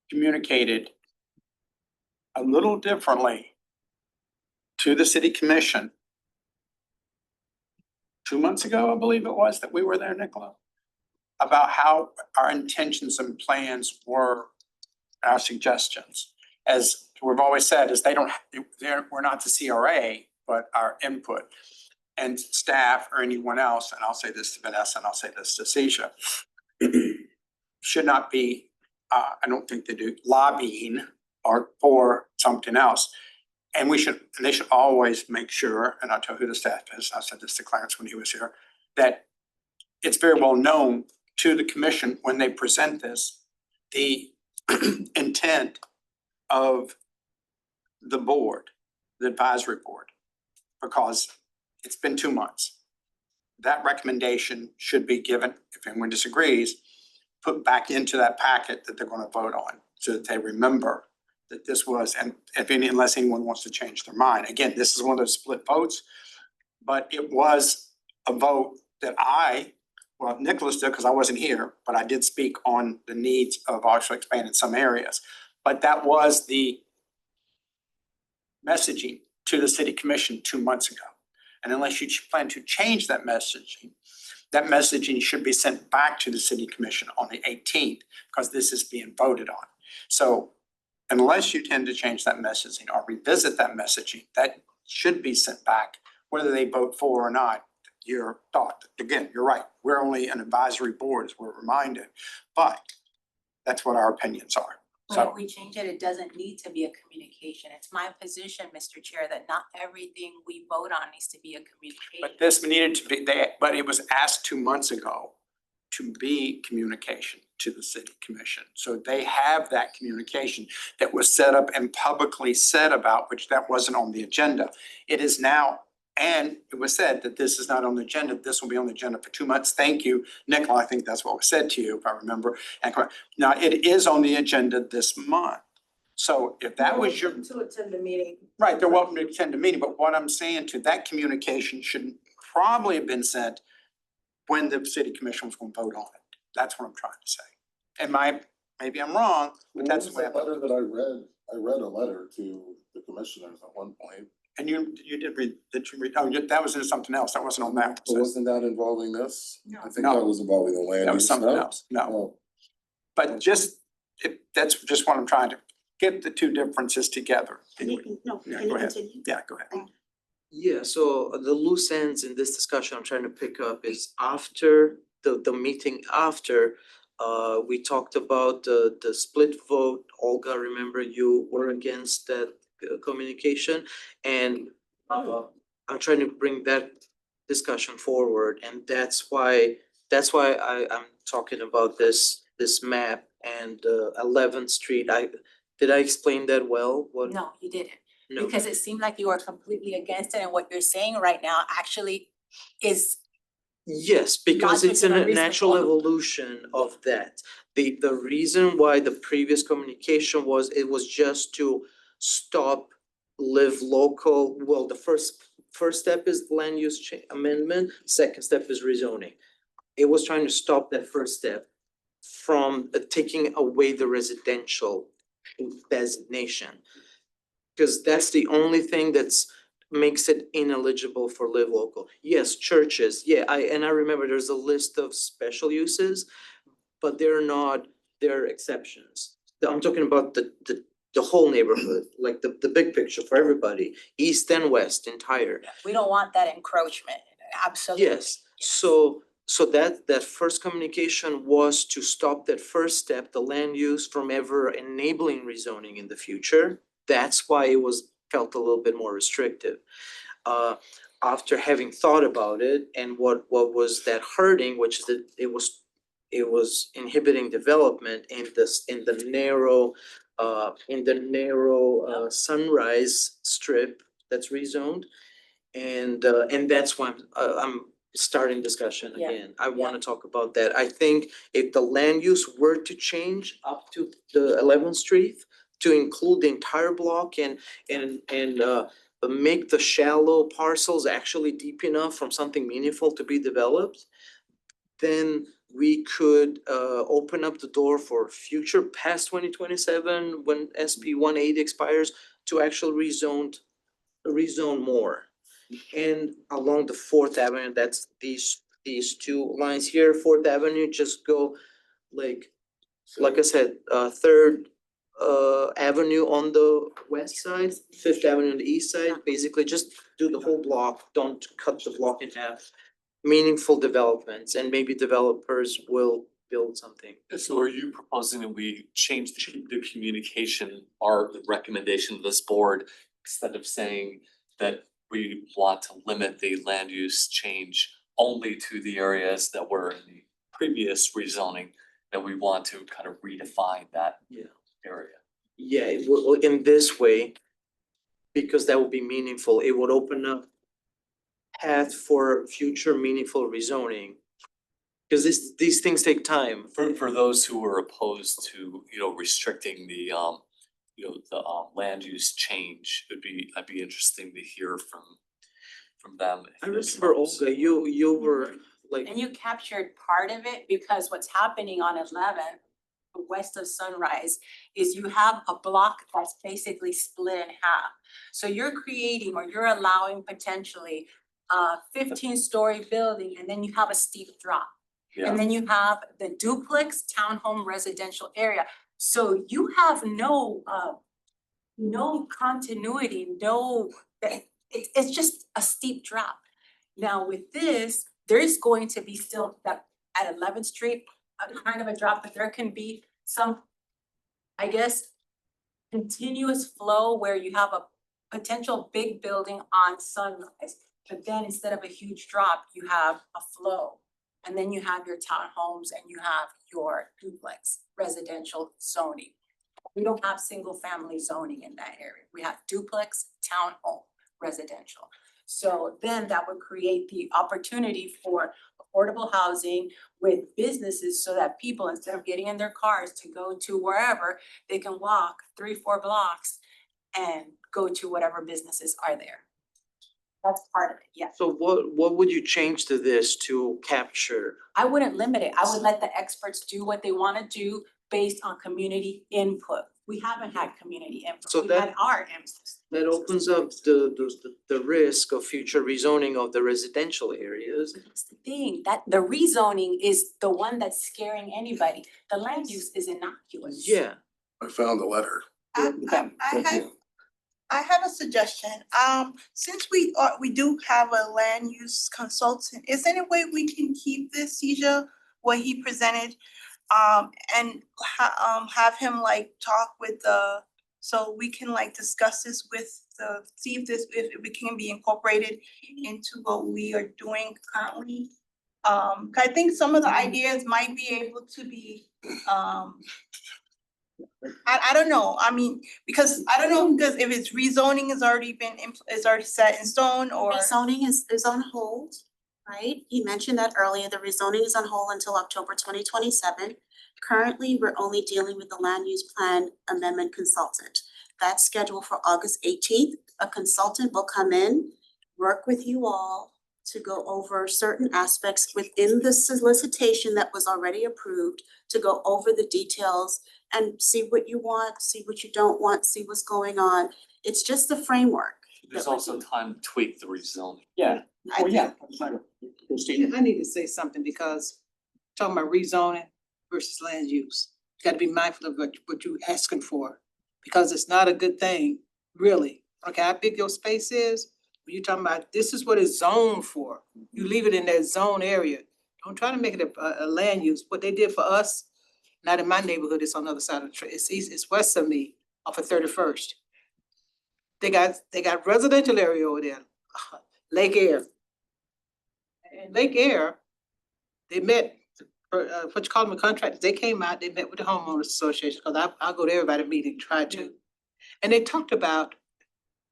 communicated a little differently to the city commission 2 months ago, I believe it was, that we were there, Nicola, about how our intentions and plans were, our suggestions. As we've always said, is we're not the CRA, but our input. And staff or anyone else, and I'll say this to Vanessa and I'll say this to Cecia, should not be, I don't think they do, lobbying or for something else. And they should always make sure, and I'll tell who the staff is, I said this to Clarence when he was here, that it's very well known to the commission when they present this, the intent of the board, the advisory board, because it's been 2 months. That recommendation should be given, if anyone disagrees, put back into that packet that they're gonna vote on, so that they remember that this was, and unless anyone wants to change their mind. Again, this is one of those split votes, but it was a vote that Nicholas did, because I wasn't here, but I did speak on the needs of actually expanding some areas. But that was the messaging to the city commission 2 months ago. And unless you plan to change that messaging should be sent back to the city commission on the 18th, because this is being voted on. So unless you tend to change that messaging or revisit that messaging, that should be sent back, whether they vote for or not, your thought. Again, you're right, we're only an advisory board, as we're reminded, but that's what our opinions are. But So if we change it, it doesn't need to be a communication. It's my position, Mr. Chair, that not everything we vote on needs to be a communication. but this needed to be, but it was asked 2 months ago to be communication to the city commission. So they have that communication that was set up and publicly said about, which that wasn't on the agenda. It is now, and it was said that this is not on the agenda, this will be on the agenda for 2 months. Thank you, Nicola, I think that's what was said to you, if I remember. And now it is on the agenda this month. So if that was your. To attend the meeting. Right, they're welcome to attend the meeting, but what I'm saying to that communication should probably have been sent when the city commission was gonna vote on it. That's what I'm trying to say. And maybe I'm wrong, but that's the way I. Letter that I read a letter to the commissioners at one point. And you did read, that was in something else, that wasn't on that. But wasn't that involving this? No. I think No. that was involving the land That was use, something no? else, no. Oh. But that's just what I'm trying to, get the two differences together. Can you go ahead. continue? Yeah, go ahead. Yeah, so the loose ends in this discussion I'm trying to pick up is after the meeting after, we talked about the split vote. Olga, remember you were against that communication, and I'm trying to bring that discussion forward, and that's why I'm talking about this map and 11th Street. Did I explain that well? What? No, you didn't, No. because it seemed like you were completely against it, and what you're saying right now actually is Yes, because it's a Logical and natural reasonable. evolution of that. The reason why the previous communication was, it was just to stop live local, well, the first step is land use amendment, second step is rezoning. It was trying to stop that first step from taking away the residential designation. Cause that's the only thing that's makes it ineligible for live local. Yes, churches, yeah, I remember there's a list of special uses, but they're exceptions. I'm talking about the whole neighborhood, like the big picture for everybody, east and west entire. We don't want that encroachment, absolutely. Yes, so that first communication was to stop that first step, the land use, from ever enabling rezoning in the future. That's why it was felt a little bit more restrictive. After having thought about it and what was that hurting, which is that it was inhibiting development in the narrow Sunrise strip that's rezoned. And that's why I'm starting discussion Yeah, again. I wanna talk about that. I think if the land use were to change up to the 11th Street to include the entire block and make the shallow parcels actually deep enough from something meaningful to be developed, then we could open up the door for future past 2027, when SB 180 expires, to actually rezone more. And along the Fourth Avenue, that's these two lines here, Fourth Avenue, just go like I said, Third Avenue on the west side, Fifth Avenue on the east side, basically just do the whole block, don't cut the block in half. Meaningful developments, and maybe developers will build something. So are you proposing that we change the communication, our recommendation to this board, instead of saying that we want to limit the land use change only to the areas that were in the previous rezoning, that we want to kind of redefine that area? Yeah, it will, in this way, because that would be meaningful, it would open up path for future meaningful rezoning. Cause these things take time. For those who are opposed to, restricting the land use change, I'd be interesting to hear from them. I remember, Olga, you were like, And you captured part of it, because what's happening on 11th, west of Sunrise, is you have a block that's basically split in half. So you're creating, or you're allowing potentially a 15-story building, and then you have a steep drop. And then you have the duplex townhome residential area. So you have no continuity, it's just a steep drop. Now with this, there's going to be still that at 11th Street, a kind of a drop, but there can be some, I guess, continuous flow where you have a potential big building on Sunrise, but then instead of a huge drop, you have a flow. And then you have your townhomes and you have your duplex residential zoning. We don't have single family zoning in that area. We have duplex, townhome, residential. So then that would create the opportunity for affordable housing with businesses, so that people, instead of getting in their cars to go to wherever, they can walk 3-4 blocks and go to whatever businesses are there. That's part of it, yeah. so what would you change to this to capture? I wouldn't limit it. I would let the experts do what they wanna do based on community input. We haven't had community So input, we had that- our input. That opens up the risk of future rezoning of the residential areas. But that's the thing, that the rezoning is the one that's scaring anybody. The land use is innocuous. Yeah, I found a letter. I have a suggestion. Since we do have a land use consultant, is there any way we can keep this, Seizure, what he presented? And have him talk with so we can discuss this with see if it can be incorporated into what we are doing currently. 'Cause I think some of the ideas might be able to be, I don't know, I mean, because I don't know, because if it's rezoning is already set in stone, or Rezoning is on hold. right? You mentioned that earlier, the rezoning is on hold until October 2027. Currently, we're only dealing with the land use plan amendment consultant. That's scheduled for August 18th. A consultant will come in, work with you all to go over certain aspects within the solicitation that was already approved, to go over the details and see what you want, see what you don't want, see what's going on. It's just the framework. There's also time to tweak the rezoning. Yeah, I well, yeah. Yeah, I need to say something because talking about rezoning versus land use, you gotta be mindful of what you're asking for. Because it's not a good thing, really. Okay, how big your space is, when you're talking about, this is what it's zoned for. You leave it in that zone area. Don't try to make it a land use. What they did for us, not in my neighborhood, it's on the other side of the it's east, it's west of me, off of 31st. They got residential area over there, Lake Air. And Lake Air, they met, what you call them, the contractors, they came out, they met with the homeowners association, cause I go to everybody meeting, try to. And they talked about,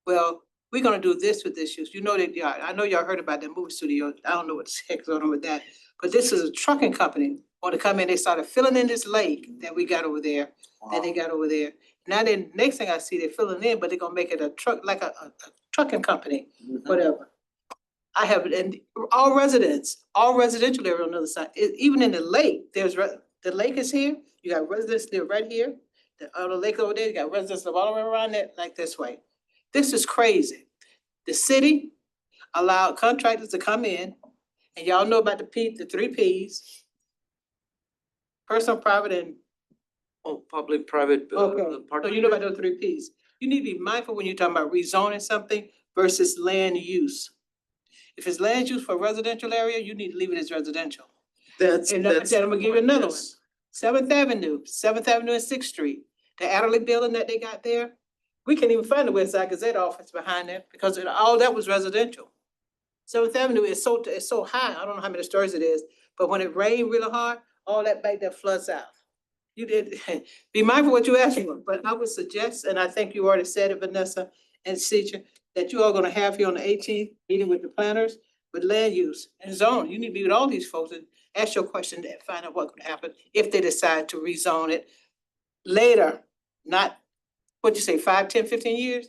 well, we're gonna do this with this use. You know that, yeah, I know y'all heard about that movie studio. I don't know what the heck's going on with that. But this is a trucking company, wanna come in, they started filling in this lake that we got over there, that they got over there. Now then, next thing I see, they're filling in, but they're gonna make it a truck, like a trucking company, whatever. I have, and all residential area on the other side, even in the lake, the lake is here, you got residents live right here. The lake over there, you got residents live all the way around it, like this way. This is crazy. The city allowed contractors to come in, and y'all know about the 3 Ps. Personal, private, and, Oh, public, private, okay, so partnership. you know about those 3 Ps. You need to be mindful when you're talking about rezoning something versus land use. If it's land use for residential area, you need to leave it as residential. That's, And that's. I'm gonna give you another one. yes. 7th Avenue and 6th Street, the Adderley building that they got there. We can't even find the West Side Gazette office behind there because all that was residential. 7th Avenue is so high, I don't know how many stories it is, but when it rained really hard, all that back there floods out. You did, be mindful what you ask for, but I would suggest, and I think you already said it, Vanessa and Cecia, that you are gonna have here on the 18th, meeting with the planners, with land use and zone. You need to be with all these folks and ask your question and find out what could happen if they decide to rezone it later, not, what'd you say, 5, 10, 15 years?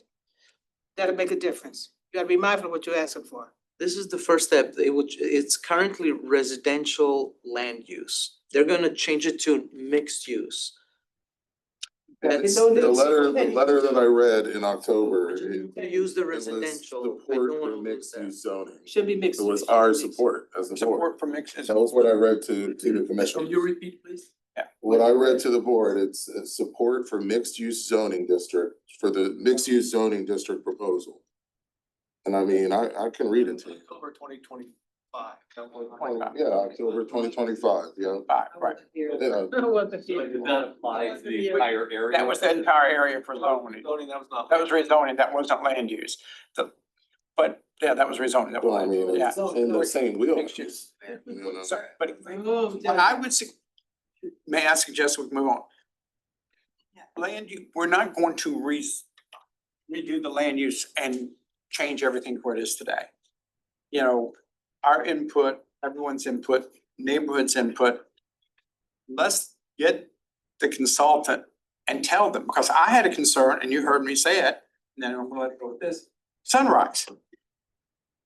That'll make a difference. You gotta be mindful of what you're asking for. This is the first step. It's currently residential land use. They're gonna change it to mixed use. That's, don't The do- letter that I read in October, they use the it was residential. I support don't for wanna lose mixed that. use zoning. Should be mixed. It was our support as the board. Support for mixed. That was what I read to the commission. Can you repeat, please? What I read to the board, it's support for mixed use zoning district, for the mixed use zoning district proposal. And I mean, I can read it to you. October 2025. Yeah, October 2025, yeah. Right. Yeah. I wasn't So here. did that apply to the entire area? That was the entire area for zoning. Zoning, that was not. That was rezoning, that wasn't land use. But yeah, that was rezoning. That Well, I was, mean, yeah. it's in the same wheel. Mixed use. You know? So, but Oh, what I would may I suggest we move on? Land use, we're not going to redo the land use and change everything where it is today. You know, our input, everyone's input, neighborhood's input. Let's get the consultant and tell them, because I had a concern and you heard me say it, and then I'm gonna let it go with this. Sunrise.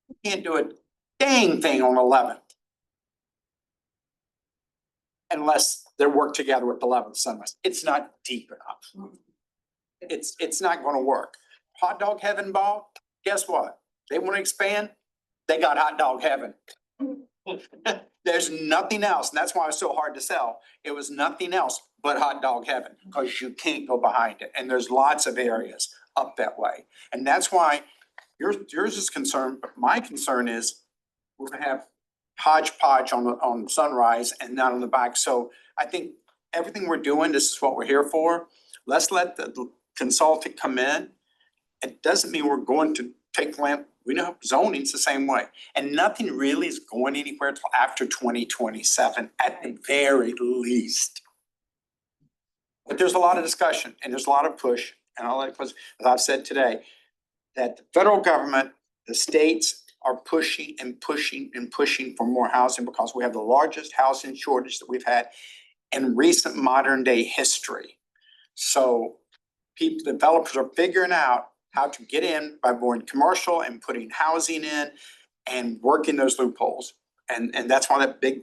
You can't do a dang thing on 11th. Unless they work together with 11th Sunrise. It's not deep enough. It's not gonna work. Hot Dog Heaven Ball, guess what? They wanna expand, they got Hot Dog Heaven. There's nothing else, and that's why it's so hard to sell. It was nothing else but Hot Dog Heaven, because you can't go behind it, and there's lots of areas up that way. And that's why yours is concerned, but my concern is we're gonna have hodgepodge on Sunrise and not on the back. So I think everything we're doing, this is what we're here for. Let's let the consultant come in. It doesn't mean we're going to take land, we know zoning's the same way. And nothing really is going anywhere till after 2027 at the very least. But there's a lot of discussion and there's a lot of push, and I'll let, because as I've said today, that the federal government, the states, are pushing and pushing and pushing for more housing because we have the largest housing shortage that we've had in recent modern day history. So people, developers are figuring out how to get in by going commercial and putting housing in and working those loopholes. And that's why that big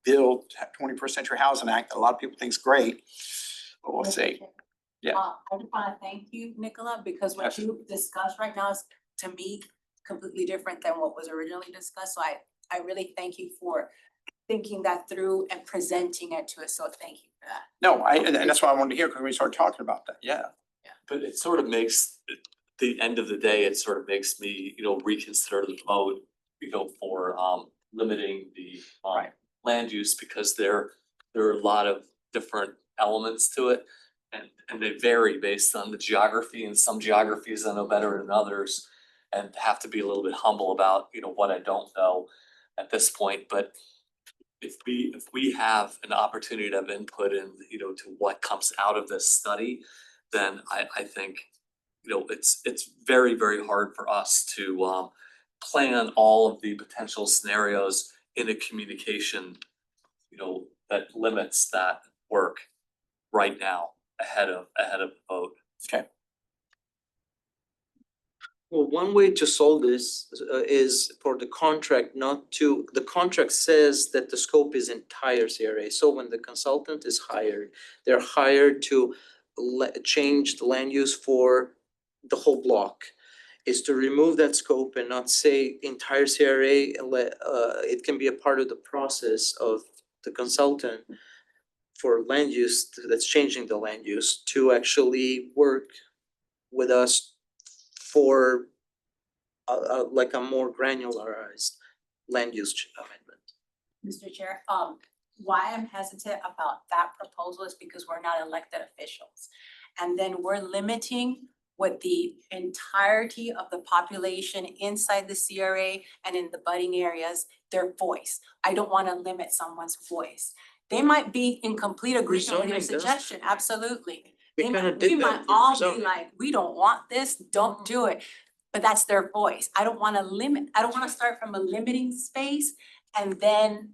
bill, 21st Century Housing Act, a lot of people think is great. But we'll see. Yeah. I just wanna thank you, Nicola, because what Yes. you discussed right now is, to me, completely different than what was originally discussed. So I really thank you for thinking that through and presenting it to us. So thank you for that. No, and that's why I wanted to hear, because we started talking about that, yeah. But it sort of makes, at the end of the day, it sort of makes me, reconsider the vote, for limiting the Right. land use, because there are a lot of different elements to it. And they vary based on the geography, and some geographies I know better than others. And have to be a little bit humble about, what I don't know at this point, but if we have an opportunity to have input in, to what comes out of this study, then I think, it's very, very hard for us to plan all of the potential scenarios in a communication, that limits that work right now ahead of the vote. Okay. Well, one way to solve this is for the contract the contract says that the scope is entire CRA. So when the consultant is hired, they're hired to change the land use for the whole block. Is to remove that scope and not say entire CRA, it can be a part of the process of the consultant for land use that's changing the land use to actually work with us for like a more granularized land use amendment. Mr. Chair, why I'm hesitant about that proposal is because we're not elected officials. And then we're limiting what the entirety of the population inside the CRA and in the budding areas, their voice. I don't wanna limit someone's voice. They might be in complete agreement with your Rezoning does- suggestion, absolutely. We They kinda might, did we that might with all be rezoning. like, we don't want this, don't do it. But that's their voice. I don't wanna start from a limiting space and then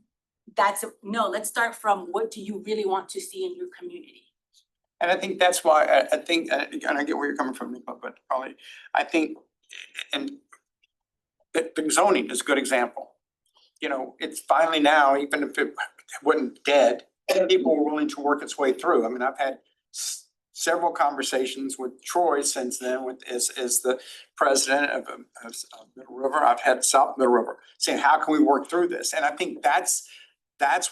no, let's start from what do you really want to see in your community? And I think that's why I think, and I get where you're coming from, Nicola, but probably, I think, and the zoning is a good example. It's finally now, even if it wasn't dead, people were willing to work its way through. I mean, I've had several conversations with Troy since then, as the president of Middle River. I've had South Middle River saying, how can we work through this? And I think that's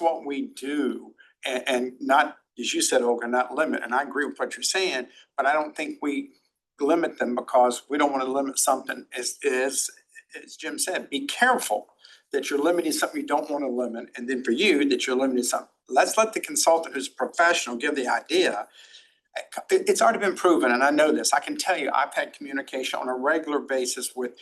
what we do, and not, as you said, Olga, not limit. And I agree with what you're saying, but I don't think we limit them because we don't want to limit something. As Jim said, be careful that you're limiting something you don't want to limit, and then for you, that you're limiting something. Let's let the consultant who's a professional give the idea. It's already been proven, and I know this. I can tell you, I've had communication on a regular basis with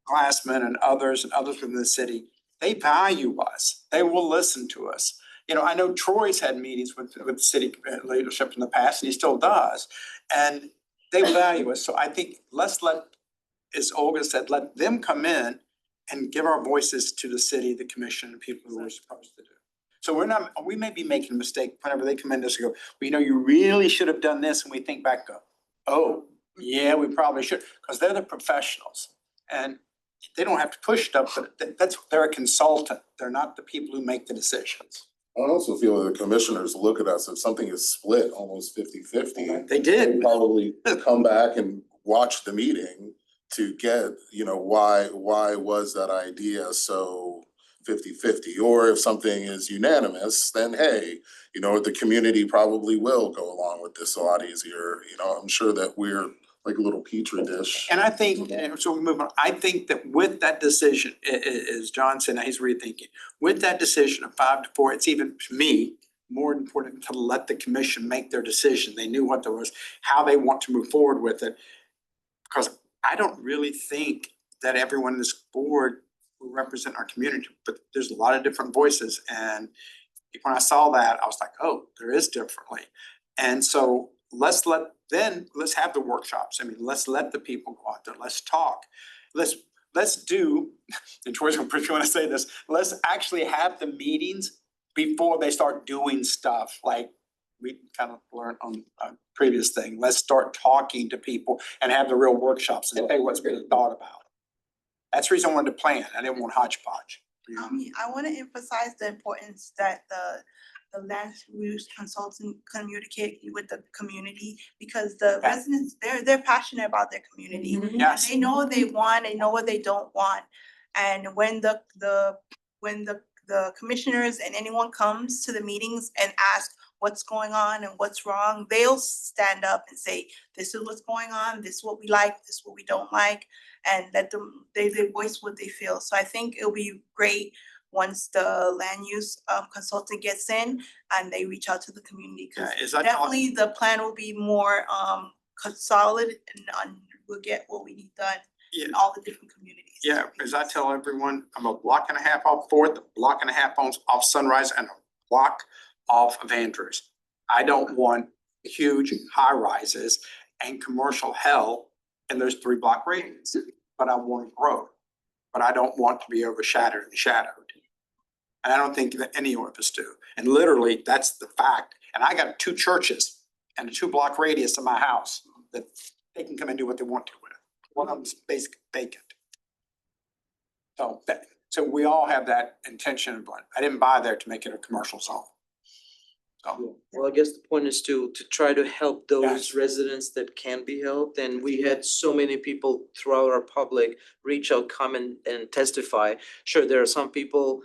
Glassman and others within the city. They value us. They will listen to us. I know Troy's had meetings with the city leadership in the past, and he still does. And they value us. So I think let's let, as Olga said, let them come in and give our voices to the city, the commission, and people who we're supposed to do. So we may be making a mistake whenever they come in and go, well, you really should have done this. And we think back, oh, yeah, we probably should, because they're the professionals. And they don't have to push stuff, but they're a consultant. They're not the people who make the decisions. I also feel that the commissioners look at us, if something is split almost 50-50. They did. They probably come back and watch the meeting to get, why was that idea so 50-50? Or if something is unanimous, then hey, the community probably will go along with this a lot easier. I'm sure that we're like a little petri dish. And I think, and so we move on, I think that with that decision, as John said, now he's rethinking, with that decision of 5-4, it's even, to me, more important to let the commission make their decision. They knew what there was, how they want to move forward with it. Because I don't really think that everyone in this board will represent our community, but there's a lot of different voices. And when I saw that, I was like, oh, there is differently. And so let's have the workshops. I mean, let's let the people go out there. Let's talk. let's do, and Troy's gonna pretty wanna say this, let's actually have the meetings before they start doing stuff, like we kind of learned on a previous thing. Let's start talking to people and have the real workshops and say what's being thought about. That's the reason I wanted to plan. I didn't want hodgepodge. I wanna emphasize the importance that the land use consultant communicate with the community, because the Okay. residents, they're passionate about their community. Yes. They know what they want, they know what they don't want. And when the commissioners and anyone comes to the meetings and ask what's going on and what's wrong, they'll stand up and say, this is what's going on, this is what we like, this is what we don't like, and let them, they voice what they feel. So I think it'll be great once the land use consultant gets in and they reach out to the community, cause Yeah, is that definitely the plan will be more solid and we'll get what we need done Yeah. in all the different communities. Yeah, as I tell everyone, I'm a block and a half off Fourth, a block and a half off Sunrise, and a block off of Andrews. I don't want huge high rises and commercial hell in those 3 block radius, but I want growth. But I don't want to be overshadowed and shadowed. And I don't think that any of us do. And literally, that's the fact. And I got 2 churches and a 2 block radius of my house that they can come and do what they want to with. One of them's basically vacant. So we all have that intention, but I didn't buy there to make it a commercial zone. So, Well, I guess the point is to try to help those Yes. residents that can be helped, and we had so many people throughout our public reach out, come and testify. Sure, there are some people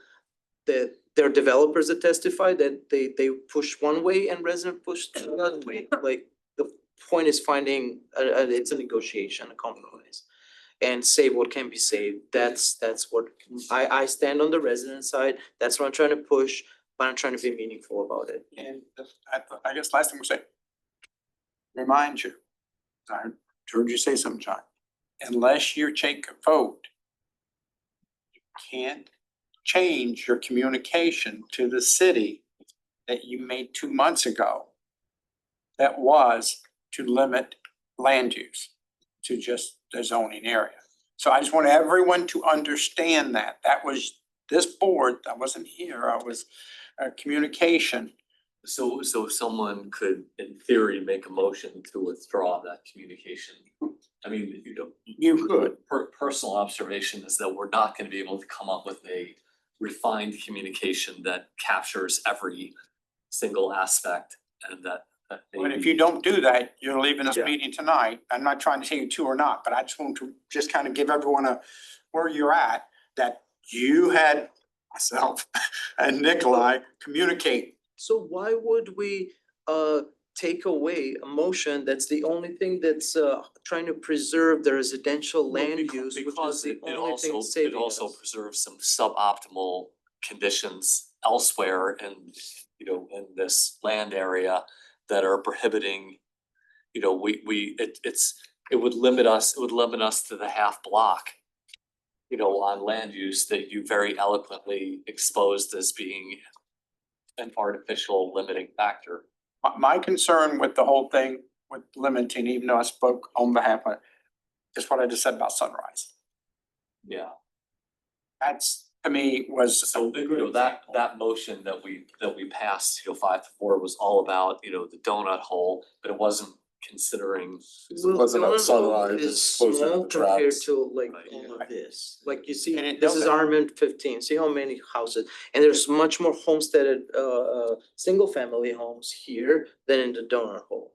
that they're developers that testify that they push one way and resident push another way. Like, the point is finding it's a negotiation, a compromise. And save what can be saved. That's what I stand on the resident side. That's what I'm trying to push, but I'm trying to be meaningful about it. and I guess last thing we'll say, remind you, I heard you say something, John, unless you take a vote, you can't change your communication to the city that you made 2 months ago. That was to limit land use to just the zoning area. So I just want everyone to understand that. That was this board, I wasn't here, I was communication. So someone could, in theory, make a motion to withdraw that communication. I mean, You could. personal observation is that we're not gonna be able to come up with a refined communication that captures every single aspect, and that But if maybe- you don't do that, you're leaving this Yeah. meeting tonight. I'm not trying to say you to or not, but I just want to just kind of give everyone where you're at, that you had myself and Nikolai communicate. So why would we take away a motion that's the only thing that's trying to preserve the residential Well, land becau- use, which is because the it only thing also, saving it also us? preserves some suboptimal conditions elsewhere in, in this land area that are prohibiting, it would limit us to the half block, on land use that you very eloquently exposed as being an artificial limiting factor. My concern with the whole thing with limiting, even though I spoke on behalf of, is what I just said about Sunrise. Yeah. That's, to me, was. So, that motion that we passed, 5-4 was all about, the donut hole, but it wasn't considering. Well, wasn't on Donut Hole Sunrise, is it's closer to small the compared tracks. to like Right, all yeah. of this. Like you see, And it this is doesn't- RMN 15, see how many houses, and there's much more homesteaded single family homes here than in the Donut Hole.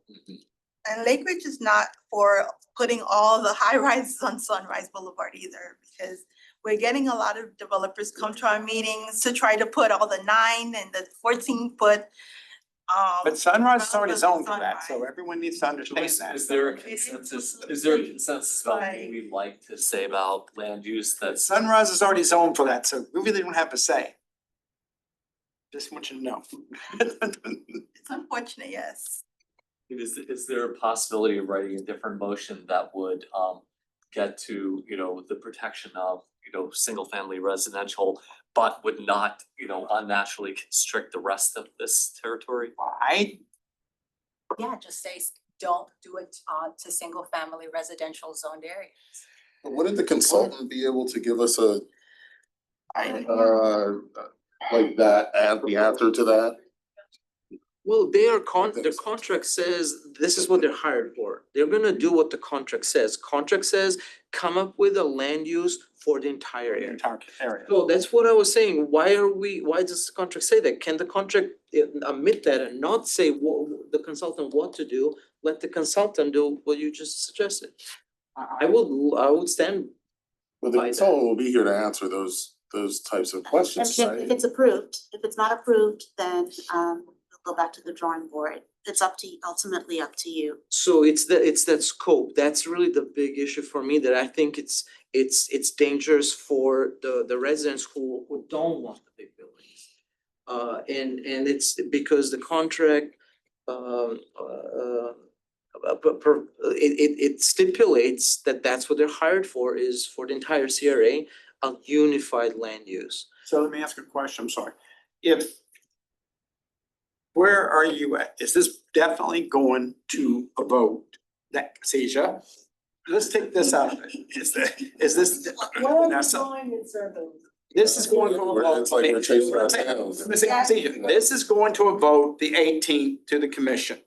And Lake Ridge is not for putting all the high rises on Sunrise Boulevard either, because we're getting a lot of developers come to our meetings to try to put all the 9 and the 14-foot. But Sunrise is already relevant zoned for that, so Sunrise. everyone needs to understand that. Is there a It is consensus, supposed is there a to be consensus about what like- we'd like to say about land use that's? Sunrise is already zoned for that, so we really don't have to say. Just want you to know. It's unfortunate, yes. Is there a possibility of writing a different motion that would get to, the protection of, single family residential, but would not, unnaturally constrict the rest of this territory? Yeah, just say, don't do it to single family residential zoned areas. But wouldn't the consultant be able to give us a, I, like that, the answer to that? Well, the contract says this is what they're hired for. They're gonna do what the contract says. Contract says, come up with a land use for the entire the area. entire area. So that's what I was saying. Why does the contract say that? Can the contract omit that and not say the consultant what to do? Let the consultant do what you just suggested. I would stand. But the By that. consultant will be here to answer those types of And questions, if right? it's approved, if it's not approved, then we'll go back to the drawing board. It's ultimately up to you. So it's that scope. That's really the big issue for me, that I think it's dangerous for the residents who don't want the big buildings. And it's because the contract it stipulates that that's what they're hired for, is for the entire CRA, a unified land use. So let me ask a question, I'm sorry. Where are you at? Is this definitely going to a vote? That, Seisha, let's take this out of it. Is this? now some- going in circles? This is going to a vote. It's like we're chasing our tails. This is going to a vote the 18th to the commission.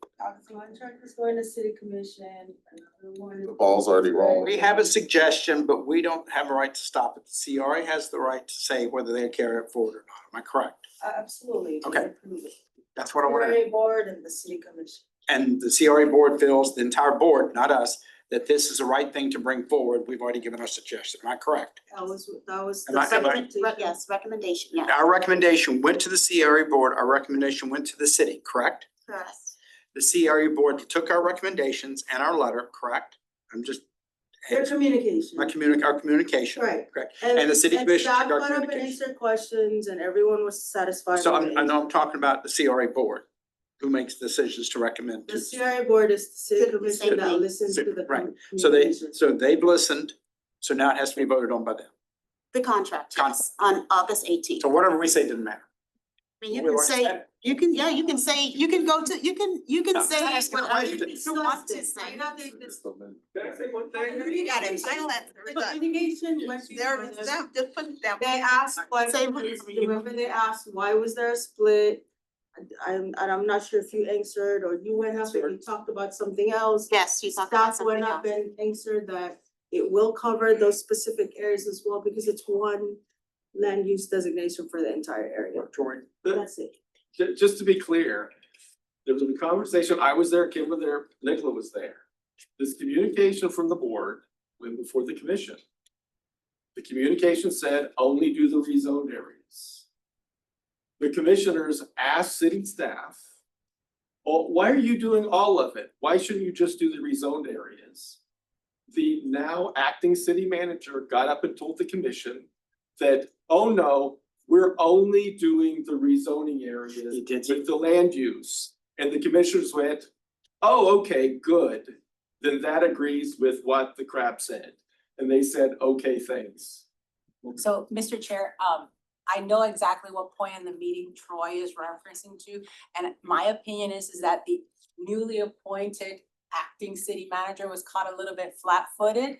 Contract is going to city commission, another one. The ball's already rolling. We have a suggestion, but we don't have a right to stop it. The CRA has the right to say whether they carry it forward or not. Am I correct? Absolutely. we Okay. approve it. That's what I wanted. CRA board and the city commission. And the CRA board feels, the entire board, not us, that this is the right thing to bring forward. We've already given our suggestion. Am I correct? That was the Am I- recommendation. Yes, recommendation, yeah. Our recommendation went to the CRA board. Our recommendation went to the city, correct? Correct. The CRA board took our recommendations and our letter, correct? I'm just. Their communication. Our communication. Right. Correct. And the city commission staff took our got up and communication. answered questions and everyone was satisfied. So with I it. know I'm talking about the CRA board, who makes decisions to recommend to. The CRA board is the city Same commission that thing. listens to the Right. communication. So they've listened, so now it has to be voted on by them. The contract, yes, on August 18th. So whatever we say doesn't matter. I mean, you we can already say, said it. you can say, you can go to, you can say That's the whatever question. you want to say. Can I say one thing? You got it, silent, we're The done. communication went There, through them. down, just put it down. They asked questions, remember they asked, why was there a split? I'm not sure if you answered or you went up and you talked about something else. Yes, you talked about Staff went something up else. and answered that it will cover those specific areas as well, because it's one land use designation for the entire area. Tori, That's it. Just to be clear, there was a conversation, I was there, Kim was there, Nicola was there. This communication from the board went before the commission. The communication said only do the rezoned areas. The commissioners asked city staff, well, why are you doing all of it? Why shouldn't you just do the rezoned areas? The now acting city manager got up and told the commission that, oh no, we're only doing the rezoning areas with the land use. And the commissioners went, oh, okay, good. Then that agrees with what the crap said. And they said, okay, thanks. So, Mr. Chair, I know exactly what point in the meeting Troy is referencing to. And my opinion is that the newly appointed acting city manager was caught a little bit flat-footed.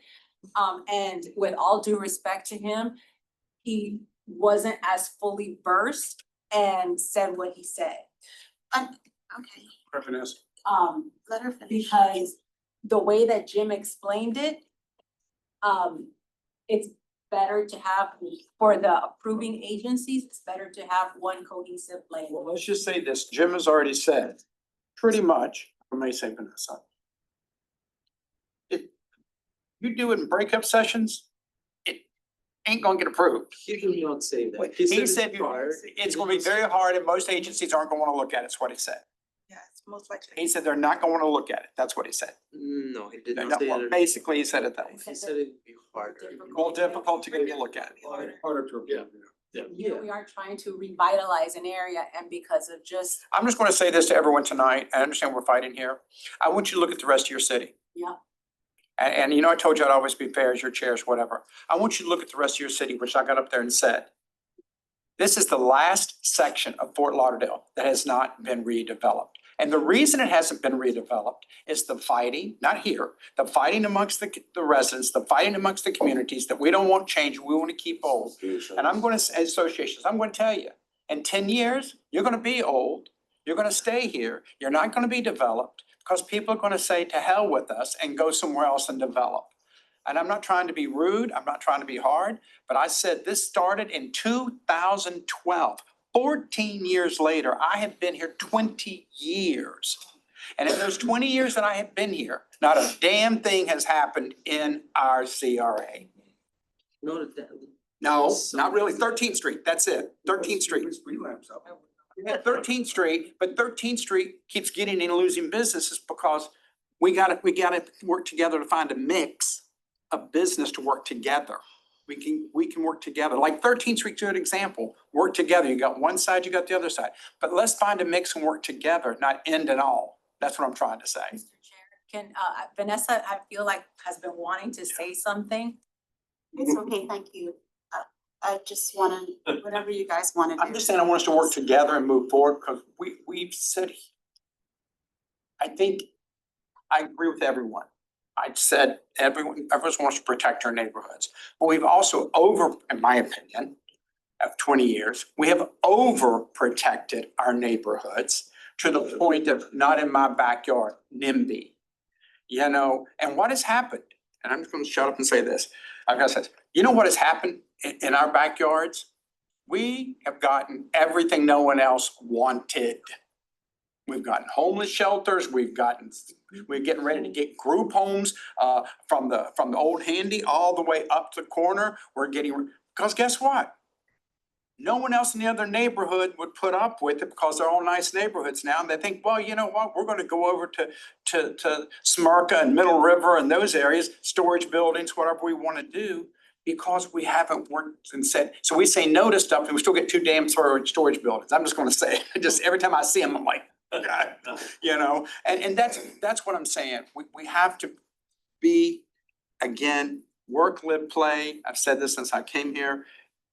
And with all due respect to him, he wasn't as fully versed and said what he said. Okay, let her finish. Because the way that Jim explained it, it's better to have, for the approving agencies, it's better to have one cohesive plan. well, let's just say this, Jim has already said, pretty much, I may say Vanessa. If you do it in breakup sessions, it ain't gonna get approved. He did not say that. He it's said hard. it's gonna be very hard and most agencies aren't gonna wanna look at it, is what he said. Yeah, it's most likely. He said they're not gonna wanna look at it, that's what he said. No, he did No, not say well, that. Basically, he said it that way. He said it'd be harder. More difficult to get a look at it. Harder to, yeah. We are trying to revitalize an area, and because of just, I'm just gonna say this to everyone tonight, I understand we're fighting here. I want you to look at the rest of your city. Yeah. And you know, I told you I'd always be fair as your chairs, whatever. I want you to look at the rest of your city, which I got up there and said. This is the last section of Fort Lauderdale that has not been redeveloped. And the reason it hasn't been redeveloped is the fighting, not here, the fighting amongst the residents, the fighting amongst the communities that we don't want change, we want to keep old. And I'm gonna say associations, I'm gonna tell you, in 10 years, you're gonna be old, you're gonna stay here, you're not gonna be developed because people are gonna say to hell with us and go somewhere else and develop. And I'm not trying to be rude, I'm not trying to be hard, but I said this started in 2012. 14 years later, I have been here 20 years. And in those 20 years that I have been here, not a damn thing has happened in our CRA. Noted that. No, not really. 13th Street, that's it. 13th Street. There's relapse up. Yeah, 13th Street, but 13th Street keeps getting and losing businesses because we gotta work together to find a mix of business to work together. We can work together. Like 13th Street's a good example. Work together. You got one side, you got the other side. But let's find a mix and work together, not end and all. That's what I'm trying to say. Mr. Chair, can Vanessa, I feel like has been wanting to say something. It's okay, thank you. I just wanna, whatever you guys wanna do. I'm just saying I want us to work together and move forward because we've said, I think I agree with everyone. I said everyone wants to protect our neighborhoods, but we've also in my opinion, of 20 years, we have overprotected our neighborhoods to the point of not in my backyard, NIMBY. You know, and what has happened? And I'm just gonna shut up and say this. Like I said, you know what has happened in our backyards? We have gotten everything no one else wanted. We've gotten homeless shelters, we're getting ready to get group homes from the old Handy all the way up the corner. We're getting, because guess what? No one else in the other neighborhood would put up with it because they're all nice neighborhoods now. And they think, well, you know what, we're gonna go over to Smyrka and Middle River and those areas, storage buildings, whatever we wanna do, because we haven't worked and said, so we say no to stuff and we still get 2 damn storage buildings. I'm just gonna say, just every time I see them, I'm like, you know, and that's what I'm saying. We have to be, again, work, live, play. I've said this since I came here,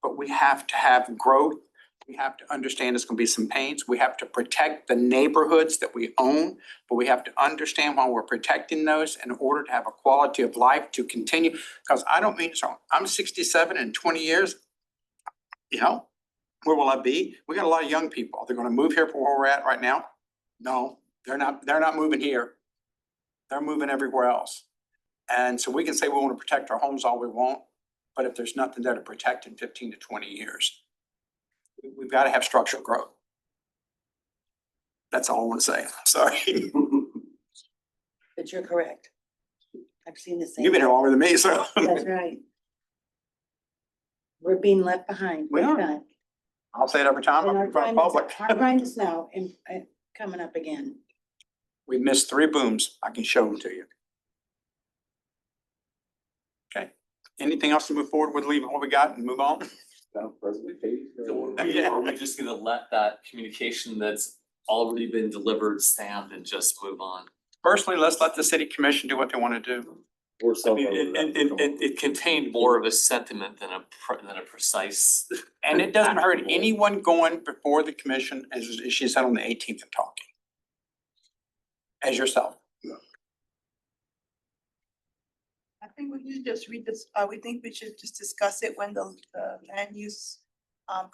but we have to have growth. We have to understand there's gonna be some pains. We have to protect the neighborhoods that we own, but we have to understand why we're protecting those in order to have a quality of life to continue. Because I don't mean it's wrong. I'm 67 in 20 years, you know, where will I be? We got a lot of young people. They're gonna move here from where we're at right now. No, they're not moving here. They're moving everywhere else. And so we can say we want to protect our homes all we want, but if there's nothing there to protect in 15 to 20 years, we've got to have structural growth. That's all I want to say. Sorry. But you're correct. I've seen the same. You've been here longer than me, so. That's right. We're being left behind. We are. big time. I'll say it every time And I'm in front of public. our time is now coming up again. We missed 3 booms. I can show them to you. Okay. Anything else to move forward with, leave what we got and move on? So are we just gonna let that communication that's already been delivered stand and just move on? Personally, let's let the city commission do what they want to do. I mean, it contained more of a sentiment than a precise. And it doesn't hurt anyone going before the commission, as she said on the 18th, and talking. As yourself. I think we should just read this, we think we should just discuss it when the land use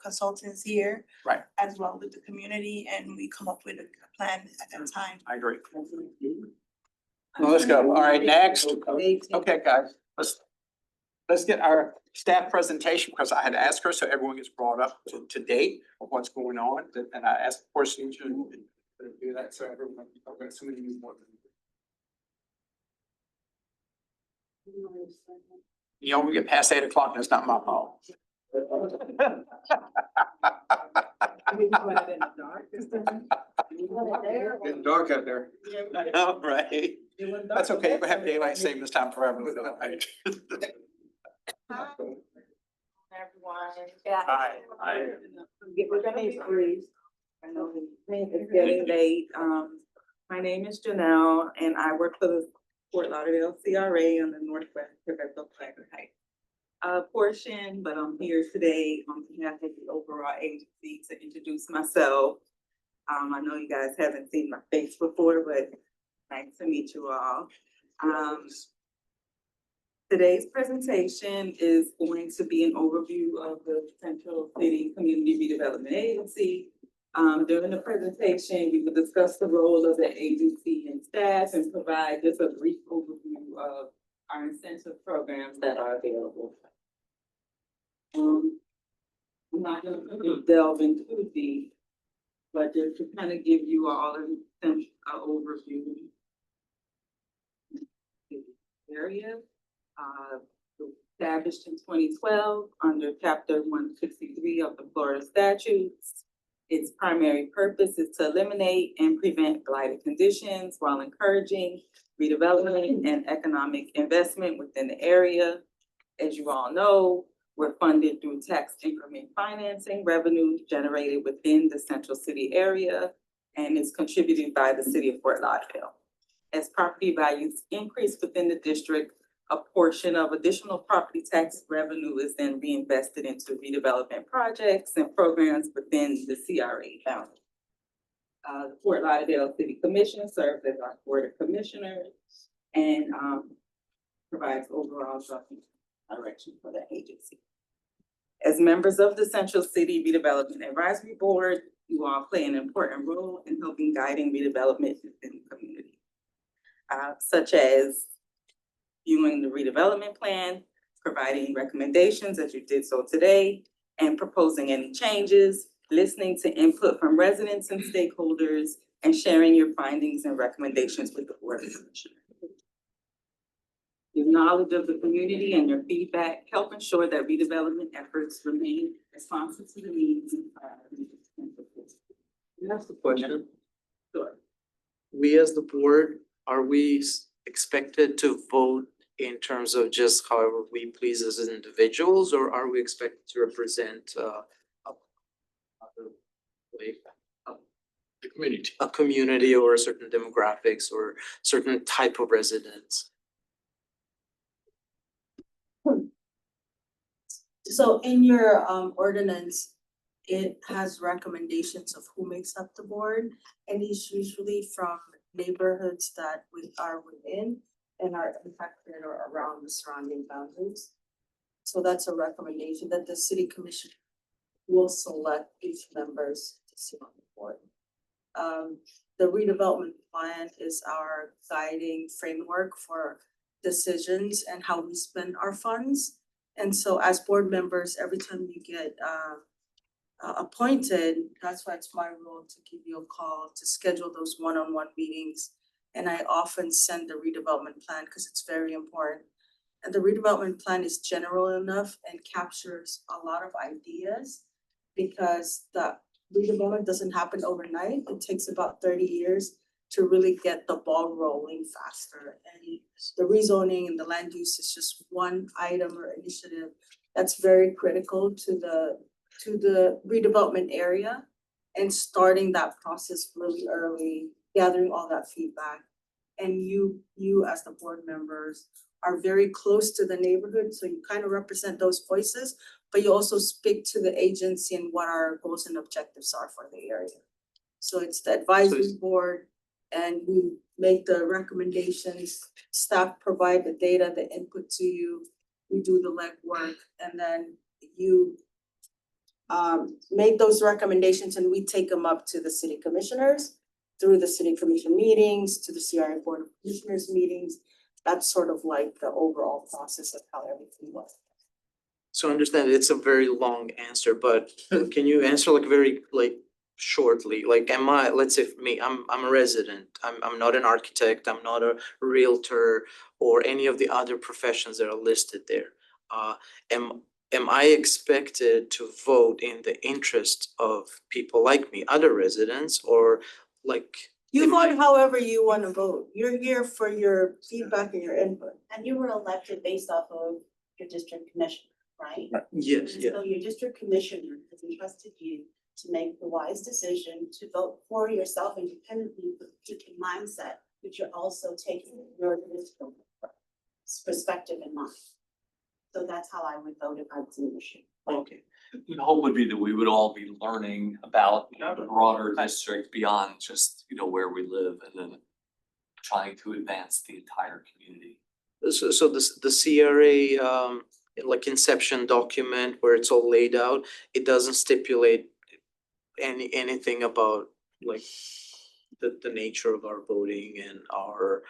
consultants here. Right. As well with the community, and we come up with a plan at that time. I agree. Well, let's go. All right, next. Okay, guys, let's get our staff presentation, because I had to ask her, so everyone gets brought up to date of what's going on. And I asked, of course, you to do that, so everyone, I've got so many more. You know, we get past 8 o'clock, and it's not my fault. Getting dark out there. I know, right? That's okay, we have daylight savings time forever. Everyone. Hi. We're gonna freeze. I know it's getting late. My name is Janelle and I work for the Fort Lauderdale CRA on the Northwest Progressive Heights portion, but I'm here today on behalf of the overall agency to introduce myself. I know you guys haven't seen my face before, but nice to meet you all. Today's presentation is going to be an overview of the Central City Community Redevelopment Agency. During the presentation, we will discuss the role of the agency and staff and provide just a brief overview of our incentive programs that are available. I'm not gonna delve into deep, but just to kind of give you all an overview. Area, established in 2012 under Chapter 163 of the Florida statutes. Its primary purpose is to eliminate and prevent blighted conditions while encouraging redevelopment and economic investment within the area. As you all know, we're funded through tax increment financing revenue generated within the Central City area and is contributed by the city of Fort Lauderdale. As property values increase within the district, a portion of additional property tax revenue is then reinvested into redevelopment projects and programs within the CRA boundary. The Fort Lauderdale City Commission serves as our board of commissioners and provides overall direction for the agency. As members of the Central City Redevelopment Advisory Board, you all play an important role in helping guiding redevelopment within the community. Such as viewing the redevelopment plan, providing recommendations as you did so today, and proposing any changes, listening to input from residents and stakeholders, and sharing your findings and recommendations with the Board of Commissioners. Your knowledge of the community and your feedback help ensure that redevelopment efforts remain responsive to the needs and priorities. That's the question. Sure. We as the board, are we expected to vote in terms of just however we please as individuals, or are we expected to represent The community. a community or a certain demographics or certain type of residents? So in your ordinance, it has recommendations of who makes up the board, and it's usually from neighborhoods that we are within and are impacted or around the surrounding boundaries. So that's a recommendation that the city commission will select each members to sit on the board. The redevelopment plan is our guiding framework for decisions and how we spend our funds. And so as board members, every time you get appointed, that's why it's my role to give you a call, to schedule those one-on-one meetings. And I often send the redevelopment plan because it's very important. And the redevelopment plan is general enough and captures a lot of ideas because the redevelopment doesn't happen overnight. It takes about 30 years to really get the ball rolling faster. And the rezoning and the land use is just one item or initiative that's very critical to the redevelopment area, and starting that process really early, gathering all that feedback. And you as the board members are very close to the neighborhood, so you kind of represent those voices, but you also speak to the agency and what our goals and objectives are for the area. So it's the advisory board, and we make the recommendations, staff provide the data, the input to you, we do the legwork, and then you make those recommendations and we take them up to the city commissioners through the city commission meetings, to the CRA Board of Commissioners meetings. That's sort of like the overall process of how everything was. So I understand it's a very long answer, but can you answer very shortly? Let's say for me, I'm a resident, I'm not an architect, I'm not a realtor or any of the other professions that are listed there. Am I expected to vote in the interest of people like me, other residents, or You vote however you want to vote. You're here for your feedback and your input. And you were elected based off of your district commissioner, right? Yes, And yeah. so your district commissioner has entrusted you to make the wise decision to vote for yourself independently with a particular mindset, but you're also taking your district perspective in mind. So that's how I would vote if I was in the issue. Okay, the hope would be that we would all be learning about, you know, the broader district beyond just, you know, where we live and then trying to advance the entire community. So the CRA like inception document where it's all laid out, it doesn't stipulate anything about like the nature of our voting and our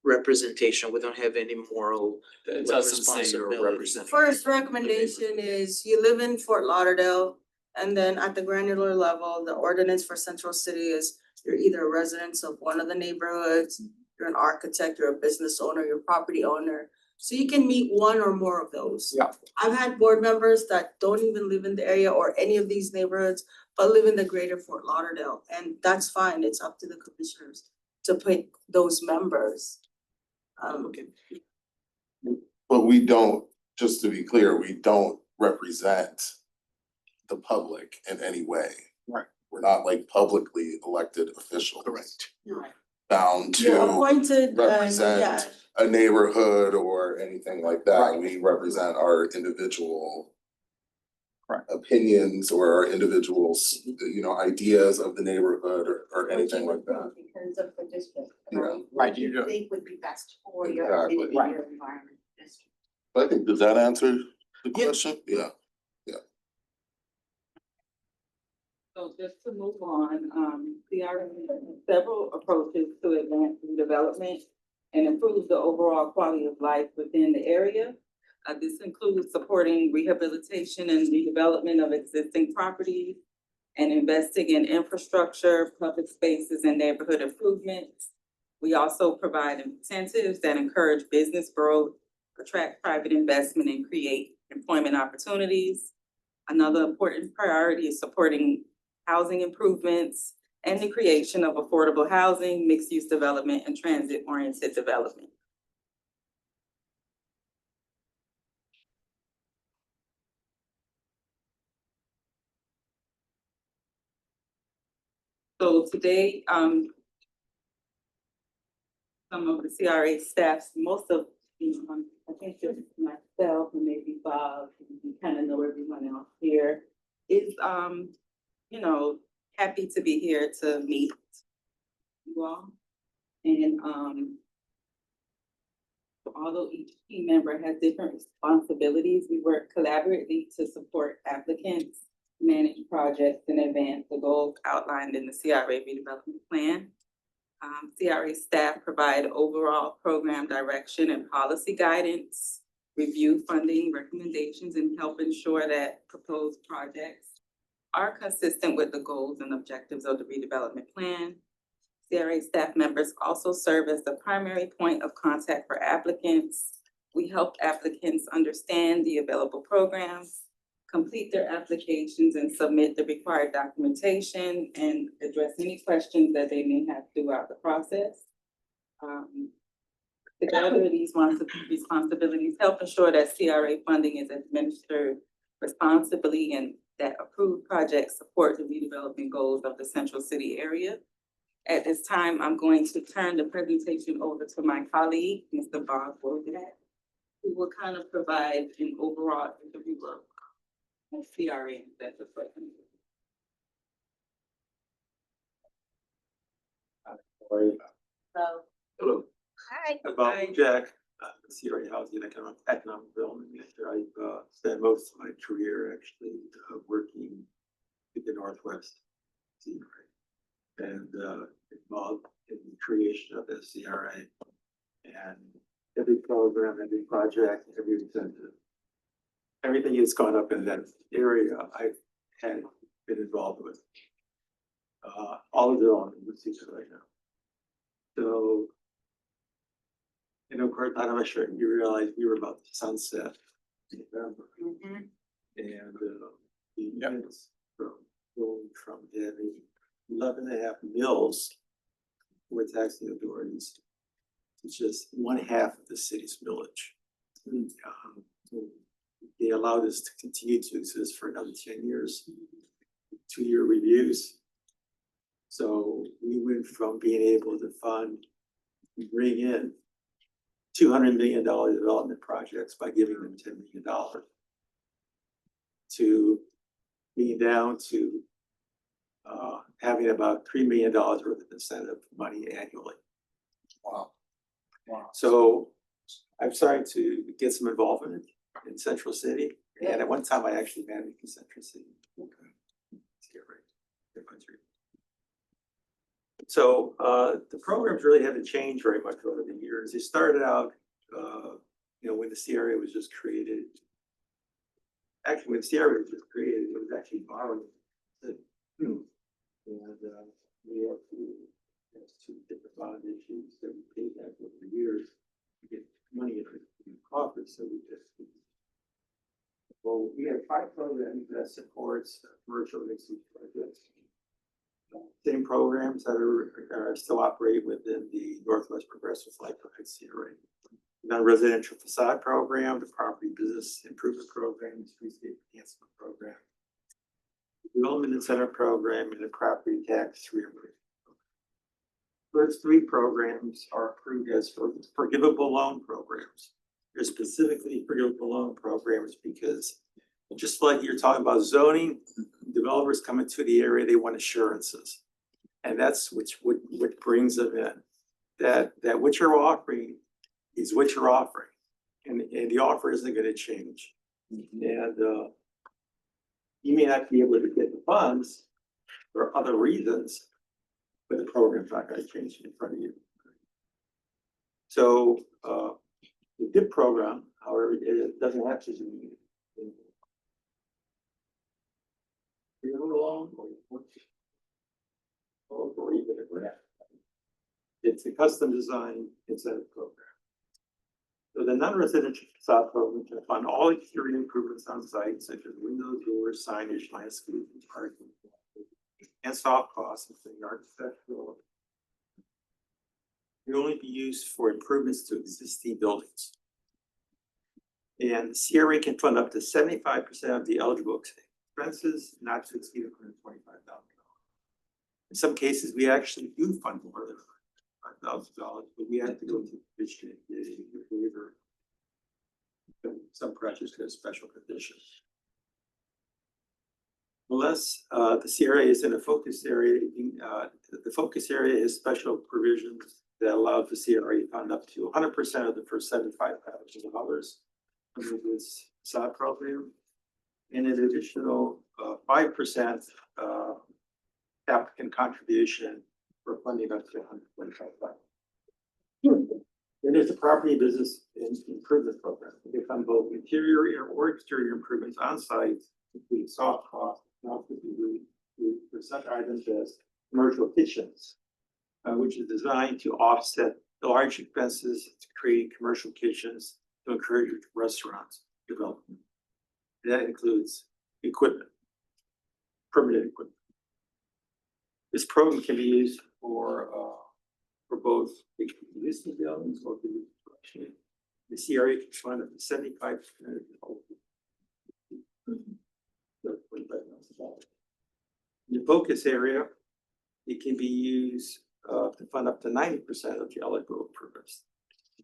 representation. We don't have any moral It like, doesn't say you're responsibility. representing. First recommendation is you live in Fort Lauderdale, and then at the granular level, the ordinance for Central City is you're either a resident of one of the neighborhoods, you're an architect, you're a business owner, you're a property owner. So you can meet one or more of those. Yeah. I've had board members that don't even live in the area or any of these neighborhoods, but live in the greater Fort Lauderdale, and that's fine. It's up to the commissioners to pick those members. Okay. But we don't, just to be clear, we don't represent the public in any way. Right. We're not like publicly elected officials. Correct. Bound You're to appointed, yeah, represent a neighborhood or anything like that. Right. We represent our individual Correct. opinions or our individuals, you know, ideas of the neighborhood or anything like that. Because of the district, Yeah. right? Right, What you do. think would be best for your, Exactly. in Right. your environment, district. I think, does that answer the question? Yeah. So just to move on, CRA has several approaches to advance redevelopment and improve the overall quality of life within the area. This includes supporting rehabilitation and redevelopment of existing properties and investing in infrastructure, public spaces, and neighborhood improvements. We also provide incentives that encourage business growth, attract private investment, and create employment opportunities. Another important priority is supporting housing improvements and the creation of affordable housing, mixed-use development, and transit-oriented development. So today, some of the CRA staffs, most of, you know, I think just myself and maybe Bob, you kind of know everyone else here, is, you know, happy to be here to meet you all. And, although each team member has different responsibilities, we work collaboratively to support applicants, manage projects, and advance the goals outlined in the CRA redevelopment plan. CRA staff provide overall program direction and policy guidance, review funding recommendations, and help ensure that proposed projects are consistent with the goals and objectives of the redevelopment plan. CRA staff members also serve as the primary point of contact for applicants. We help applicants understand the available programs, complete their applications, and submit the required documentation and address any questions that they may have throughout the process. Together, these responsibilities help ensure that CRA funding is administered responsibly and that approved projects support the redevelopment goals of the Central City area. At this time, I'm going to turn the presentation over to my colleague, Mr. Bob Wogat, who will kind of provide an overall overview of CRA. That's the question. Hello, Hi. I'm Bob Jack, CRA Housing and Economic Development Manager. I've spent most of my career actually working in the Northwest CRA and involved in the creation of the CRA and every program, every project, every incentive. Everything that's gone up in that area, I've had been involved with. All of it on the cities right now. So, and of course, I'm not sure you realize we were about to sunset in November. And the units from going from having 11.5 mills with taxing authorities to just 1/2 of the city's millage. They allowed us to continue to exist for another 10 years, 2-year reviews. So we went from being able to bring in $200 million development projects by giving them $10 million to down to having about $3 million worth of incentive money annually. Wow. Wow. So I'm starting to get some involvement in Central City, and at one time I actually managed in Central City. So the programs really haven't changed very much over the years. They started out, when the CRA was just created. Actually, when the CRA was just created, it was actually borrowing. And we have two different bond issues that we paid back over the years to get money in the coffers, so we just. Well, we have 5 programs that supports commercial mixed-use projects. Same programs that are still operating within the Northwest Progressive Life CRA. Non-residential facade program, the property business improvement program, the streetscape enhancement program, development incentive program, and the property tax reimbursement. First 3 programs are approved as forgivable loan programs. They're specifically forgivable loan programs because just like you're talking about zoning, developers come into the area, they want assurances. And that's what brings them in. That what you're offering is what you're offering. And the offer isn't going to change. And you may not be able to get the funds for other reasons, but the program's not going to change in front of you. So the DIP program, however, it doesn't have to be or even a grant. It's a custom design incentive program. So the non-residential facade program can fund all exterior improvements on site, such as windows, doors, signage, landscaping, parking, and soft costs, including architectural. It will only be used for improvements to existing buildings. And CRA can fund up to 75% of the eligible expenses, not to exceed $125,000. In some cases, we actually do fund more than $125,000, but we have to go to the commission and get a waiver. Some projects have special conditions. Unless the CRA is in a focus area, the focus area has special provisions that allow the CRA to fund up to 100% of the first $75,000 under this facade program, and an additional 5% applicant contribution for funding up to $125,000. Then there's the property business improvement program. They fund both interior or exterior improvements on site, including soft costs, and also for such items as commercial kitchens, which is designed to offset the large expenses to create commercial kitchens to encourage restaurants development. That includes equipment, permanent equipment. This program can be used for both existing buildings or the construction. The CRA can fund up to 75% of the whole. In the focus area, it can be used to fund up to 90% of the eligible improvements.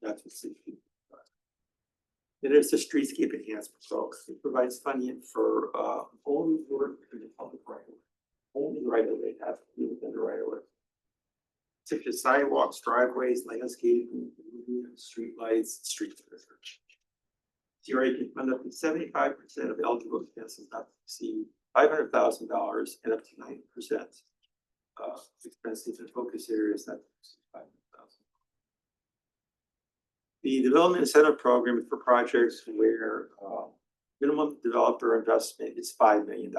That's what 60. Then there's the streetscape enhancement program. It provides funding for only work in the public right of way. Only right of way have to be within the right of way. Such as sidewalks, driveways, landscaping, street lights, street research. CRA can fund up to 75% of eligible expenses not to exceed $500,000 and up to 90% expenses in focus areas not to exceed $500,000. The development incentive program is for projects where minimum developer investment is $5 million.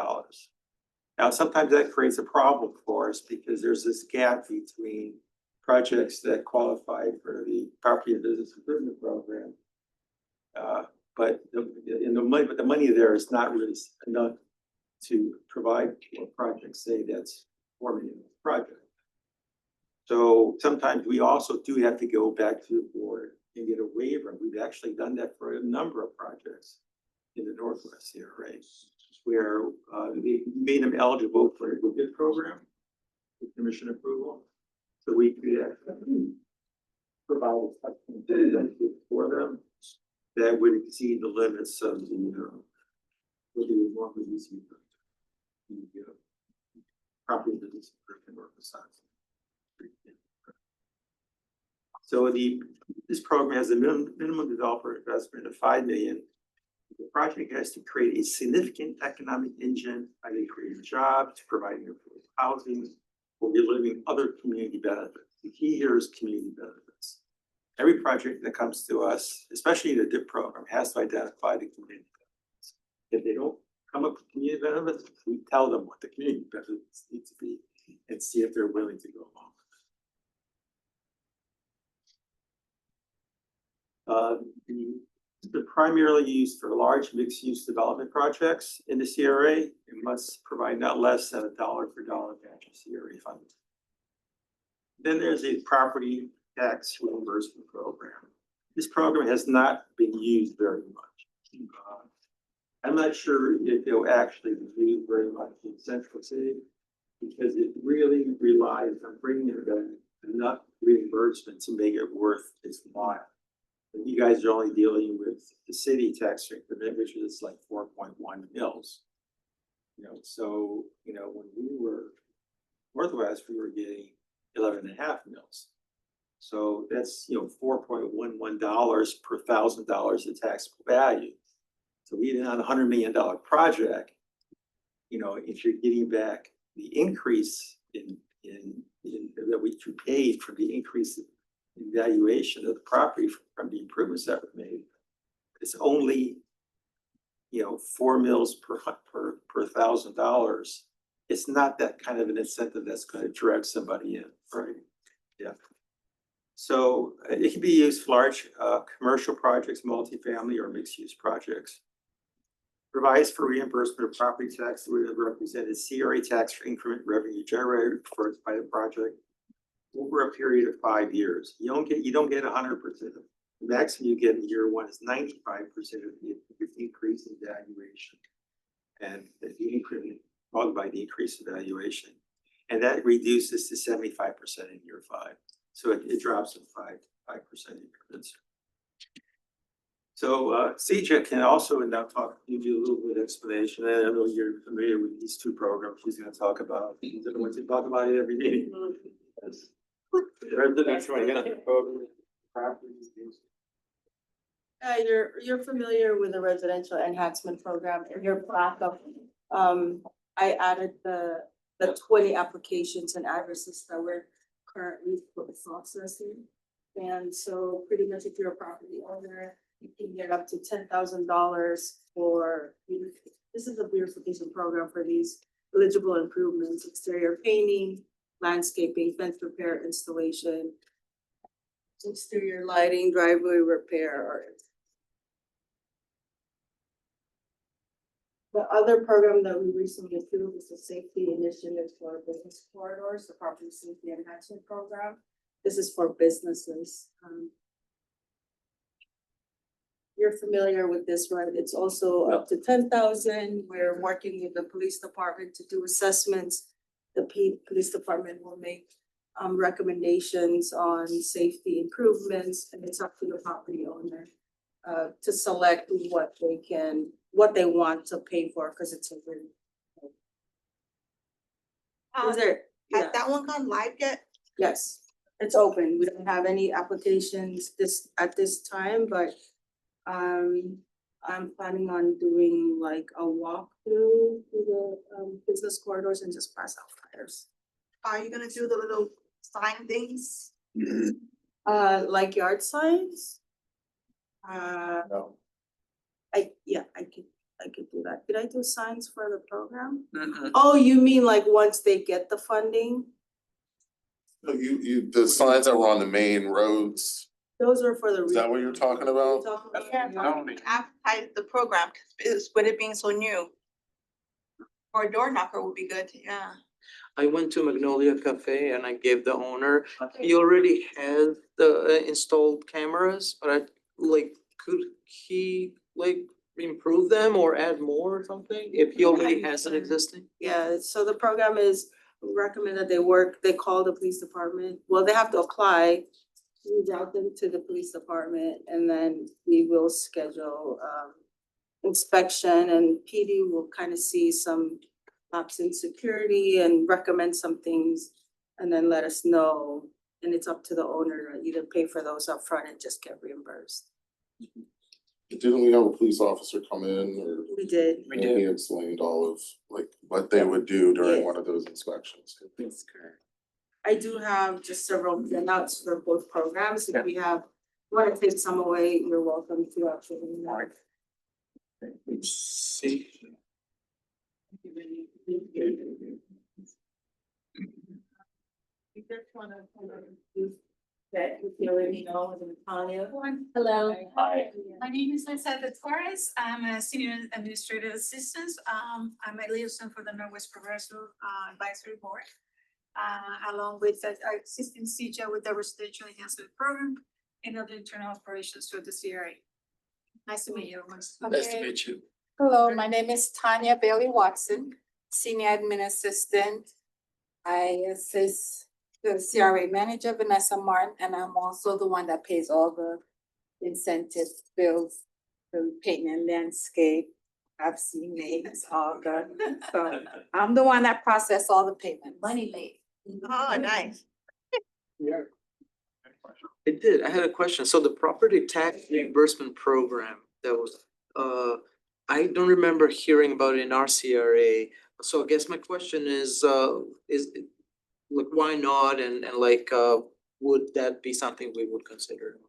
Now, sometimes that creates a problem for us because there's this gap between projects that qualify for the property and business improvement program. But the money there is not really enough to provide for projects, say that's $4 million project. So sometimes we also do have to go back to the board and get a waiver. We've actually done that for a number of projects in the Northwest CRA, where we made them eligible for a good program with commission approval. So we could actually provide a for them that would exceed the limits of the what they would normally use. property business improvement or besides. So this program has a minimum developer investment of 5 million. The project has to create a significant economic engine by creating jobs, providing affordable housing, or delivering other community benefits. The key here is community benefits. Every project that comes to us, especially the DIP program, has to identify the community benefits. If they don't come up with community benefits, we tell them what the community benefits need to be and see if they're willing to go along with it. They're primarily used for large mixed-use development projects in the CRA and must provide not less than $1 per dollar match of CRA funding. Then there's a property tax reimbursement program. This program has not been used very much. I'm not sure if it'll actually be used very much in Central City because it really relies on bringing in enough reimbursement to make it worth its while. You guys are only dealing with the city tax increment, which is like 4.1 mils. So when we were Northwest, we were getting 11.5 mils. So that's $4.11 per $1,000 of taxable value. So even on a $100 million project, if you're getting back the increase in that we paid for the increase in valuation of the property from the improvements that were made, it's only 4 mils per $1,000. It's not that kind of an incentive that's going to drag somebody in, right? Yeah. So it can be used for large commercial projects, multifamily or mixed-use projects. Provides for reimbursement of property tax that would have represented CRA tax for increment revenue generated by the project over a period of 5 years. You don't get 100%. The maximum you get in year one is 95% of the increase in valuation, and the increment followed by the increase in valuation, and that reduces to 75% in year 5. So it drops to 5% increments. So CJ can also now give you a little bit of explanation. I know you're familiar with these two programs she's going to talk about. They're the ones who talk about it every meeting. You're familiar with the residential enhancement program in your backup. I added the 20 applications and addresses that we're currently processing. And so pretty much if you're a property owner, you can get up to $10,000 for, this is a beautification program for these eligible improvements, exterior painting, landscaping, fence repair, installation, exterior lighting, driveway repair. The other program that we recently approved is the safety initiative for business corridors, the property safety enhancement program. This is for businesses. You're familiar with this, right? It's also up to 10,000. We're working with the police department to do assessments. The police department will make recommendations on safety improvements, and it's up to the property owner to select what they want to pay for, because it's a really. Has that one gone live yet? Yes, it's open. We don't have any applications at this time, but I'm planning on doing like a walkthrough through the business corridors and just pass out flyers. Are you gonna do the little sign things? Like yard signs? No. I could do that. Did I do signs for the program? Oh, you mean like once they get the funding? No, the signs that were on the main roads, Those are for the. is that what you're talking about? Yeah, advertise the program, with it being so new. Or a door knocker would be good, yeah. I went to Magnolia Cafe and I gave the owner, he already has the installed cameras, but could he improve them or add more or something if he already has an existing? Yeah, so the program is recommend that they call the police department. Well, they have to apply, we route them to the police department, and then we will schedule inspection, and PD will kind of see some lapse in security and recommend some things and then let us know. And it's up to the owner to either pay for those upfront and just get reimbursed. Didn't we have a police officer come in or? We did. We And did. he explained all of like what they would do during Yeah. one of those inspections. That's correct. I do have just several printouts for both programs. If we have, want to take some away, you're welcome to actually. See. You just wanna kind of use that, if you already know, and Tanya. Hello. Hi. My name is Lizette Torres. I'm a senior administrative assistant. I'm a liaison for the Northwest Progressive Advisory Board. Along with the assistant CJ with the residential enhancement program and other internal operations through the CRA. Nice to meet you. Nice to Okay. meet you. Hello, my name is Tanya Bailey Watson, senior admin assistant. I assist the CRA manager, Vanessa Martin, and I'm also the one that pays all the incentive bills, the paint and landscape. I've seen names, all good. So I'm the one that process all the payment. Money late. Oh, nice. Yeah. I did, I had a question. So the property tax reimbursement program that was, I don't remember hearing about it in our CRA. So I guess my question is like, why not? And like, would that be something we would consider?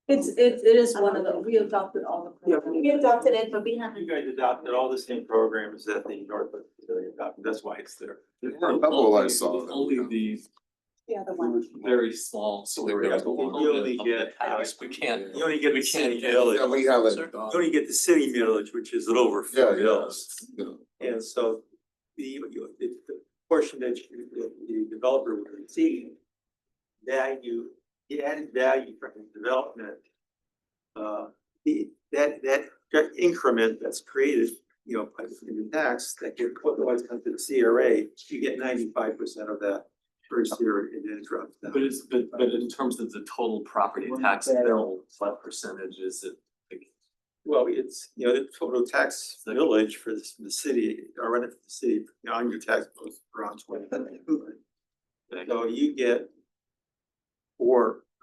It is one of the, we adopted all the. programs. We adopted it, but we haven't. You guys adopted all the same programs that the Northwest Facility adopted, that's why it's there. There were a couple I saw that. Only the The other one. very small, so they were Yeah, able to. you only get- We can't. You only get We the city can't get- millage. Yeah, we haven't Sir? done. You only get the city millage, which is a little over Yeah, 4 yeah, mills. yeah. And so the portion that the developer would receive, value, the added value from the development. That increment that's created, by the tax that get otherwise comes to the CRA, you get 95% of that first year and then it drops down. But in terms of the total property tax bill, what percentage is it? Like, Well, it's, the total tax village for the city, or run it for the city, on your tax bill is around 20. So you get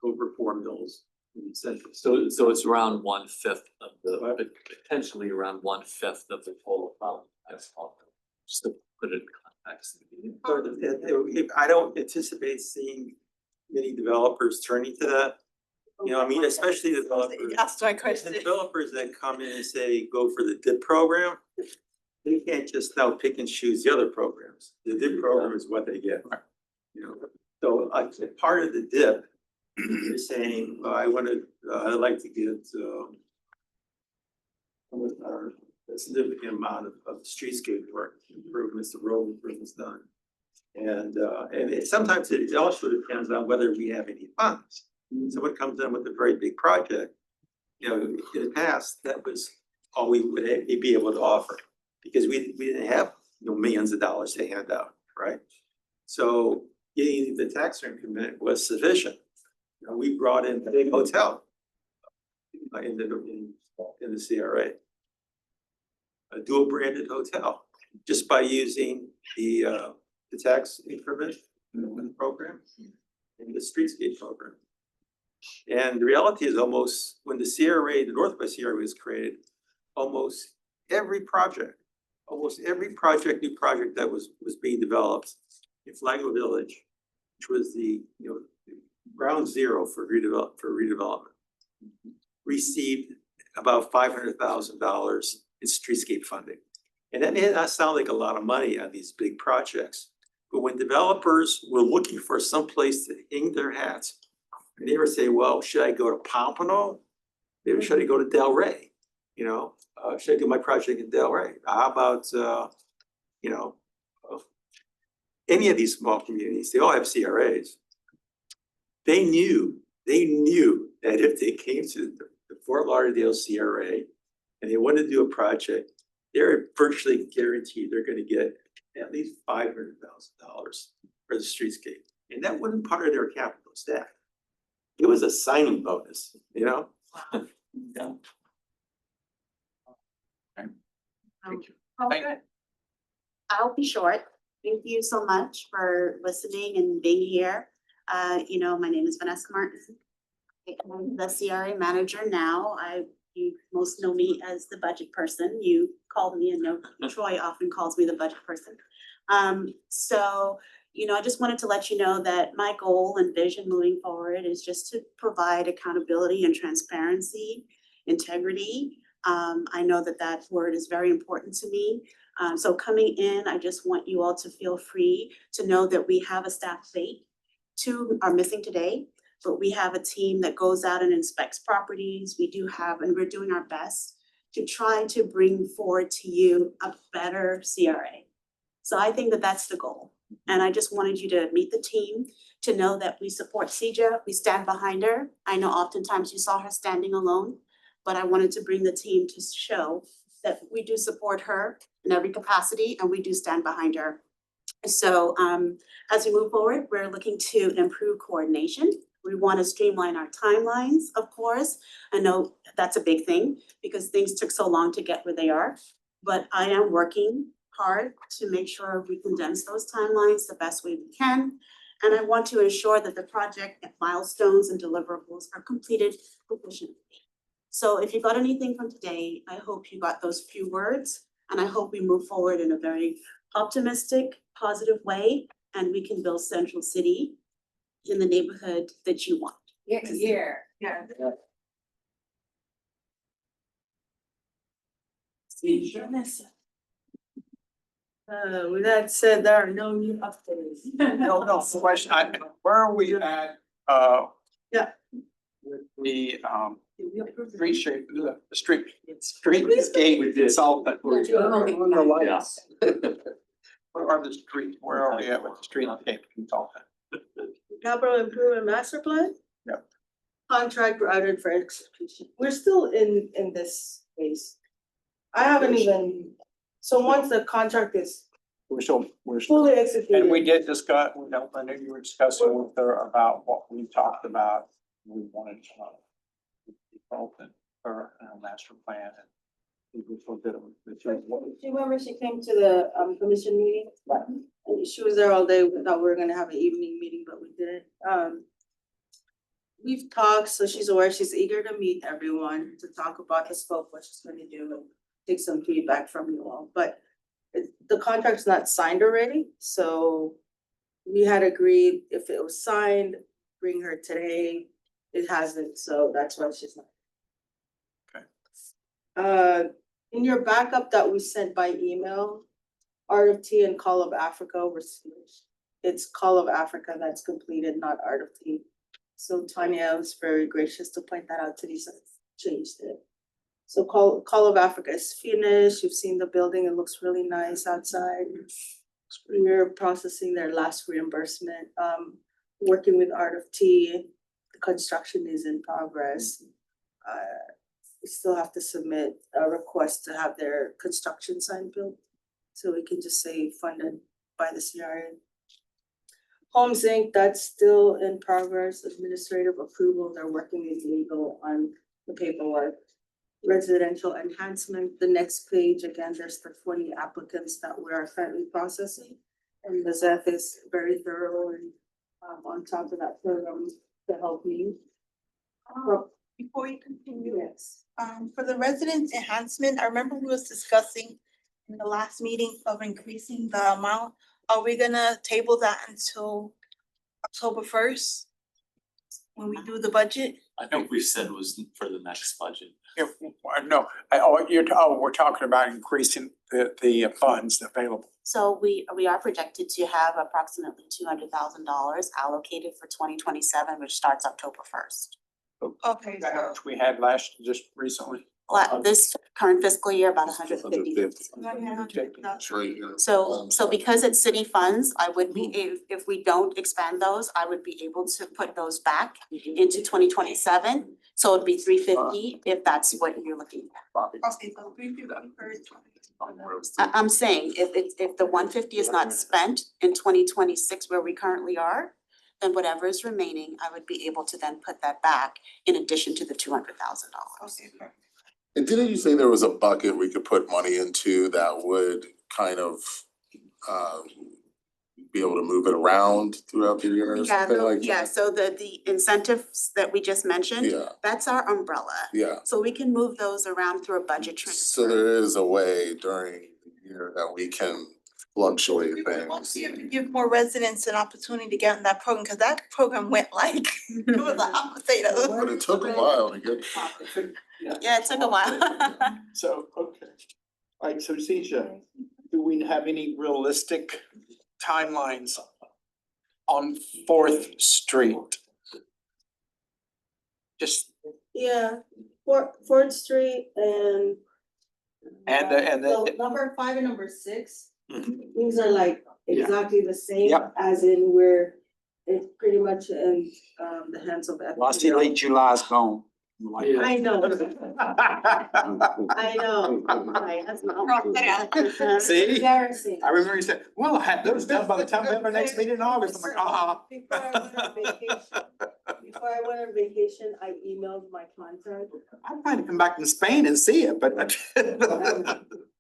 over 4 mills in incentives. So it's around 1/5 of the, potentially around 1/5 of the total property tax. Just to put it in context. So I don't anticipate seeing many developers turning to that. Especially the developers. That's my The question. developers that come in and say, go for the DIP program, they can't just now pick and choose the other programs. The DIP program is what they get. So part of the DIP is saying, I'd like to get a significant amount of streetscape work improvements, the road improvements done. Sometimes it also depends on whether we have any funds. Someone comes in with a very big project, in the past, that was all we would be able to offer. Because we didn't have, millions of dollars to hand out, right? So getting the tax increment was sufficient. We brought in a big hotel in the CRA. A dual branded hotel, just by using the tax increment program and the streetscape program. And the reality is when the CRA, the Northwest CRA was created, almost every new project that was being developed in Flagler Village, which was the ground zero for redevelopment, received about $500,000 in streetscape funding. And that may not sound like a lot of money on these big projects, but when developers were looking for some place to hang their hats, they would say, well, should I go to Pompano? Maybe should I go to Delray? Should I do my project in Delray? How about, any of these small communities? They all have CRAs. They knew that if they came to the Fort Lauderdale CRA and they wanted to do a project, they're virtually guaranteed they're going to get at least $500,000 for the streetscape. And that wasn't part of their capital stack. It was a signing bonus, Yeah. Thank you. Okay. I'll be short. Thank you so much for listening and being here. My name is Vanessa Martin. I'm the CRA manager now. You most know me as the budget person. You called me and know Troy often calls me the budget person. I just wanted to let you know that my goal and vision moving forward is just to provide accountability and transparency, integrity. I know that word is very important to me. So coming in, I just want you all to feel free to know that we have a staff of 8. 2 are missing today, but we have a team that goes out and inspects properties. And we're doing our best to try to bring forward to you a better CRA. So I think that that's the goal. And I just wanted you to meet the team, to know that we support CJ, we stand behind her. I know oftentimes you saw her standing alone, but I wanted to bring the team to show that we do support her in every capacity and we do stand behind her. So as we move forward, we're looking to improve coordination. We want to streamline our timelines, of course. I know that's a big thing because things took so long to get where they are. But I am working hard to make sure we condense those timelines the best way we can. And I want to ensure that the project milestones and deliverables are completed efficiently. So if you got anything from today, I hope you got those few words, and I hope we move forward in a very optimistic, positive way, and we can build Central City in the neighborhood that you want. Yeah. With that said, there are no new updates. No, question, where are we at, Yeah. with the, streetscape consultant? Yeah. Where are we at with the streetscape consultant? Capital Improvement Master Plan? Yep. Contract routed for execution. We're still in this phase. I haven't even, so once the contract is We're still, fully executed. and we did discuss, I know you were discussing with her about what we talked about. We wanted to consultant for our master plan and. We feel good with Do you remember she came to the commission meeting? And she was there all day. We thought we were gonna have an evening meeting, but we didn't. We've talked, so she's aware, she's eager to meet everyone to talk about the scope, what she's gonna do, and take some feedback from you all, but the contract's not signed already, so we had agreed if it was signed, bring her today. It hasn't, so that's why she's not. Okay. In your backup that we sent by email, Art of Tea and Call of Africa were switched. It's Call of Africa that's completed, not Art of Tea. So Tanya was very gracious to point that out to me, so changed it. So Call of Africa is finished. You've seen the building. It looks really nice outside. We're processing their last reimbursement. Working with Art of Tea, the construction is in progress. We still have to submit a request to have their construction sign built. So we can just say funded by the CRA. Homes Inc., that's still in progress, administrative approval. They're working with legal on the paperwork. Residential enhancement, the next page, again, there's the 20 applicants that we are currently processing. And the ZEF is very thorough and on top of that program to help me. Before you continue, Yes. for the resident enhancement, I remember we was discussing in the last meeting of increasing the amount. Are we gonna table that until October 1st? When we do the budget? I think we said was for the next budget. We're talking about increasing the funds available. So we are projected to have approximately $200,000 allocated for 2027, which starts October 1st. Okay, That so. which we had just recently. This current fiscal year, about 150. It's right here. So because it's city funds, I would be, if we don't expand those, I would be able to put those back into 2027. So it'd be 350 if that's what you're looking at. Okay, so 350 first. I'm saying if the 150 is not spent in 2026 where we currently are, then whatever is remaining, I would be able to then put that back in addition to the $200,000. Okay, perfect. And didn't you say there was a bucket we could put money into that would kind of be able to move it around throughout the year or Yeah, something like that? yeah, so the incentives that we just mentioned, Yeah, that's our umbrella. yeah. So we can move those around through a budget So transfer. there is a way during the year that we can fluctuate things. Give more residents an opportunity to get in that program, cause that program went like, it was a hot potato. But it took a while to get. Yeah, it took a while. So, okay. Alright, so Zisha, do we have any realistic timelines on Fourth Street? Just, Yeah, Fourth Street and. the. So number 5 and number 6, Mhm. these are like Yeah. exactly the same, Yep. as in where it's pretty much in the hands of. Well, I see late July's gone. Yeah. I know. I know. That's not. See? Embarrassing. I remember you said, well, I had those done by the time we have our next meeting in August. I'm like, Before I went on vacation, before I went on vacation, I emailed my contact. I'm trying to come back from Spain and see it, but.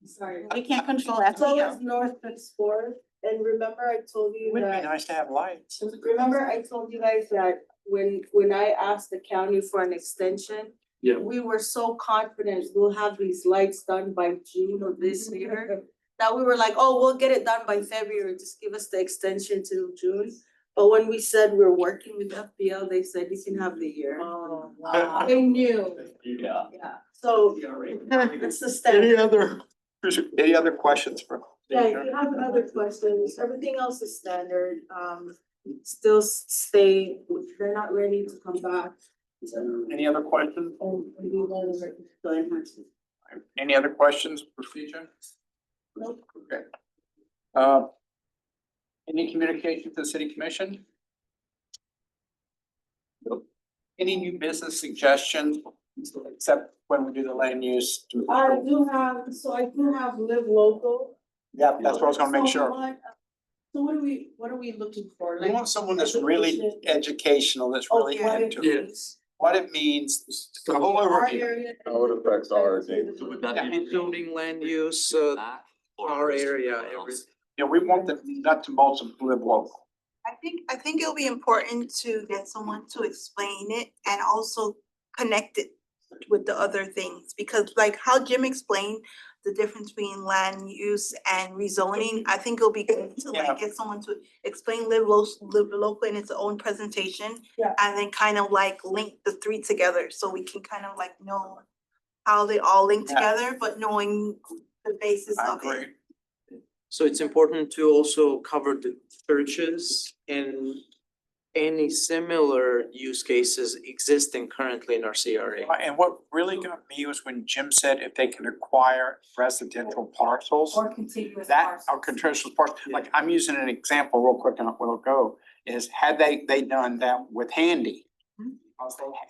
Sorry. We can't control So FPL. is North Fourth, and remember I told you Wouldn't it be that, nice to have lights? remember I told you guys that when I asked the county for an extension, Yeah. we were so confident we'll have these lights done by June of this year, that we were like, oh, we'll get it done by February, just give us the extension till June. But when we said we're working with FPL, they said you can have the year. Oh, wow. They knew, Yeah. yeah, so it's the standard. Any other questions for? Yeah, if you have other questions, everything else is standard, still stay, they're not ready to come back. So, Any other questions? and we want to go ahead. Any other questions, procedure? Nope. Okay. Any communication to the city commission? Nope. Any new business suggestions, except when we do the land use? I do have live local. Yeah, that's what I was gonna make So sure. So what are we looking for? We want someone that's really educational, that's really What it into means. what it means, the whole Our overview. area. How it affects our neighborhood. So would that be Zoning, land use, that or our is it area, something else? Yeah, we want the nuts and bolts of live local. I think it'll be important to get someone to explain it and also connect it with the other things, because like how Jim explained the difference between land use and rezoning, I think it'll be good to Yeah. like get someone to explain live local in its own presentation. Yeah. And then kind of like link the three together, so we can kind of like know how they all link Yeah. together, but knowing the basis I of it. agree. So it's important to also cover the churches and any similar use cases existing currently in our CRA. And what really got me was when Jim said if they can acquire residential parcels. Or contiguous That, parcels. or contiguous parcels, like I'm using an example real quick and we'll go, is had they done that with Handy.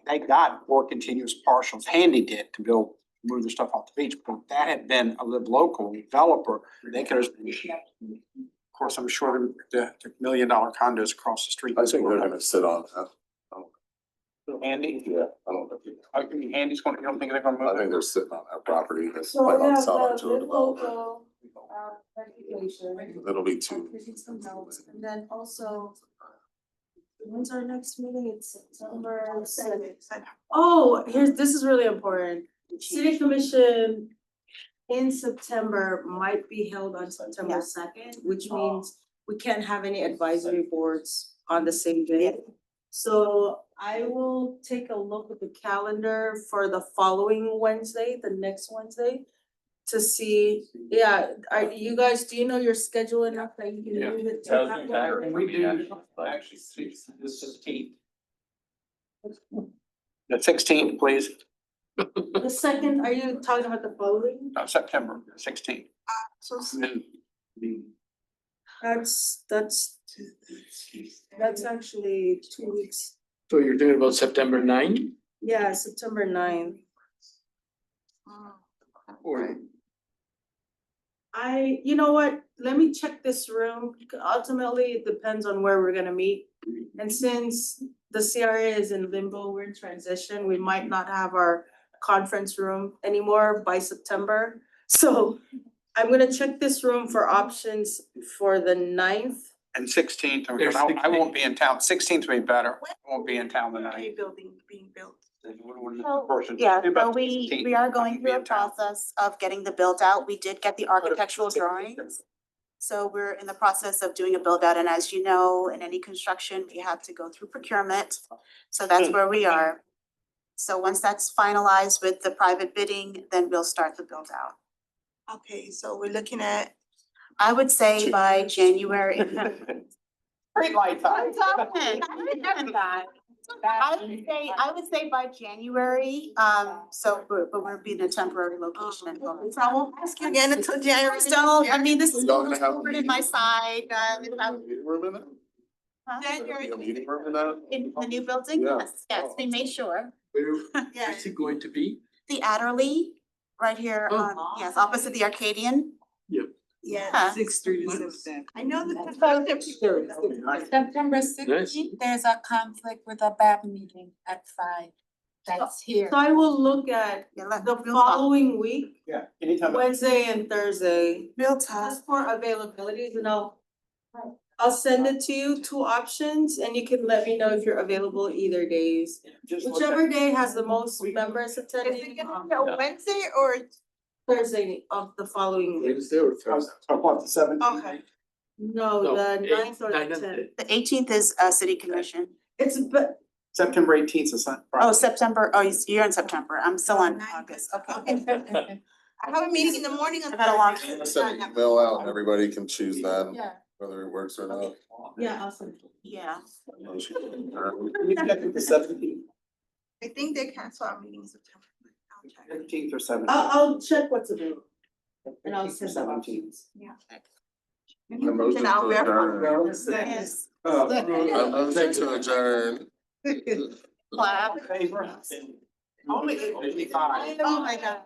They got 4 continuous parcels, Handy did to move their stuff off the beach, but if that had been a live local developer, they could have. Of course, I'm sure the $1 million condos across the street. I think they're gonna sit on that. Handy, Yeah, I don't think, I think Handy's gonna, you don't think they're gonna move I it? think they're sitting on that property. That's So might we not have sell it the to a live developer. local, education. It'll be too. Some notes, and then also. When's our next meeting? It's September 7th. Oh, this is really important. City Commission in September might be held on September 2nd, which means we can't have any advisory boards on the same day. So I will take a look at the calendar for the following Wednesday, the next Wednesday. To see, are you guys, do you know your schedule enough that you can Yeah. move it to That that would be better. Wednesday? We do, actually, the 16th. The 16th, please, The second, are you talking about the following? no, September 16th. So That's actually 2 weeks. So you're thinking about September 9? Yeah, September 9th. Or You know what, let me check this room. Ultimately, it depends on where we're gonna meet. And since the CRA is in limbo, we're in transition, we might not have our conference room anymore by September. So I'm gonna check this room for options for the 9th. And 16th, There's I won't be in town, 16th will be better, I won't be in town the A 9th. building being built. Yeah, Do about so we 16th, we are I'll going be through a in town. process of getting the build out. We did get the architectural drawings. So we're in the process of doing a build out, and as you know, in any construction, we have to go through procurement. So that's where we are. So once that's finalized with the private bidding, then we'll start the build out. Okay, so we're looking at, I would say by January. Great light time. I would say by January, so, but we'll be in a temporary location. and going. so I won't ask you again until January. Please don't, I mean, this is Y'all gonna have a in my side, Meeting room in it? January. A meeting room in that? in the new building, Yeah. yes, we made sure. Yeah. Is it going to be? The Adderley, right here, yes, opposite the Arcadian. Yeah. Yeah. 6:37. I know that. September 16th, there's a conflict with a BAB meeting at 5. That's here. So I will look at Yeah, let- the we'll talk. following week, Yeah, anytime. Wednesday and Thursday, Real time. just for availabilities, and I'll send it to you, 2 options, and you can let me know if you're available either days. Just look at- Whichever day has the most members Is it attending, gonna be a Wednesday or? Thursday of the following week. Wednesday or Thursday? What, the 17th? Okay. No, No, the 9th or the 9th and 10th. The 18th is city commission. It's, but, September 18th is not. Oh, September, oh, you're in September, I'm still on August, okay. I have a meeting in the morning on I've had a long- Thursday. Send an email out and everybody can choose then, Yeah. whether it works or not. yeah, awesome. Yeah. Motion to adjourn. You check with the 17th, I think they cancel our meeting in September. I'll check. 15th or 17th. I'll check what's available. And I'll 15th or send the 17th. options. A motion Then I'll to verify. adjourn. Yes. A motion to adjourn. Clap. Only 85. Oh, my God.